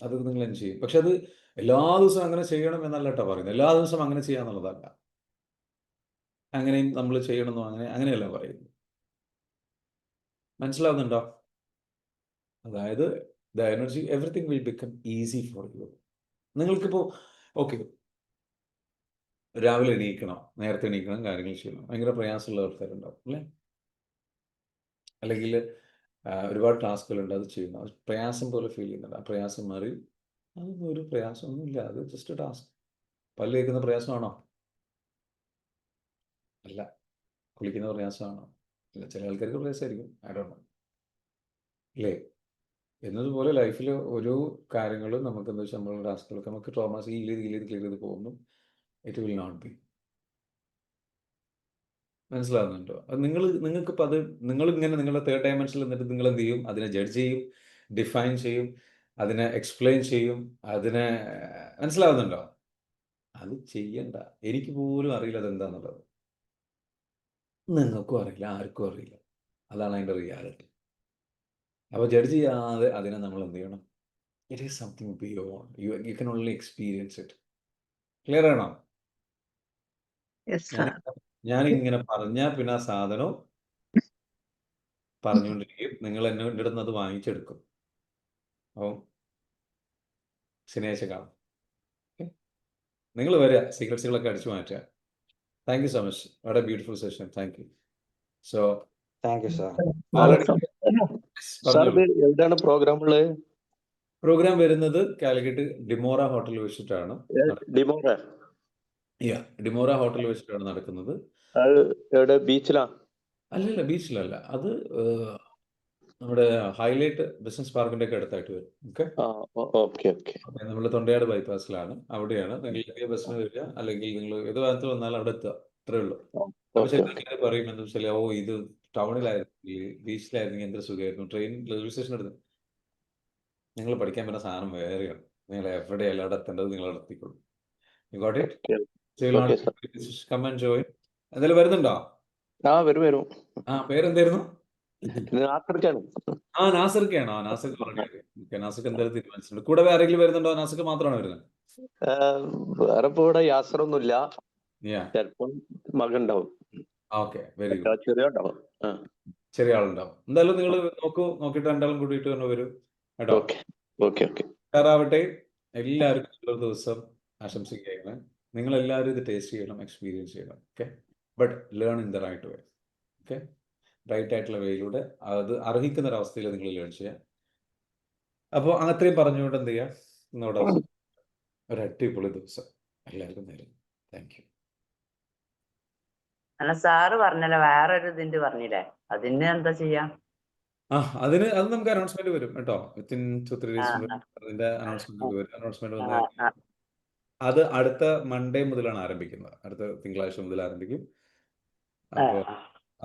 Speaker 1: അതൊക്കെ നിങ്ങൾ എൻജോയ് ചെയ്യും. പക്ഷെ അത് എല്ലാ ദിവസവും അങ്ങനെ ചെയ്യണം എന്നല്ല കേട്ടോ പറയുന്നത്. എല്ലാ ദിവസവും അങ്ങനെ ചെയ്യാന്നുള്ളതല്ല, അങ്ങനെയും നമ്മൾ ചെയ്യണമെന്നോ അങ്ങനെയല്ല പറയുന്നത്. മനസ്സിലാവുന്നുണ്ടോ? അതായത് the energy everything will become easy for you. നിങ്ങൾക്കിപ്പോൾ ഓക്കെ, രാവിലെ എണീക്കണം, നേരത്തെ എണീക്കണം, കാര്യങ്ങൾ ചെയ്യണം, ഭയങ്കര പ്രയാസമുള്ള ആൾക്കാരുണ്ടാവും അല്ലേ? അല്ലെങ്കിൽ ഒരുപാട് ടാസ്കുകളുണ്ട്, അത് ചെയ്യണം, അത് പ്രയാസം പോലെ ഫീൽ ചെയ്യുന്നുണ്ട്. ആ പ്രയാസം മാറി അതൊന്നും ഒരു പ്രയാസമൊന്നുമില്ല, അത് ജസ്റ്റ് ടാസ്ക്. പല്ല് തേക്കുന്ന പ്രയാസമാണോ? അല്ല. കുളിക്കുന്ന പ്രയാസമാണോ? അല്ല. ചില ആൾക്കാർക്ക് പ്രയാസമായിരിക്കും, ഐ ഡോണ്ട് നോ, അല്ലേ? എന്നതുപോലെ ലൈഫിൽ ഓരോ കാര്യങ്ങളും നമുക്ക് എന്താ വെച്ചാൽ നമ്മളുടെ ടാസ്കുകളൊക്കെ നമുക്ക് ട്രോമാസ് ക്ലിയർ ചെയ്ത് പോകുന്നു. It will not be. മനസ്സിലാകുന്നുണ്ടോ? അത് നിങ്ങൾക്കിപ്പോൾ അത് നിങ്ങളിങ്ങനെ നിങ്ങളുടെ 3rd ഡയമെൻഷനിൽ നിന്നിട്ട് നിങ്ങൾ എന്ത് ചെയ്യും? അതിനെ ജഡ്ജ് ചെയ്യും, ഡിഫൈൻ ചെയ്യും, അതിനെ എക്സ്പ്ലെയിൻ ചെയ്യും, അതിനെ മനസ്സിലാവുന്നുണ്ടോ? അത് ചെയ്യണ്ട. എനിക്ക് പോലും അറിയില്ല അതെന്താന്നുള്ളത്. നിങ്ങൾക്കും അറിയില്ല, ആർക്കും അറിയില്ല. അതാണ് അതിൻ്റെ റിയാലിറ്റി. അപ്പോൾ ജഡ്ജ് ചെയ്യാതെ അതിനെ നമ്മൾ എന്ത് ചെയ്യണം? It is something beyond you can only experience it. Clear ആണോ?
Speaker 4: Yes sir.
Speaker 1: ഞാനിങ്ങനെ പറഞ്ഞാൽ പിന്നെ ആ സാധനം പറഞ്ഞുകൊണ്ടിരിക്കും, നിങ്ങൾ എൻ്റെ അടുത്ത് നിന്ന് അത് വാങ്ങിച്ചെടുക്കും. അപ്പം ശനിയാഴ്ച കാണാം. ഓക്കെ, നിങ്ങൾ വരിക, സീക്രട്സുകളൊക്കെ അടിച്ചു മാറ്റുക. Thank you so much. What A beautiful session. Thank you. So
Speaker 5: thank you sir.
Speaker 6: Sir ഇത് എവിടെയാണ് പ്രോഗ്രാം ഉള്ളത്?
Speaker 1: പ്രോഗ്രാം വരുന്നത് കാലിക്കറ്റ് ഡിമോറ ഹോട്ടലിൽ വെച്ചിട്ടാണ്.
Speaker 6: ഡിമോറ?
Speaker 1: ഡിമോറ ഹോട്ടലിൽ വെച്ചിട്ടാണ് നടക്കുന്നത്.
Speaker 6: അത് എവിടെ, ബീച്ചിലാ?
Speaker 1: അല്ലല്ല, ബീച്ചിലല്ല. അത് നമ്മുടെ ഹൈലൈറ്റ് ബിസിനസ് പാർക്കിന്റെ ഒക്കെ അടുത്തായിട്ട് വരും. Okay,
Speaker 6: okay okay.
Speaker 1: നമ്മൾ തൊണ്ടയാട് ബൈപ്പാസിലാണ്, അവിടെയാണ്. നിങ്ങൾ ബസ്സിന് വരിക, അല്ലെങ്കിൽ നിങ്ങൾ ഏത് ഭാഗത്ത് വന്നാലും അവിടെ എത്തുക, അത്രേ ഉള്ളൂ. അപ്പോൾ ചിലർ പറയും എന്താ വെച്ചാൽ, ഇത് ടൗണിലായിരുന്നെങ്കിൽ ബീച്ചിലായിരുന്നെങ്കിൽ എന്തൊരു സുഖമായിരുന്നു. ട്രെയിൻ റെയിൽവേ സ്റ്റേഷൻ എടുത്ത് നിങ്ങൾ പഠിക്കാൻ പറ്റുന്ന സാധനം വേറെയാണ്. നിങ്ങൾ എവിടെയല്ല അവിടെ എത്തേണ്ടത് നിങ്ങൾ അവിടെ എത്തിക്കൊള്ളു. You got it. So you'll
Speaker 6: Okay,
Speaker 1: not come and join. എന്തായാലും വരുന്നുണ്ടോ?
Speaker 6: വരും.
Speaker 1: പേരെന്തായിരുന്നു?
Speaker 6: നാസർക്കാണ്.
Speaker 1: നാസർക്കാണോ? നാസർക്ക് ഓൾറെഡി നാസർക്ക് എന്തായാലും തീരുമാനിച്ചിട്ടുണ്ട്. കൂടെ വേറെ ആരെങ്കിലും വരുന്നുണ്ടോ? നാസർക്ക് മാത്രമാണ് വരുന്നത്?
Speaker 6: വേറെ ഇപ്പൊ ഇവിടെ യാസറൊന്നുമില്ല.
Speaker 1: Yeah.
Speaker 6: ചിലപ്പം മകണ്ടാവും.
Speaker 1: Okay, very good.
Speaker 6: ചെറിയ ഉണ്ടാവും.
Speaker 1: ചെറിയ ആളുണ്ടാവും. എന്തായാലും നിങ്ങൾ നോക്കിയിട്ട് രണ്ടാളും കൂടിയിട്ട് തന്നെ വരും കേട്ടോ.
Speaker 6: ഓക്കെ.
Speaker 1: തയ്യാറാവട്ടെ. എല്ലാവർക്കും ഒരു ദിവസം ആശംസിക്കുകയാണ്. നിങ്ങൾ എല്ലാവരും ഇത് ടേസ്റ്റ് ചെയ്യണം, എക്സ്പീരിയൻസ് ചെയ്യണം. Okay, but learn in the right way. Okay, right ആയിട്ടുള്ള വേയിലൂടെ അത് അർഹിക്കുന്ന ഒരവസ്ഥയിൽ നിങ്ങൾ ലേൺ ചെയ്യാം. അപ്പോൾ അത്രയും പറഞ്ഞുകൊണ്ട് എന്ത് ചെയ്യാം, ഇന്നോടെ ഒരു അടിപൊളി ദിവസം എല്ലാവർക്കും നേരുന്നു. Thank you.
Speaker 2: അല്ല സാറ് പറഞ്ഞല്ലോ വേറൊരു ഇതിന്റെ പറഞ്ഞില്ലേ, അതിന് എന്താ ചെയ്യാ?
Speaker 1: അത് നമുക്ക് അനൗൺസ്മെന്റ് വരും കേട്ടോ. വിത്തിൻ 2-3 days അതിന്റെ അനൗൺസ്മെന്റ് വരും. അനൗൺസ്മെന്റ് വന്നാൽ അത് അടുത്ത മൺഡേ മുതലാണ് ആരംഭിക്കുന്നത്. അടുത്ത തിങ്കളാഴ്ച മുതൽ ആരംഭിക്കും. അപ്പോൾ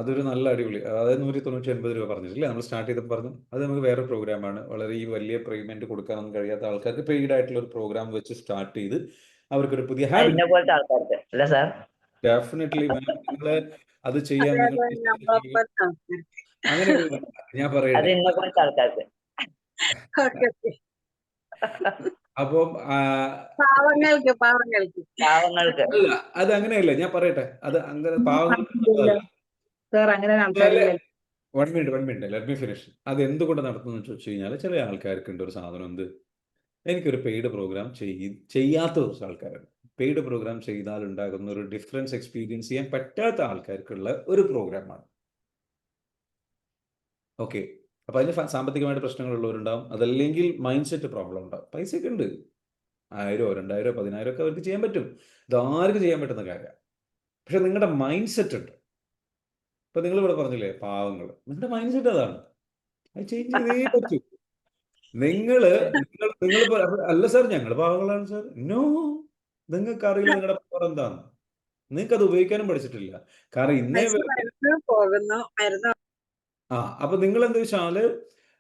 Speaker 1: അതൊരു നല്ല അടിപൊളി, അതായത് 190-180 രൂപ പറഞ്ഞിട്ടില്ലേ നമ്മൾ സ്റ്റാർട്ട് ചെയ്തപ്പോൾ പറഞ്ഞു. അത് നമുക്ക് വേറെ പ്രോഗ്രാമാണ്. വളരെ ഈ വലിയ പേയ്മെന്റ് കൊടുക്കാനൊന്നും കഴിയാത്ത ആൾക്കാർക്ക് പെയ്ഡ് ആയിട്ടുള്ള ഒരു പ്രോഗ്രാം വെച്ച് സ്റ്റാർട്ട് ചെയ്ത് അവർക്കൊരു പുതിയ
Speaker 2: എന്നെ പോലത്തെ ആൾക്കാർക്ക് അല്ല സാർ?
Speaker 1: ഡെഫിനറ്റ്ലി നിങ്ങൾ അത് ചെയ്യാൻ അങ്ങനെ ഞാൻ പറയട്ടെ.
Speaker 2: അത് എന്നെ പോലത്തെ ആൾക്കാർക്ക്.
Speaker 1: അപ്പം
Speaker 2: പാവങ്ങൾക്ക്
Speaker 1: അല്ല, അത് അങ്ങനെയല്ല. ഞാൻ പറയട്ടെ, അത് അങ്ങനെ പാവങ്ങൾക്ക് one minute let me finish. അത് എന്തുകൊണ്ട് നടത്തുന്നു ചോദിച്ചു കഴിഞ്ഞാൽ, ചില ആൾക്കാർക്കുണ്ട് ഒരു സാധനം, എന്ത്, എനിക്കൊരു പെയ്ഡ് പ്രോഗ്രാം ചെയ്യാത്ത കുറച്ച് ആൾക്കാരുണ്ട്. പെയ്ഡ് പ്രോഗ്രാം ചെയ്താൽ ഉണ്ടാകുന്ന ഒരു ഡിഫറൻസ് എക്സ്പീരിയൻസ് ചെയ്യാൻ പറ്റാത്ത ആൾക്കാർക്കുള്ള ഒരു പ്രോഗ്രാമാണ്. ഓക്കെ, അപ്പോൾ അതിന് സാമ്പത്തികമായിട്ട് പ്രശ്നങ്ങളുള്ളവരുണ്ടാവും. അതല്ലെങ്കിൽ മൈൻഡ് സെറ്റ് പ്രോബ്ലം ഉണ്ടാവും. പൈസയൊക്കെ ഉണ്ട്, 1000, 2000, 10,000 ഒക്കെ അവർക്ക് ചെയ്യാൻ പറ്റും. ഇതാർക്കും ചെയ്യാൻ പറ്റുന്ന കാര്യമാണ്. പക്ഷെ നിങ്ങളുടെ മൈൻഡ് സെറ്റ് ഉണ്ട്. ഇപ്പൊ നിങ്ങൾ ഇവിടെ പറഞ്ഞില്ലേ പാവങ്ങൾ, നിങ്ങളുടെ മൈൻഡ് സെറ്റ് അതാണ്. അത് ചേഞ്ച് ചെയ്തേ പറ്റൂ. നിങ്ങൾ അല്ല സാർ ഞങ്ങൾ പാവങ്ങളാണ് സാർ. നോ, നിങ്ങൾക്ക് അറിയില്ല നിങ്ങളുടെ പവർ എന്താന്ന്. നിങ്ങൾക്ക് അത് ഉപയോഗിക്കാനും പഠിച്ചിട്ടില്ല. കാരണം ഇന്നേ അപ്പൊ നിങ്ങൾ എന്താ വെച്ചാല്,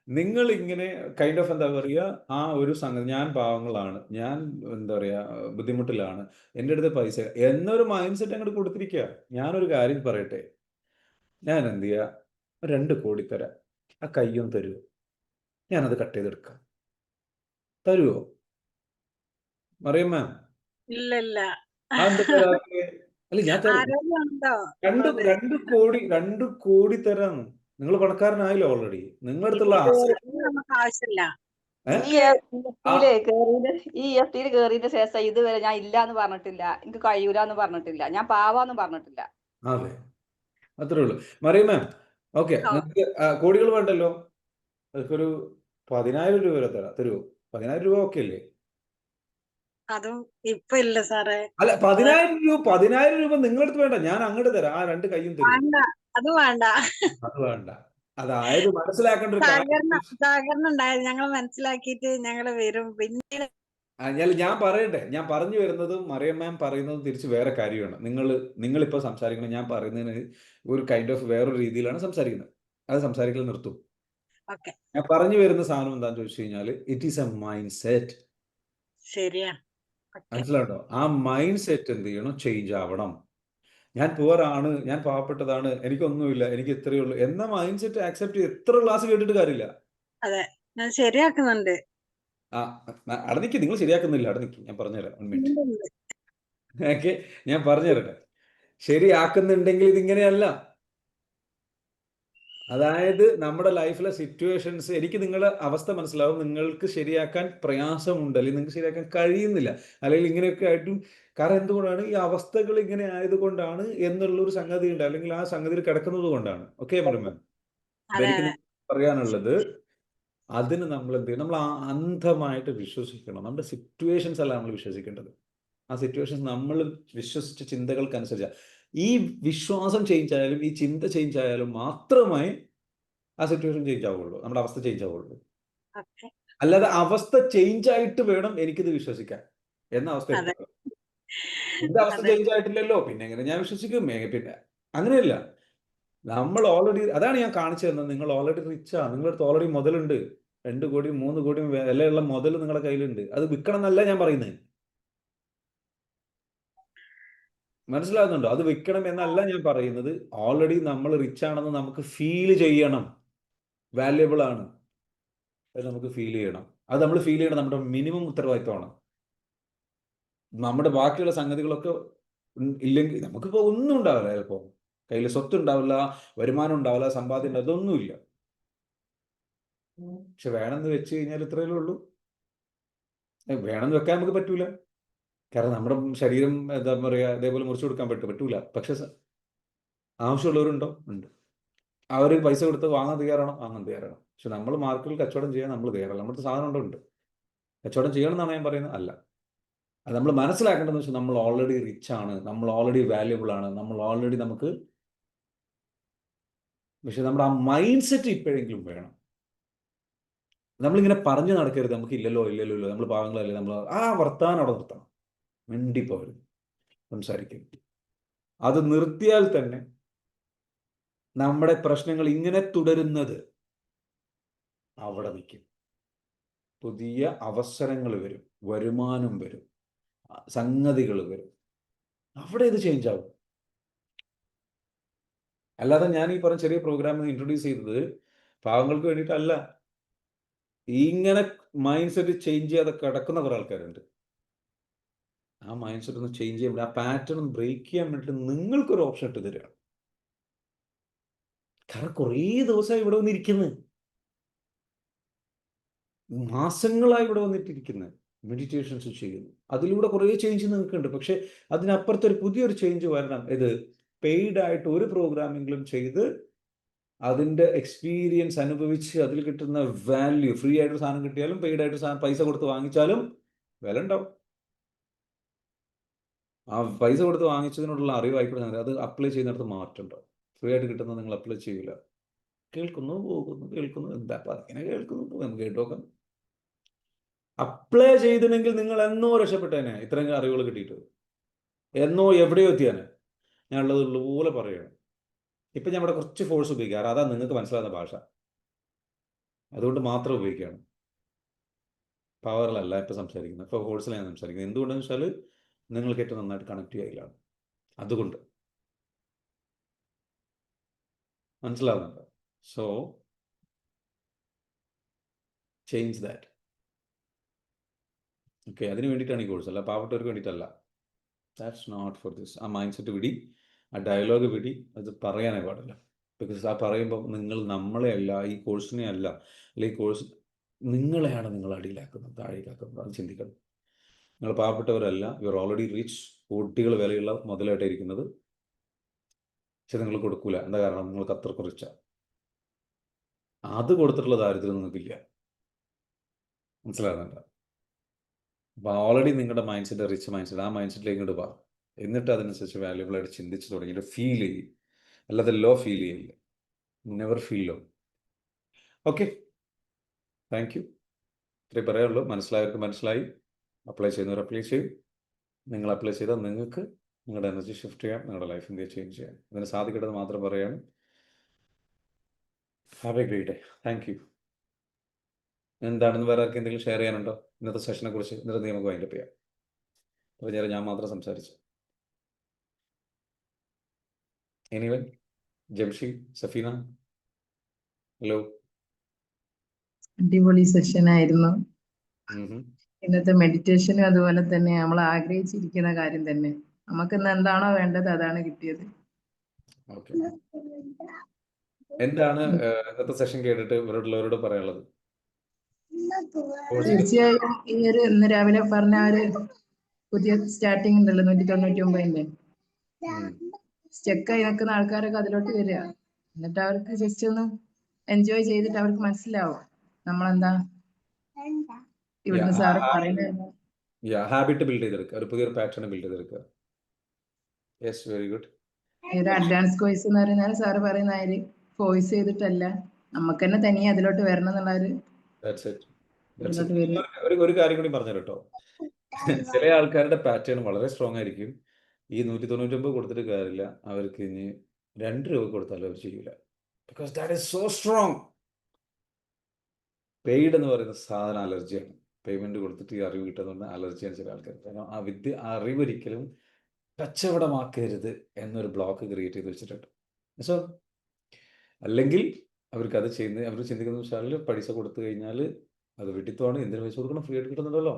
Speaker 1: നിങ്ങൾ ഇങ്ങനെ കൈൻഡ് ഓഫ് എന്താ പറയുക, ആ ഒരു സംഗതി, ഞാൻ പാവങ്ങളാണ്, ഞാൻ എന്താ പറയാ ബുദ്ധിമുട്ടിലാണ്, എൻ്റെ അടുത്ത് പൈസ എന്നൊരു മൈൻഡ് സെറ്റ് അങ്ങോട്ട് കൊടുത്തിരിക്കുക. ഞാനൊരു കാര്യം പറയട്ടെ, ഞാൻ എന്ത് ചെയ്യാ, 2 കോടി തരാം, ആ കയ്യൊന്ന് തരുമോ? ഞാനത് കട്ട് ചെയ്തെടുക്കാം. തരുമോ മറിയം മാം?
Speaker 7: ഇല്ല.
Speaker 1: അല്ല ഞാൻ തരാം. 2 കോടി തരാം. നിങ്ങൾ പണക്കാരനായല്ലോ ഓൾറെഡി. നിങ്ങളുടെ അടുത്തുള്ള
Speaker 7: ആവശ്യമില്ല.
Speaker 3: ഈ EFT കേറിയതിന് ശേഷം ഇതുവരെ ഞാൻ ഇല്ലാന്ന് പറഞ്ഞിട്ടില്ല, എനിക്ക് കഴിയൂലെന്ന് പറഞ്ഞിട്ടില്ല, ഞാൻ പാവാന്ന് പറഞ്ഞിട്ടില്ല.
Speaker 1: അതെ, അത്രേ ഉള്ളൂ മറിയം മാം. ഓക്കെ, നിങ്ങൾക്ക് കോടികൾ വേണ്ടല്ലോ. അതൊരു 10,000 രൂപ വരെ തരാം. തരുമോ? 10,000 രൂപ ഓക്കെ അല്ലേ?
Speaker 7: അതും ഇപ്പൊ ഇല്ല സാറേ.
Speaker 1: അല്ല, 10,000 രൂപ നിങ്ങളടുത്ത് വേണ്ട, ഞാൻ അങ്ങോട്ട് തരാം. ആ 2 കയ്യും തരും.
Speaker 7: അത് വേണ്ട.
Speaker 1: അത് വേണ്ട. അതായത് മനസ്സിലാക്കേണ്ട ഒരു
Speaker 7: സഹകരണം ഉണ്ടായത് ഞങ്ങൾ മനസ്സിലാക്കിയിട്ട് ഞങ്ങള് വരും. പിന്നീട്
Speaker 1: ഞാൻ പറയട്ടെ, ഞാൻ പറഞ്ഞു വരുന്നത് മറിയം മാം പറയുന്നത് തിരിച്ച് വേറെ കാര്യമാണ്. നിങ്ങളിപ്പോൾ സംസാരിക്കണം, ഞാൻ പറയുന്നതിന് ഒരു കൈൻഡ് ഓഫ് വേറൊരു രീതിയിലാണ് സംസാരിക്കുന്നത്. അത് സംസാരിക്കൽ നിർത്തും. ഞാൻ പറഞ്ഞു വരുന്ന സാധനം എന്താണെന്ന് ചോദിച്ചു കഴിഞ്ഞാൽ, it is A mind set.
Speaker 7: ശരിയാ,
Speaker 1: മനസ്സിലാട്ടോ? ആ മൈൻഡ് സെറ്റ് എന്ത് ചെയ്യണം, ചേഞ്ച് ആവണം. ഞാൻ പുവറാണ്, ഞാൻ പാവപ്പെട്ടതാണ്, എനിക്കൊന്നുമില്ല, എനിക്ക് ഇത്രയേ ഉള്ളൂ എന്ന മൈൻഡ് സെറ്റ് ആക്സെപ്റ്റ് ചെയ്ത് എത്ര ക്ലാസ് കേട്ടിട്ട് കാര്യമില്ല.
Speaker 7: അതെ, ഞാൻ ശരിയാക്കുന്നുണ്ട്.
Speaker 1: അടനിക്ക് നിങ്ങൾ ശരിയാക്കുന്നില്ല. അടനിക്ക് ഞാൻ പറഞ്ഞുതരാം. 1 മിനിറ്റ്. ഓക്കെ, ഞാൻ പറഞ്ഞു തരട്ടെ. ശരിയാക്കുന്നുണ്ടെങ്കിൽ ഇതിങ്ങനെയല്ല. അതായത് നമ്മുടെ ലൈഫിലെ സിറ്റുവേഷൻസ്, എനിക്ക് നിങ്ങളുടെ അവസ്ഥ മനസ്സിലാവും. നിങ്ങൾക്ക് ശരിയാക്കാൻ പ്രയാസമുണ്ട്, അല്ലെങ്കിൽ നിങ്ങൾക്ക് ശരിയാക്കാൻ കഴിയുന്നില്ല, അല്ലെങ്കിൽ ഇങ്ങനെയൊക്കെ ആയിട്ടും. കാരണം എന്തുകൊണ്ടാണ് ഈ അവസ്ഥകൾ ഇങ്ങനെ ആയതുകൊണ്ടാണ് എന്നുള്ളൊരു സംഗതി ഉണ്ട്, അല്ലെങ്കിൽ ആ സംഗതിയിൽ കിടക്കുന്നത് കൊണ്ടാണ്. ഓക്കെ മറിയം, എനിക്ക് പറയാനുള്ളത്, അതിന് നമ്മൾ എന്ത് ചെയ്യണം, നമ്മൾ അന്ധമായിട്ട് വിശ്വസിക്കണം. നമ്മുടെ സിറ്റുവേഷൻസ് അല്ല നമ്മൾ വിശ്വസിക്കേണ്ടത്. ആ സിറ്റുവേഷൻസ് നമ്മൾ വിശ്വസിച്ച ചിന്തകൾക്കനുസരിച്ച്, ഈ വിശ്വാസം ചേഞ്ച് ആയാലും ഈ ചിന്ത ചേഞ്ച് ആയാലും മാത്രമേ ആ സിറ്റുവേഷൻ ചേഞ്ച് ആവുള്ളൂ, നമ്മുടെ അവസ്ഥ ചേഞ്ച് ആവുള്ളൂ. അല്ലാതെ അവസ്ഥ ചേഞ്ച് ആയിട്ട് വേണം എനിക്കിത് വിശ്വസിക്കാൻ എന്ന അവസ്ഥ. എന്റെ അവസ്ഥ ചേഞ്ച് ആയിട്ടില്ലല്ലോ, പിന്നെ എങ്ങനെ ഞാൻ വിശ്വസിക്കും? പിന്നെ അങ്ങനെയല്ല. നമ്മൾ ഓൾറെഡി, അതാണ് ഞാൻ കാണിച്ചു തന്നത്. നിങ്ങൾ ഓൾറെഡി റിച്ചാ, നിങ്ങളുടെ അടുത്ത് ഓൾറെഡി മുതലുണ്ട്. 2 കോടി 3 കോടി വിലയുള്ള മുതൽ നിങ്ങളുടെ കയ്യിലുണ്ട്. അത് വിൽക്കണം എന്നല്ല ഞാൻ പറയുന്നത്. മനസ്സിലാകുന്നുണ്ടോ? അത് വിൽക്കണം എന്നല്ല ഞാൻ പറയുന്നത്. ഓൾറെഡി നമ്മൾ റിച്ച് ആണെന്ന് നമുക്ക് ഫീൽ ചെയ്യണം. വാല്യബിൾ ആണ് അത് നമുക്ക് ഫീൽ ചെയ്യണം. അത് നമ്മൾ ഫീൽ ചെയ്യണം നമ്മുടെ മിനിമം ഉത്തരവാദിത്തമാണ്. നമ്മുടെ ബാക്കിയുള്ള സംഗതികളൊക്കെ ഇല്ലെങ്കിൽ നമുക്കിപ്പോൾ ഒന്നും ഉണ്ടാവില്ല. ചിലപ്പോൾ കയ്യിൽ സ്വത്ത് ഉണ്ടാവില്ല, വരുമാനം ഉണ്ടാവില്ല, സമ്പാദ്യം ഉണ്ടാവില്ല, അതൊന്നുമില്ല. പക്ഷെ വേണമെന്ന് വെച്ച് കഴിഞ്ഞാൽ ഇത്രയേ ഉള്ളൂ. വേണമെന്ന് വെക്കാൻ നമുക്ക് പറ്റൂല. കാരണം നമ്മുടെ ശരീരം എന്താ പറയുക, ഇതേപോലെ മുറിച്ചു കൊടുക്കാൻ പറ്റൂല. പക്ഷെ ആവശ്യമുള്ളവരുണ്ടോ? ഉണ്ട്. അവർ പൈസ കൊടുത്ത് വാങ്ങാൻ തയ്യാറാണോ? വാങ്ങാൻ തയ്യാറാണ്. പക്ഷെ നമ്മൾ മാർക്കറ്റിൽ കച്ചവടം ചെയ്യാൻ നമ്മൾ തയ്യാറല്ല. നമ്മുടെ സാധനം ഉണ്ട്. കച്ചവടം ചെയ്യണം എന്നാണ് ഞാൻ പറയുന്നത്. അല്ല, അത് നമ്മൾ മനസ്സിലാക്കേണ്ടതെന്ന് വെച്ചാൽ നമ്മൾ ഓൾറെഡി റിച്ച് ആണ്, നമ്മൾ ഓൾറെഡി വാല്യുബിൾ ആണ്, നമ്മൾ ഓൾറെഡി നമുക്ക്. പക്ഷെ നമ്മുടെ ആ മൈൻഡ് സെറ്റ് ഇപ്പോഴെങ്കിലും വേണം. നമ്മളിങ്ങനെ പറഞ്ഞു നടക്കരുത് നമുക്ക് ഇല്ലല്ലോ ഇല്ലല്ലോ നമ്മൾ പാവങ്ങളല്ലേ, നമ്മൾ ആ വർത്താനം അവിടെ നിർത്തണം. മിണ്ടിപ്പോരുത്, സംസാരിക്കും. അത് നിർത്തിയാൽ തന്നെ നമ്മുടെ പ്രശ്നങ്ങൾ ഇങ്ങനെ തുടരുന്നത് അവിടെ നിൽക്കും. പുതിയ അവസരങ്ങൾ വരും, വരുമാനം വരും, സംഗതികൾ വരും. അവിടെ ഇത് ചേഞ്ച് ആവും. അല്ലാതെ ഞാൻ ഈ പറഞ്ഞ ചെറിയ പ്രോഗ്രാമിൽ ഇൻട്രൊഡ്യൂസ് ചെയ്തത് പാവങ്ങൾക്ക് വേണ്ടിയിട്ടല്ല. ഇങ്ങനെ മൈൻഡ് സെറ്റ് ചേഞ്ച് ചെയ്യാതെ കിടക്കുന്ന കുറേ ആൾക്കാരുണ്ട്. ആ മൈൻഡ് സെറ്റ് ഒന്ന് ചേഞ്ച് ചെയ്യാൻ വേണ്ടി, ആ പാറ്റേൺ ഒന്ന് ബ്രേക്ക് ചെയ്യാൻ വേണ്ടിയിട്ട് നിങ്ങൾക്കൊരു ഓപ്ഷൻ ഇട്ട് തരികയാണ്. കാരണം കുറേ ദിവസമായി ഇവിടെ വന്നിരിക്കുന്നത്, മാസങ്ങളായി ഇവിടെ വന്നിട്ടിരിക്കുന്നത്, മെഡിറ്റേഷൻസ് ചെയ്യുന്നു. അതിലൂടെ കുറേ ചേഞ്ച് നിങ്ങൾക്കുണ്ട്. പക്ഷെ അതിനപ്പുറത്തൊരു പുതിയൊരു ചേഞ്ച് വരണം. ഇത് പെയ്ഡ് ആയിട്ട് ഒരു പ്രോഗ്രാമെങ്കിലും ചെയ്ത് അതിൻ്റെ എക്സ്പീരിയൻസ് അനുഭവിച്ച് അതിൽ കിട്ടുന്ന വാല്യൂ, ഫ്രീ ആയിട്ടൊരു സാധനം കിട്ടിയാലും പെയ്ഡ് ആയിട്ട് സാധനം പൈസ കൊടുത്ത് വാങ്ങിച്ചാലും വില ഉണ്ടാവും. ആ പൈസ കൊടുത്ത് വാങ്ങിച്ചതിനോടുള്ള അറിവായിക്കോട്ടെ, അത് അപ്ലൈ ചെയ്യുന്നിടത്ത് മാറ്റം ഉണ്ടാവും. ഫ്രീ ആയിട്ട് കിട്ടുന്നത് നിങ്ങൾ അപ്ലൈ ചെയ്യില്ല. കേൾക്കുന്നു പോകുന്നു, കേൾക്കുന്നു, എന്താ അപ്പം അതിങ്ങനെ കേൾക്കുന്നു നമുക്ക് കേട്ടോക്കാം. അപ്ലൈ ചെയ്തില്ലെങ്കിൽ നിങ്ങൾ എന്നോ രക്ഷപ്പെട്ടേനെ. ഇത്രയും അറിവുകൾ കിട്ടിയിട്ട് എന്നോ എവിടെയോ എത്തിയാനെ. ഞാൻ ഉള്ളതുപോലെ പറയുകയാണ്. ഇപ്പം ഞാൻ ഇവിടെ കുറച്ച് ഫോഴ്സ് ഉപയോഗിക്കാറ്, അതാ നിങ്ങൾക്ക് മനസ്സിലാകുന്ന ഭാഷ. അതുകൊണ്ട് മാത്രം ഉപയോഗിക്കുകയാണ്. പവറിലല്ല ഇപ്പം സംസാരിക്കുന്നത്, ഇപ്പോൾ ഫോഴ്സിലാണ് ഞാൻ സംസാരിക്കുന്നത്. എന്തുകൊണ്ടെന്ന് വെച്ചാൽ നിങ്ങൾക്ക് ഏറ്റവും നന്നായിട്ട് കണക്ട് ചെയ്യില്ലാണ്. അതുകൊണ്ട് മനസ്സിലാവുന്നുണ്ട്. So change that. ഓക്കെ, അതിന് വേണ്ടിയിട്ടാണ് ഈ കോഴ്സ്, അല്ല പാവപ്പെട്ടവർക്ക് വേണ്ടിയിട്ടല്ല. That's not for this. ആ മൈൻഡ് സെറ്റ് വിടി, ആ ഡയലോഗ് വിടി. അത് പറയാനേ പാടില്ല. ബിക്കോസ് ആ പറയുമ്പോൾ നിങ്ങൾ നമ്മളെ അല്ല, ഈ കോഴ്സിനെ അല്ല, അല്ലെങ്കിൽ ഈ കോഴ്സ് നിങ്ങളെയാണ് നിങ്ങൾ അടിയിലാക്കുന്നത്, താഴേക്കാക്കുന്നത്. അത് ചിന്തിക്കണം. നിങ്ങൾ പാവപ്പെട്ടവരല്ല, യു ആർ ഓൾറെഡി റിച്ച്. കോടികൾ വിലയുള്ള മുതലായിട്ടാണ് ഇരിക്കുന്നത്. പക്ഷെ നിങ്ങൾ കൊടുക്കൂല. എന്താ കാരണം? നിങ്ങൾക്ക് അത്രക്ക് റിച്ചാണ്. അത് കൊടുത്തിട്ടുള്ള ദാരിദ്ര്യം നിങ്ങൾക്കില്ല. മനസ്സിലാകുന്നുണ്ടോ? അപ്പോൾ ഓൾറെഡി നിങ്ങളുടെ mind set rich mind set, ആ മൈൻഡ് സെറ്റിലേക്ക് ഇങ്ങോട്ട് പോകാം. എന്നിട്ട് അതിനനുസരിച്ച് വാല്യുബിൾ ആയിട്ട് ചിന്തിച്ച് തുടങ്ങിയിട്ട് ഫീൽ ചെയ്യും. അല്ലാതെ ലോ ഫീൽ ചെയ്യില്ല. Never feel low. Okay, thank you. ഇത്രയും പറയാനുള്ളൂ. മനസ്സിലായവർക്ക് മനസ്സിലായി. അപ്ലൈ ചെയ്യുന്നവർ അപ്ലൈ ചെയ്യും. നിങ്ങൾ അപ്ലൈ ചെയ്താൽ നിങ്ങൾക്ക് നിങ്ങളുടെ എനർജി ഷിഫ്റ്റ് ചെയ്യാം, നിങ്ങളുടെ ലൈഫ് ഇന്ത്യ ചേഞ്ച് ചെയ്യാം. അതിന് സാധിക്കട്ടെന്ന് മാത്രം പറയാണ്. Have a great day. Thank you. എന്താണെന്ന് വേറെ ആർക്കും എന്തെങ്കിലും ഷെയർ ചെയ്യാനുണ്ടോ ഇന്നത്തെ സെഷനെ കുറിച്ച്? എന്നിട്ട് നമുക്ക് വൈൻഡപ്പ് ചെയ്യാം. അപ്പോൾ ഞാൻ മാത്രം സംസാരിച്ചു. എനിവൻ? ജംഷി, സഫീന, ഹലോ.
Speaker 8: അടിപൊളി സെഷൻ ആയിരുന്നു. ഇന്നത്തെ മെഡിറ്റേഷനും അതുപോലെ തന്നെ നമ്മൾ ആഗ്രഹിച്ചിരിക്കുന്ന കാര്യം തന്നെ. നമുക്ക് ഇന്ന് എന്താണോ വേണ്ടത് അതാണ് കിട്ടിയത്.
Speaker 1: ഓക്കെ, എന്താണ് ഇന്നത്തെ സെഷൻ കേട്ടിട്ട് ഇവരുള്ളവരോട് പറയാനുള്ളത്?
Speaker 8: തീർച്ചയായും ഈ ഒരു ഇന്ന് രാവിലെ പറഞ്ഞ ഒരു പുതിയ സ്റ്റാർട്ടിങ് ഉണ്ടല്ലോ 199ന്റെ സ്റ്റെക്കായി നിൽക്കുന്ന ആൾക്കാരൊക്കെ അതിലോട്ട് വരിക. എന്നിട്ട് അവർക്ക് ജസ്റ്റ് ഒന്ന് എൻജോയ് ചെയ്തിട്ട് അവർക്ക് മനസ്സിലാവും നമ്മളെന്താ ഇവിടുന്ന് സാറ് പറയുന്നത്.
Speaker 1: ഹാബിറ്റ് ബിൽഡ് ചെയ്തെടുക്കുക, ഒരു പുതിയൊരു പാറ്റേൺ ബിൽഡ് ചെയ്തെടുക്കുക. Yes, very good.
Speaker 8: ഒരു അഡ്വാൻസ് കോഴ്സ് എന്ന് പറയുന്നത് സാറ് പറയുന്ന അതിൽ ഫോഴ്സ് ചെയ്തിട്ടല്ല, നമുക്ക് തന്നെ തനിയെ അതിലോട്ട് വരണം എന്നുള്ള
Speaker 1: ഒരു കാര്യം കൂടി പറഞ്ഞു കേട്ടോ. ചില ആൾക്കാരുടെ പാറ്റേൺ വളരെ സ്ട്രോങ് ആയിരിക്കും. ഈ 199 കൊടുത്തിട്ട് കാര്യമില്ല. അവർക്ക് ഇനി 2 രൂപ കൊടുത്താലും അവർ ചെയ്യൂല. Because that is so strong. Paid എന്ന് പറയുന്ന സാധനം അലർജിയാണ്. പേയ്മെന്റ് കൊടുത്തിട്ട് ഈ അറിവ് കിട്ടുന്ന അലർജിയാണ് ചില ആൾക്കാർ. കാരണം ആ അറിവ് ഒരിക്കലും കച്ചവടമാക്കരുത് എന്നൊരു ബ്ലോക്ക് ക്രിയേറ്റ് ചെയ്ത് വെച്ചിട്ടുണ്ട്. സോ അല്ലെങ്കിൽ അവർക്ക് അത് ചെയ്യുന്നത് അവർ ചിന്തിക്കുന്ന വെച്ചാൽ പൈസ കൊടുത്തു കഴിഞ്ഞാൽ അത് വിട്ടിത്വമാണ്, എന്തിനു പൈസ കൊടുക്കണം, ഫ്രീ ആയിട്ട് കിട്ടുന്നുണ്ടല്ലോ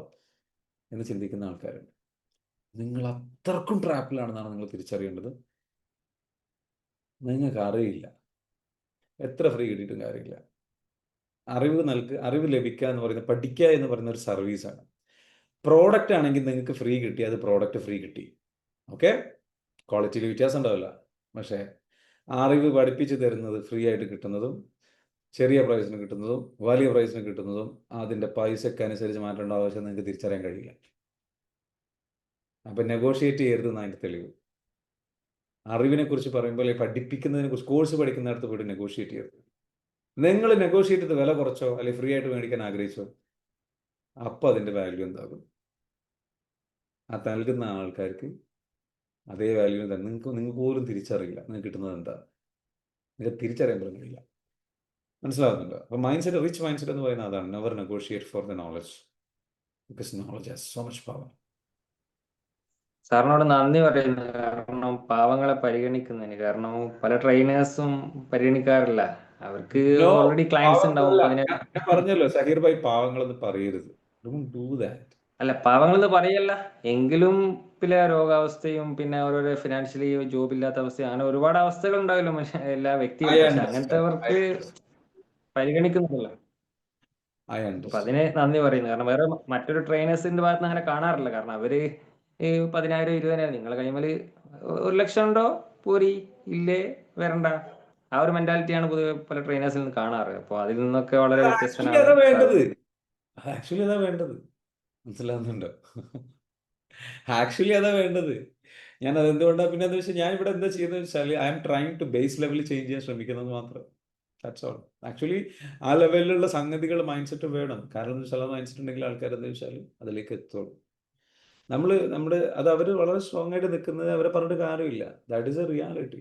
Speaker 1: എന്ന് ചിന്തിക്കുന്ന ആൾക്കാരുണ്ട്. നിങ്ങൾ അത്രക്കും ട്രാപ്പിലാണെന്നാണ് നിങ്ങൾ തിരിച്ചറിയേണ്ടത്. നിങ്ങൾക്ക് അറിയില്ല, എത്ര ഫ്രീ കിട്ടിയിട്ടും കാര്യമില്ല. അറിവ് ലഭിക്കുക എന്ന് പറയുന്നത്, പഠിക്കുക എന്ന് പറയുന്ന ഒരു സർവീസാണ്. പ്രോഡക്റ്റ് ആണെങ്കിൽ നിങ്ങൾക്ക് ഫ്രീ കിട്ടി, അത് പ്രോഡക്റ്റ് ഫ്രീ കിട്ടി, ഓക്കെ, ക്വാളിറ്റിയിൽ വ്യത്യാസം ഉണ്ടാവില്ല. പക്ഷേ അറിവ് പഠിപ്പിച്ച് തരുന്നത് ഫ്രീ ആയിട്ട് കിട്ടുന്നതും ചെറിയ പ്രൈസിന് കിട്ടുന്നതും വലിയ പ്രൈസിന് കിട്ടുന്നതും അതിൻ്റെ പൈസക്കനുസരിച്ച് മാറ്റേണ്ട ആവശ്യം നിങ്ങൾക്ക് തിരിച്ചറിയാൻ കഴിയില്ല. അപ്പം നെഗോഷിയേറ്റ് ചെയ്യരുതെന്നാണ് അതിൻ്റെ തെളിവ്. അറിവിനെ കുറിച്ച് പറയുമ്പോൾ പഠിപ്പിക്കുന്നതിനെ കുറിച്ച്, കോഴ്സ് പഠിക്കുന്നിടത്ത് പോയിട്ട് നെഗോഷിയേറ്റ് ചെയ്യരുത്. നിങ്ങൾ നെഗോഷിയേറ്റ് ചെയ്ത് വില കുറച്ചോ അല്ലെങ്കിൽ ഫ്രീ ആയിട്ട് മേടിക്കാൻ ആഗ്രഹിച്ചോ, അപ്പോൾ അതിൻ്റെ വാല്യൂ എന്താകും? ആ നൽകുന്ന ആൾക്കാർക്ക് അതേ വാല്യൂ തന്നെ നിങ്ങൾക്ക് പോലും തിരിച്ചറിയില്ല നിങ്ങൾക്ക് കിട്ടുന്നത് എന്താ, നിങ്ങൾക്ക് തിരിച്ചറിയാൻ പോലും കഴിയില്ല. മനസ്സിലാകുന്നുണ്ടോ? അപ്പോൾ mind set, rich mind set എന്ന് പറയുന്നത് അതാണ്. Never negotiate for the knowledge, because knowledge has so much power.
Speaker 5: സാറിനോട് നന്ദി പറയുന്നു, കാരണം പാവങ്ങളെ പരിഗണിക്കുന്നതിന്. കാരണം പല ട്രെയിനേഴ്സും പരിഗണിക്കാറില്ല, അവർക്ക് ഓൾറെഡി ക്ലയൻസ് ഉണ്ടാവും.
Speaker 1: ഞാൻ പറഞ്ഞല്ലോ സഹീർ ഭായി, പാവങ്ങളെന്ന് പറയരുത്. Don't do that.
Speaker 5: അല്ല, പാവങ്ങളെന്ന് പറയല്ല, എങ്കിലും പിന്നെ രോഗാവസ്ഥയും പിന്നെ ഓരോരോ ഫിനാൻഷ്യലി ജോബ് ഇല്ലാത്ത അവസ്ഥയും അങ്ങനെ ഒരുപാട് അവസ്ഥകൾ ഉണ്ടാവില്ല എല്ലാ വ്യക്തികളും. പക്ഷെ അങ്ങനത്തെവർക്ക് പരിഗണിക്കുന്നില്ല. അപ്പൊ അതിന് നന്ദി പറയുന്നു. കാരണം വേറെ മറ്റൊരു ട്രെയിനേഴ്സിന്റെ ഭാഗത്ത് അങ്ങനെ കാണാറില്ല. കാരണം അവര് 10,000 20,000 നിങ്ങളെ കൈമല് 1,00,000 ഉണ്ടോ, പോരി, ഇല്ലേ, വരണ്ട, ആ ഒരു മെന്റാലിറ്റിയാണ് പൊതുവെ പല ട്രെയിനേഴ്സിൽ നിന്ന് കാണാറ്. അപ്പൊ അതിൽ നിന്നൊക്കെ വളരെ വ്യത്യസ്തനാണ്.
Speaker 1: ആക്ച്വലി അതാ വേണ്ടത്, മനസ്സിലാകുന്നുണ്ടോ? ആക്ച്വലി അതാ വേണ്ടത്. ഞാൻ അതെന്തുകൊണ്ടാണ് പിന്നെ എന്താ വെച്ചാൽ ഞാൻ ഇവിടെ എന്താ ചെയ്യുന്നത് വെച്ചാൽ I'm trying to base ലെവലിൽ ചേഞ്ച് ചെയ്യാൻ ശ്രമിക്കുന്നത് മാത്രം. That's all. ആക്ച്വലി ആ ലെവലിലുള്ള സംഗതികൾ മൈൻഡ് സെറ്റ് വേണം. കാരണം എന്താ വെച്ചാൽ ആ മൈൻഡ് സെറ്റ് ഉണ്ടെങ്കിൽ ആൾക്കാർ എന്താ വെച്ചാൽ അതിലേക്ക് എത്തുള്ളൂ. അത് അവർ വളരെ സ്ട്രോങ് ആയിട്ട് നിൽക്കുന്നത് അവരെ പറഞ്ഞിട്ട് കാര്യമില്ല. That is A reality.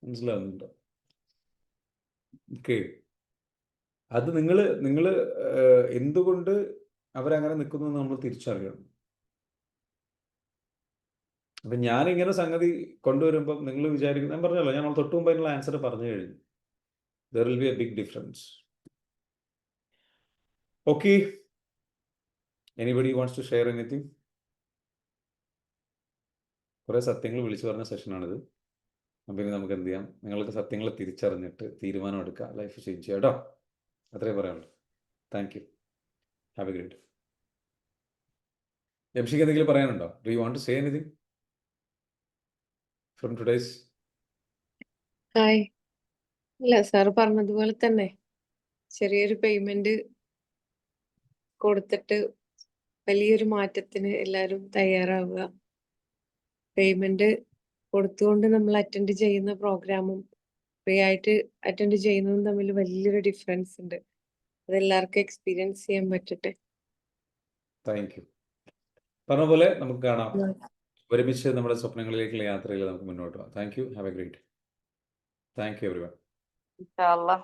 Speaker 1: മനസ്സിലാവുന്നുണ്ടോ? ഓക്കെ, അത് നിങ്ങൾ എന്തുകൊണ്ട് അവരങ്ങനെ നിൽക്കുന്നു എന്ന് നമ്മൾ തിരിച്ചറിയണം. അപ്പം ഞാനിങ്ങനെ സംഗതി കൊണ്ടുവരുമ്പം നിങ്ങൾ വിചാരിക്കുന്നത്, ഞാൻ പറഞ്ഞല്ലോ, ഞാൻ തൊട്ട് മുമ്പ് അതിനുള്ള ആൻസർ പറഞ്ഞു കഴിഞ്ഞു. There will be a big difference. Okay, anybody wants to share anything? കുറേ സത്യങ്ങൾ വിളിച്ചു പറഞ്ഞ സെഷനാണിത്. അപ്പം ഇനി നമുക്ക് എന്ത് ചെയ്യാം, നിങ്ങൾക്ക് സത്യങ്ങളെ തിരിച്ചറിഞ്ഞിട്ട് തീരുമാനം എടുക്കുക, ലൈഫ് ചേഞ്ച് ചെയ്യാം കേട്ടോ. അത്രേ പറയാനുള്ളൂ. Thank you. Have a great. എംഷിക്ക് എന്തെങ്കിലും പറയാനുണ്ടോ? Do you want to say anything from today's?
Speaker 9: Hi. ഇല്ല, സാർ പറഞ്ഞതുപോലെ തന്നെ ചെറിയൊരു പേയ്മെന്റ് കൊടുത്തിട്ട് വലിയൊരു മാറ്റത്തിന് എല്ലാവരും തയ്യാറാവുക. പേയ്മെന്റ് കൊടുത്തുകൊണ്ട് നമ്മൾ അറ്റൻഡ് ചെയ്യുന്ന പ്രോഗ്രാമും ഫ്രീ ആയിട്ട് അറ്റൻഡ് ചെയ്യുന്നതും തമ്മിൽ വലിയൊരു ഡിഫറൻസ് ഉണ്ട്. അതെല്ലാവർക്കും എക്സ്പീരിയൻസ് ചെയ്യാൻ പറ്റട്ടെ.
Speaker 1: Thank you. പറഞ്ഞ പോലെ നമുക്ക് കാണാം, ഒരുമിച്ച് നമ്മുടെ സ്വപ്നങ്ങളിലേക്കുള്ള യാത്രയിൽ നമുക്ക് മുന്നോട്ട് പോകാം. Thank you. Have a great. Thank you everyone.
Speaker 3: ഇൻഷാ അല്ലാഹ്.